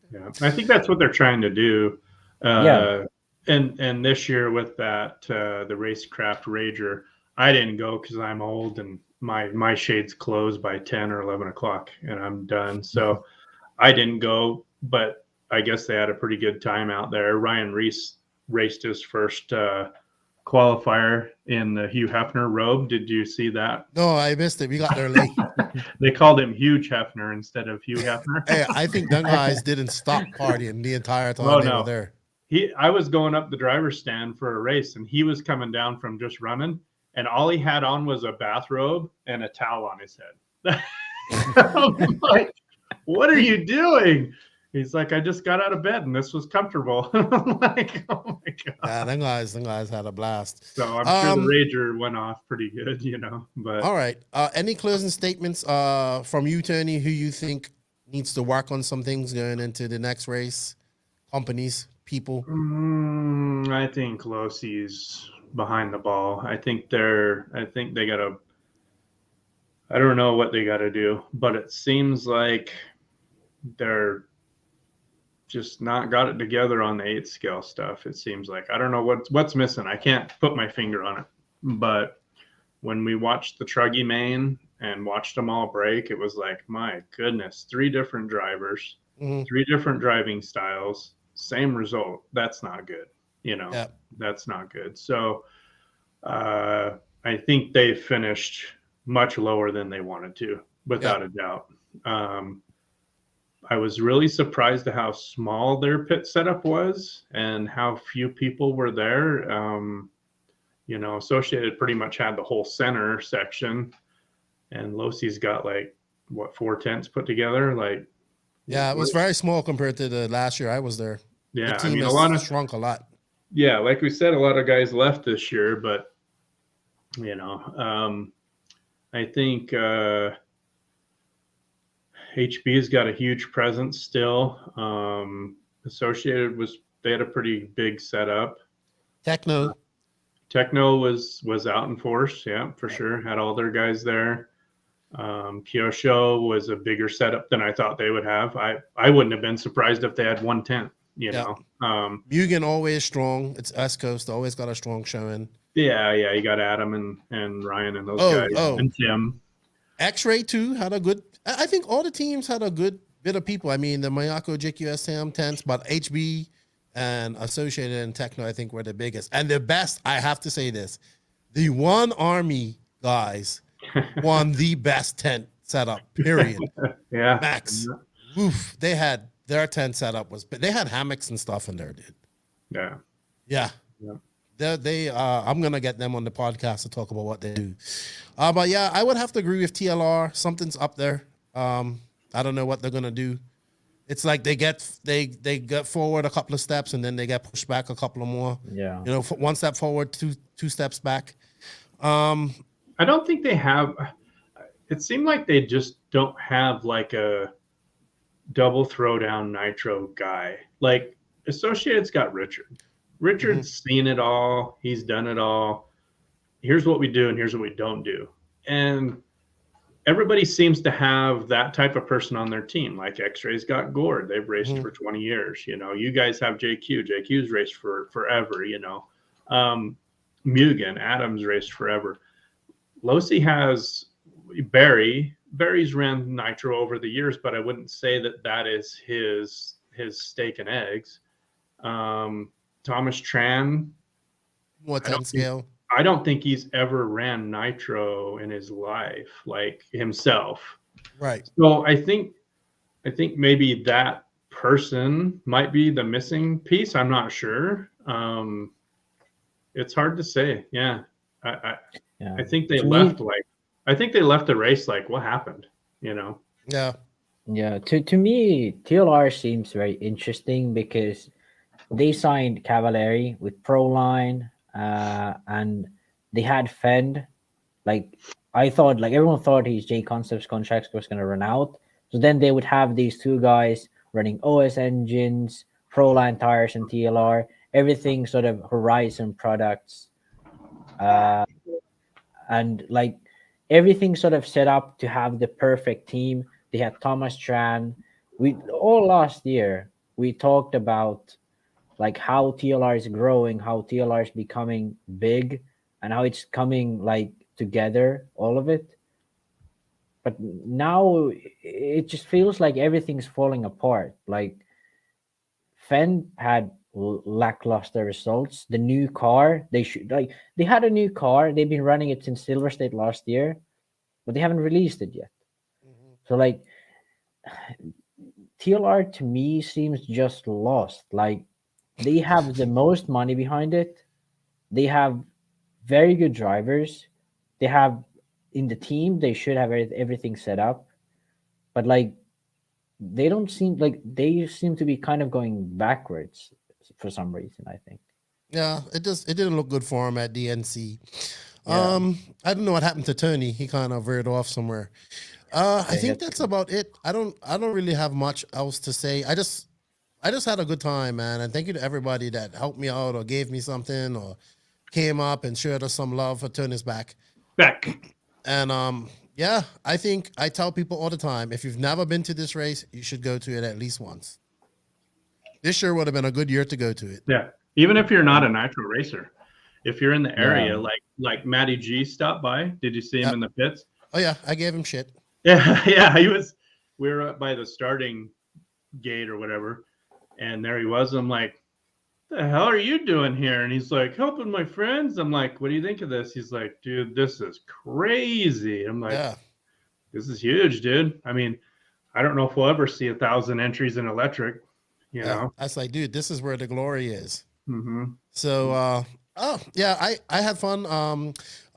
Yeah, I think that's what they're trying to do. And this year with that the Racecraft Rager, I didn't go because I'm old and my shades close by 10 or 11 o'clock and I'm done. So I didn't go, but I guess they had a pretty good time out there. Ryan Reese raced his first qualifier in the Hugh Hefner robe. Did you see that? No, I missed it. We got there late. They called him Huge Hefner instead of Hugh Hefner. Hey, I think them guys didn't stop partying the entire time they were there. I was going up the driver's stand for a race, and he was coming down from just running, and all he had on was a bathrobe and a towel on his head. I'm like, what are you doing? He's like, I just got out of bed and this was comfortable. I'm like, oh my God. Yeah, them guys had a blast. So I'm sure the Rager went off pretty good, you know. But all right. Any closing statements from you, Tourney, who you think needs to work on some things going into the next race? Companies, people? I think Losie's behind the ball. I think they gotta, I don't know what they gotta do, but it seems like they're just not got it together on the 8th scale stuff. It seems like, I don't know what's missing. I can't put my finger on it, but when we watched the Truggy main and watched them all break, it was like, my goodness, 3 different drivers, 3 different driving styles, same result. That's not good. You know, That's not good. So I think they finished much lower than they wanted to, without a doubt. I was really surprised at how small their pit setup was and how few people were there. You know, Associated pretty much had the whole center section, and Losie's got like, what, 4 tents put together? Like, yeah, it was very small compared to the last year I was there. Yeah, the team has shrunk a lot. Yeah, like we said, a lot of guys left this year, but you know, I think HB's got a huge presence still. Associated they had a pretty big setup. Techno was out in force, yeah, for sure. Had all their guys there. Kyosho was a bigger setup than I thought they would have. I wouldn't have been surprised if they had 110, you know. Mugen always strong. It's West Coast, always got a strong showing. Yeah, you got Adam and Ryan and those guys and Tim. X-Ray too had a good. I think all the teams had a good bit of people. I mean, the Mayako JQS Sam tents, but HB and Associated and Techno, I think, were the biggest and the best. I have to say this: the One Army guys won the best tent setup. Period. Yeah, Max. Oof, they had their tent setup was. They had hammocks and stuff in there, dude. Yeah. They I'm gonna get them on the podcast to talk about what they do. But yeah, I would have to agree with TLR. Something's up there. I don't know what they're gonna do. It's like they get forward a couple of steps and then they get pushed back a couple of more. Yeah, you know, one step forward, two steps back. I don't think they have. It seemed like they just don't have like a double throwdown Nitro guy. Like Associated's got Richard. Richard's seen it all. He's done it all. Here's what we do and here's what we don't do. And everybody seems to have that type of person on their team. Like X-Ray's got Gord. They've raced for 20 years. You know, you guys have JQ. JQ's raced for forever, you know. Mugen, Adams raced forever. Losi has Barry. Barry's ran Nitro over the years, but I wouldn't say that is his steak and eggs. Thomas Tran. What time scale? I don't think he's ever ran Nitro in his life, like himself. Right. So I think maybe that person might be the missing piece. I'm not sure. It's hard to say. Yeah. I think they left I think they left the race like, what happened? You know? Yeah. Yeah. To me, TLR seems very interesting because they signed Cavalieri with Proline, and they had Fend. Like I thought, like everyone thought his J Concepts contract was going to run out. So then they would have these two guys running OS engines, Proline tires, and TLR. Everything sort of Horizon products, and like everything sort of set up to have the perfect team. They had Thomas Tran. We all last year we talked about like how TLR is growing, how TLR is becoming big, and how it's coming like together, all of it. But now it just feels like everything's falling apart. Like Fenn had lackluster results. The new car, they had a new car. They've been running it since Silver State last year, but they haven't released it yet. So like TLR to me seems just lost. Like they have the most money behind it. They have very good drivers. They have in the team, they should have everything set up. But like they seem to be kind of going backwards for some reason, I think. Yeah, it didn't look good for him at DNC. Yeah. I don't know what happened to Tourney. He kind of veered off somewhere. I think that's about it. I don't really have much else to say. I just had a good time, man. And thank you to everybody that helped me out or gave me something or came up and showed us some love for Tourney's back. And yeah, I think I tell people all the time, if you've never been to this race, you should go to it at least once. This sure would have been a good year to go to it. Yeah. Even if you're not a Nitro racer, if you're in the area, like Matty G stopped by. Did you see him in the pits? Oh yeah, I gave him shit. Yeah, we were up by the starting gate or whatever, and there he was. I'm like, "The hell are you doing here?" And he's like, "Helping my friends." I'm like, "What do you think of this?" He's like, "Dude, this is crazy." I'm like, "This is huge, dude." I mean, I don't know if we'll ever see 1,000 entries in electric. You know, I was like, dude, this is where the glory is. Mm-hmm. So, I had fun.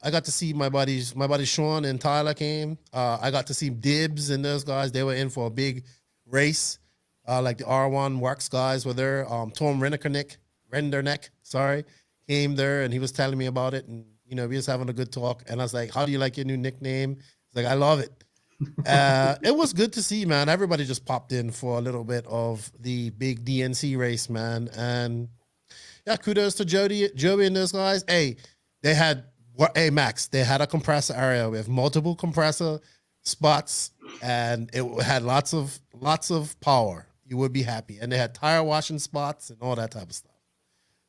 I got to see my buddies Sean and Tyler came. I got to see Dibs and those guys. They were in for a big race. Like the R1 Works guys were there. Tom Renderneck, came there and he was telling me about it. And, you know, we was having a good talk. And I was like, how do you like your new nickname? He's like, I love it. It was good to see, man. Everybody just popped in for a little bit of the big DNC race, man. And yeah, kudos to Joey and those guys. Hey, Max, they had a compressor area with multiple compressor spots, and it had lots of power. You would be happy, and they had tire washing spots and all that type of stuff.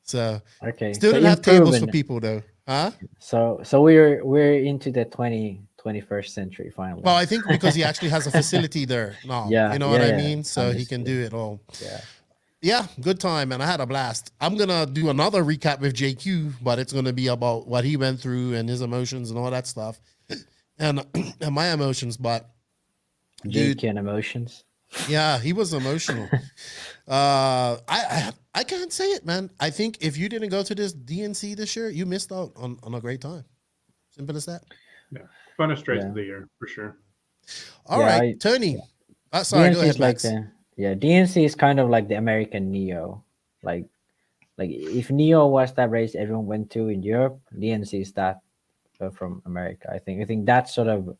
So okay, still so didn't have tables for improving. people though, huh? So we're into the 21st century finally. Well, I think because he actually has a facility there now. Yeah, You know what I yeah. mean? So he can do it all. Yeah. Yeah, good time, and I had a blast. I'm gonna do another recap with JQ, but it's gonna be about what he went through and his emotions and all that stuff, and my emotions. But JQ and emotions. yeah, he was emotional. I can't say it, man. I think if you didn't go to this DNC this year, you missed out on a great time. Simple as that. Yeah, funnest race of the year for sure. All right, Tourney. Sorry, DNC go ahead, is like Max. DNC is kind of like the American Neo. Like if Neo was that race everyone went to in Europe, DNC is that from America. I think that's sort of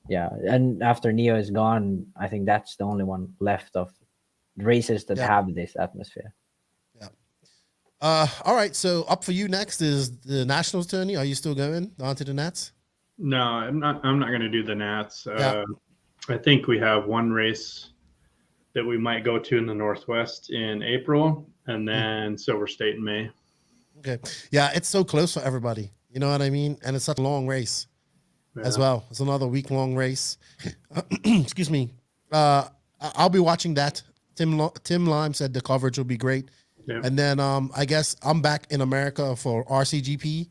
and after Neo is gone, I think that's the only one left of races that have this atmosphere. Yeah. All right, so up for you next is the Nationals tourney. Are you still going on to the Nats? No, I'm not going to do the Nats. I think we have one race that we might go to in the Northwest in April, and then Silver State in May. Okay. Yeah, it's so close for everybody. You know what I mean? And it's such a long race as well. It's another week-long race. Excuse me. I'll be watching that. Tim Lime said the coverage will be great. Yeah. And then I guess I'm back in America for RCGP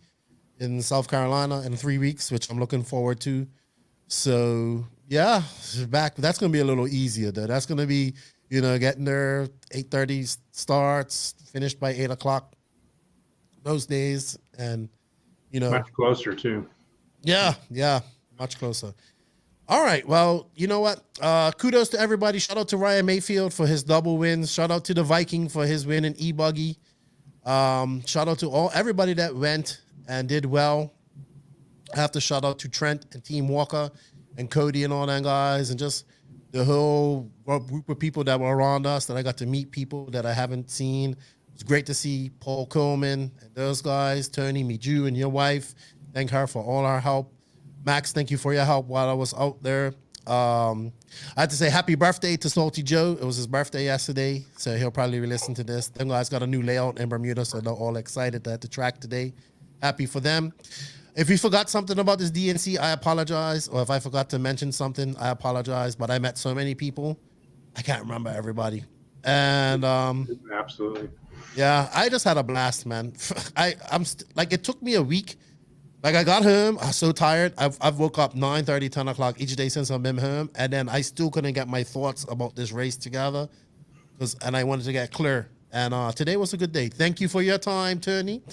in South Carolina in 3 weeks, which I'm looking forward to. So yeah, back. That's gonna be a little easier though. That's gonna be, getting there 8:30 starts, finished by 8 o'clock those days, and much closer too. Yeah, much closer. All right, well, you know what? Kudos to everybody. Shout out to Ryan Maifield for his double wins. Shout out to the Viking for his win in e-buggy. Shout out to everybody that went and did well. I have to shout out to Trent and Team Walker and Cody and all that guys, and just the whole group of people that were around us that I got to meet people that I haven't seen. It was great to see Paul Coleman and those guys. Tourney, meet you and your wife. Thank her for all our help. Max, thank you for your help while I was out there. I had to say happy birthday to Salty Joe. It was his birthday yesterday, so he'll probably listen to this. Them guys got a new layout in Bermuda, so they're all excited at the track today. Happy for them. If we forgot something about this DNC, I apologize. Or if I forgot to mention something, I apologize. But I met so many people, I can't remember everybody. And absolutely, yeah, I just had a blast, man. It took me a week. Like, I got home, I was so tired. I've woke up 9:30, 10 o'clock each day since I've been home, and then I still couldn't get my thoughts about this race together, and I wanted to get clear. And today was a good day. Thank you for your time, Tourney.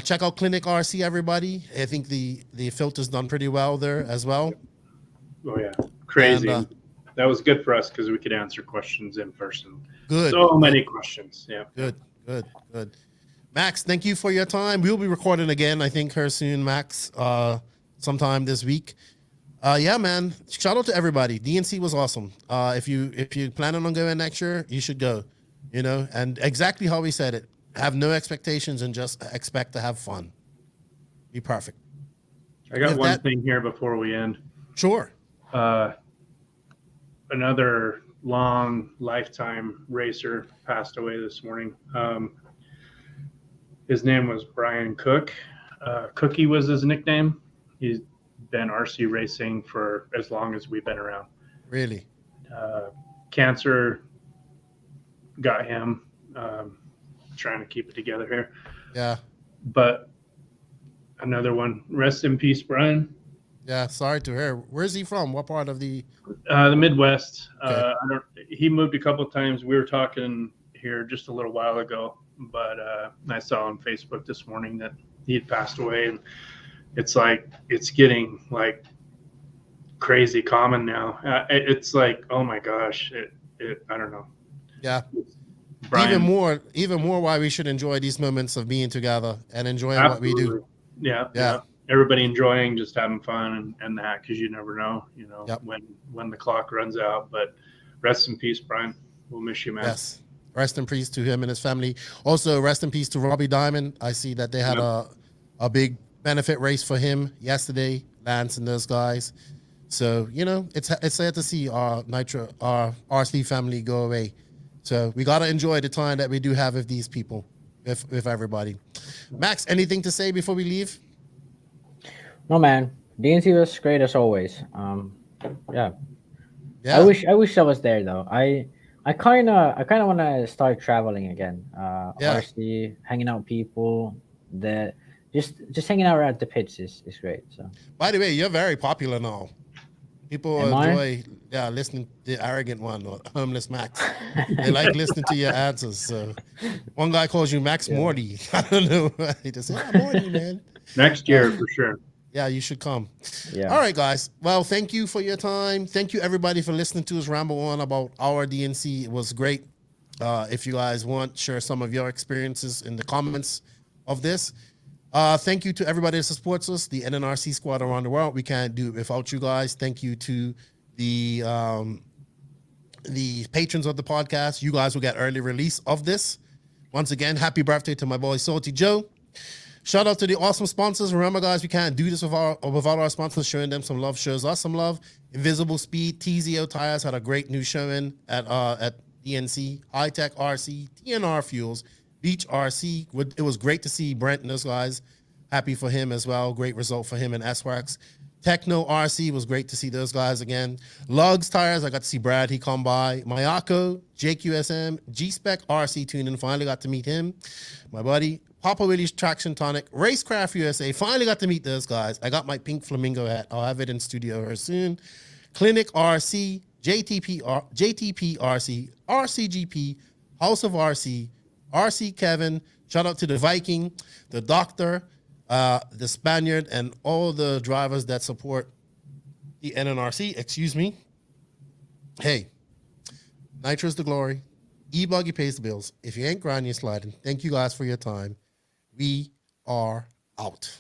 Check out Klinik RC, everybody. I think the filter's done pretty well there as well. Oh yeah, crazy. And, that was good for us because we could answer questions in person. Good. So many questions. Yeah. Good. Max, thank you for your time. We'll be recording again, I think, her soon, Max, sometime this week. Yeah, man. Shout out to everybody. DNC was awesome. If you're planning on going next year, you should go. And exactly how we said it. Have no expectations and just expect to have fun. Be perfect. I got one thing here before we end. Sure. Another long lifetime racer passed away this morning. His name was Brian Cook. Cookie was his nickname. He's been RC racing for as long as we've been around. Really? Cancer got him. Trying to keep it together here. Yeah. But another one. Rest in peace, Brian. Yeah, sorry to hear. Where's he from? What part of the Midwest? Okay. He moved a couple of times. We were talking here just a little while ago, but I saw on Facebook this morning that he had passed away, and it's getting like crazy common now. It's like, oh my gosh, I don't know. Yeah. Brian, even more why we should enjoy these moments of being together and enjoying absolutely. what we do. Yeah. Everybody enjoying, just having fun and that, because you never know, yep. when the clock runs out. But rest in peace, Brian. We'll miss you, man. Yes. Rest in peace to him and his family. Also, rest in peace to Robbie Diamond. I see that they had a big benefit race for him yesterday, Lance and those guys. So, you know, it's sad to see our RC family go away. So we got to enjoy the time that we do have with these people, with everybody. Max, anything to say before we leave? No, man. DNC was great as always. Yeah. I wish I was there though. I kind of want to start traveling again. RC, hanging out with people. Just hanging out at the pits is great. So. By the way, you're very popular now. People enjoy listening to the arrogant one, or Homeless Max. They like listening to your answers. So one guy calls you Max Morty. I don't know. He just said, Morty, man. Next year for sure. Yeah, you should come. Yeah. All right, guys. Well, thank you for your time. Thank you, everybody, for listening to us ramble on about our DNC. It was great. If you guys want, share some of your experiences in the comments of this. Thank you to everybody that supports us, the NNRC squad around the world. We can't do it without you guys. Thank you to the patrons of the podcast. You guys will get early release of this. Once again, happy birthday to my boy Salty Joe. Shout out to the awesome sponsors. Remember, guys, we can't do this without our sponsors. Showing them some love shows us some love. Invisible Speed, TZO Tires had a great new showing at DNC. High Tech RC, TNR Fuels, Beach RC. It was great to see Brent and those guys. Happy for him as well. Great result for him and S-Wax. Techno RC was great to see those guys again. Lugs Tires, I got to see Brad. He come by. Mayako, JQSM, G-Spec RC Tuning. Finally got to meet him. My buddy. Papa Willie's Traction Tonic. Racecraft USA. Finally got to meet those guys. I got my pink flamingo hat. I'll have it in studio here soon. Klinik RC, JTP RC, RCGP, House of RC, RC Kevin. Shout out to the Viking, the Doctor, the Spaniard, and all the drivers that support the NNRC. Excuse me. Hey, Nitro's the glory. E-Buggy pays the bills. If you ain't grinding, you're sliding. Thank you guys for your time. We are out.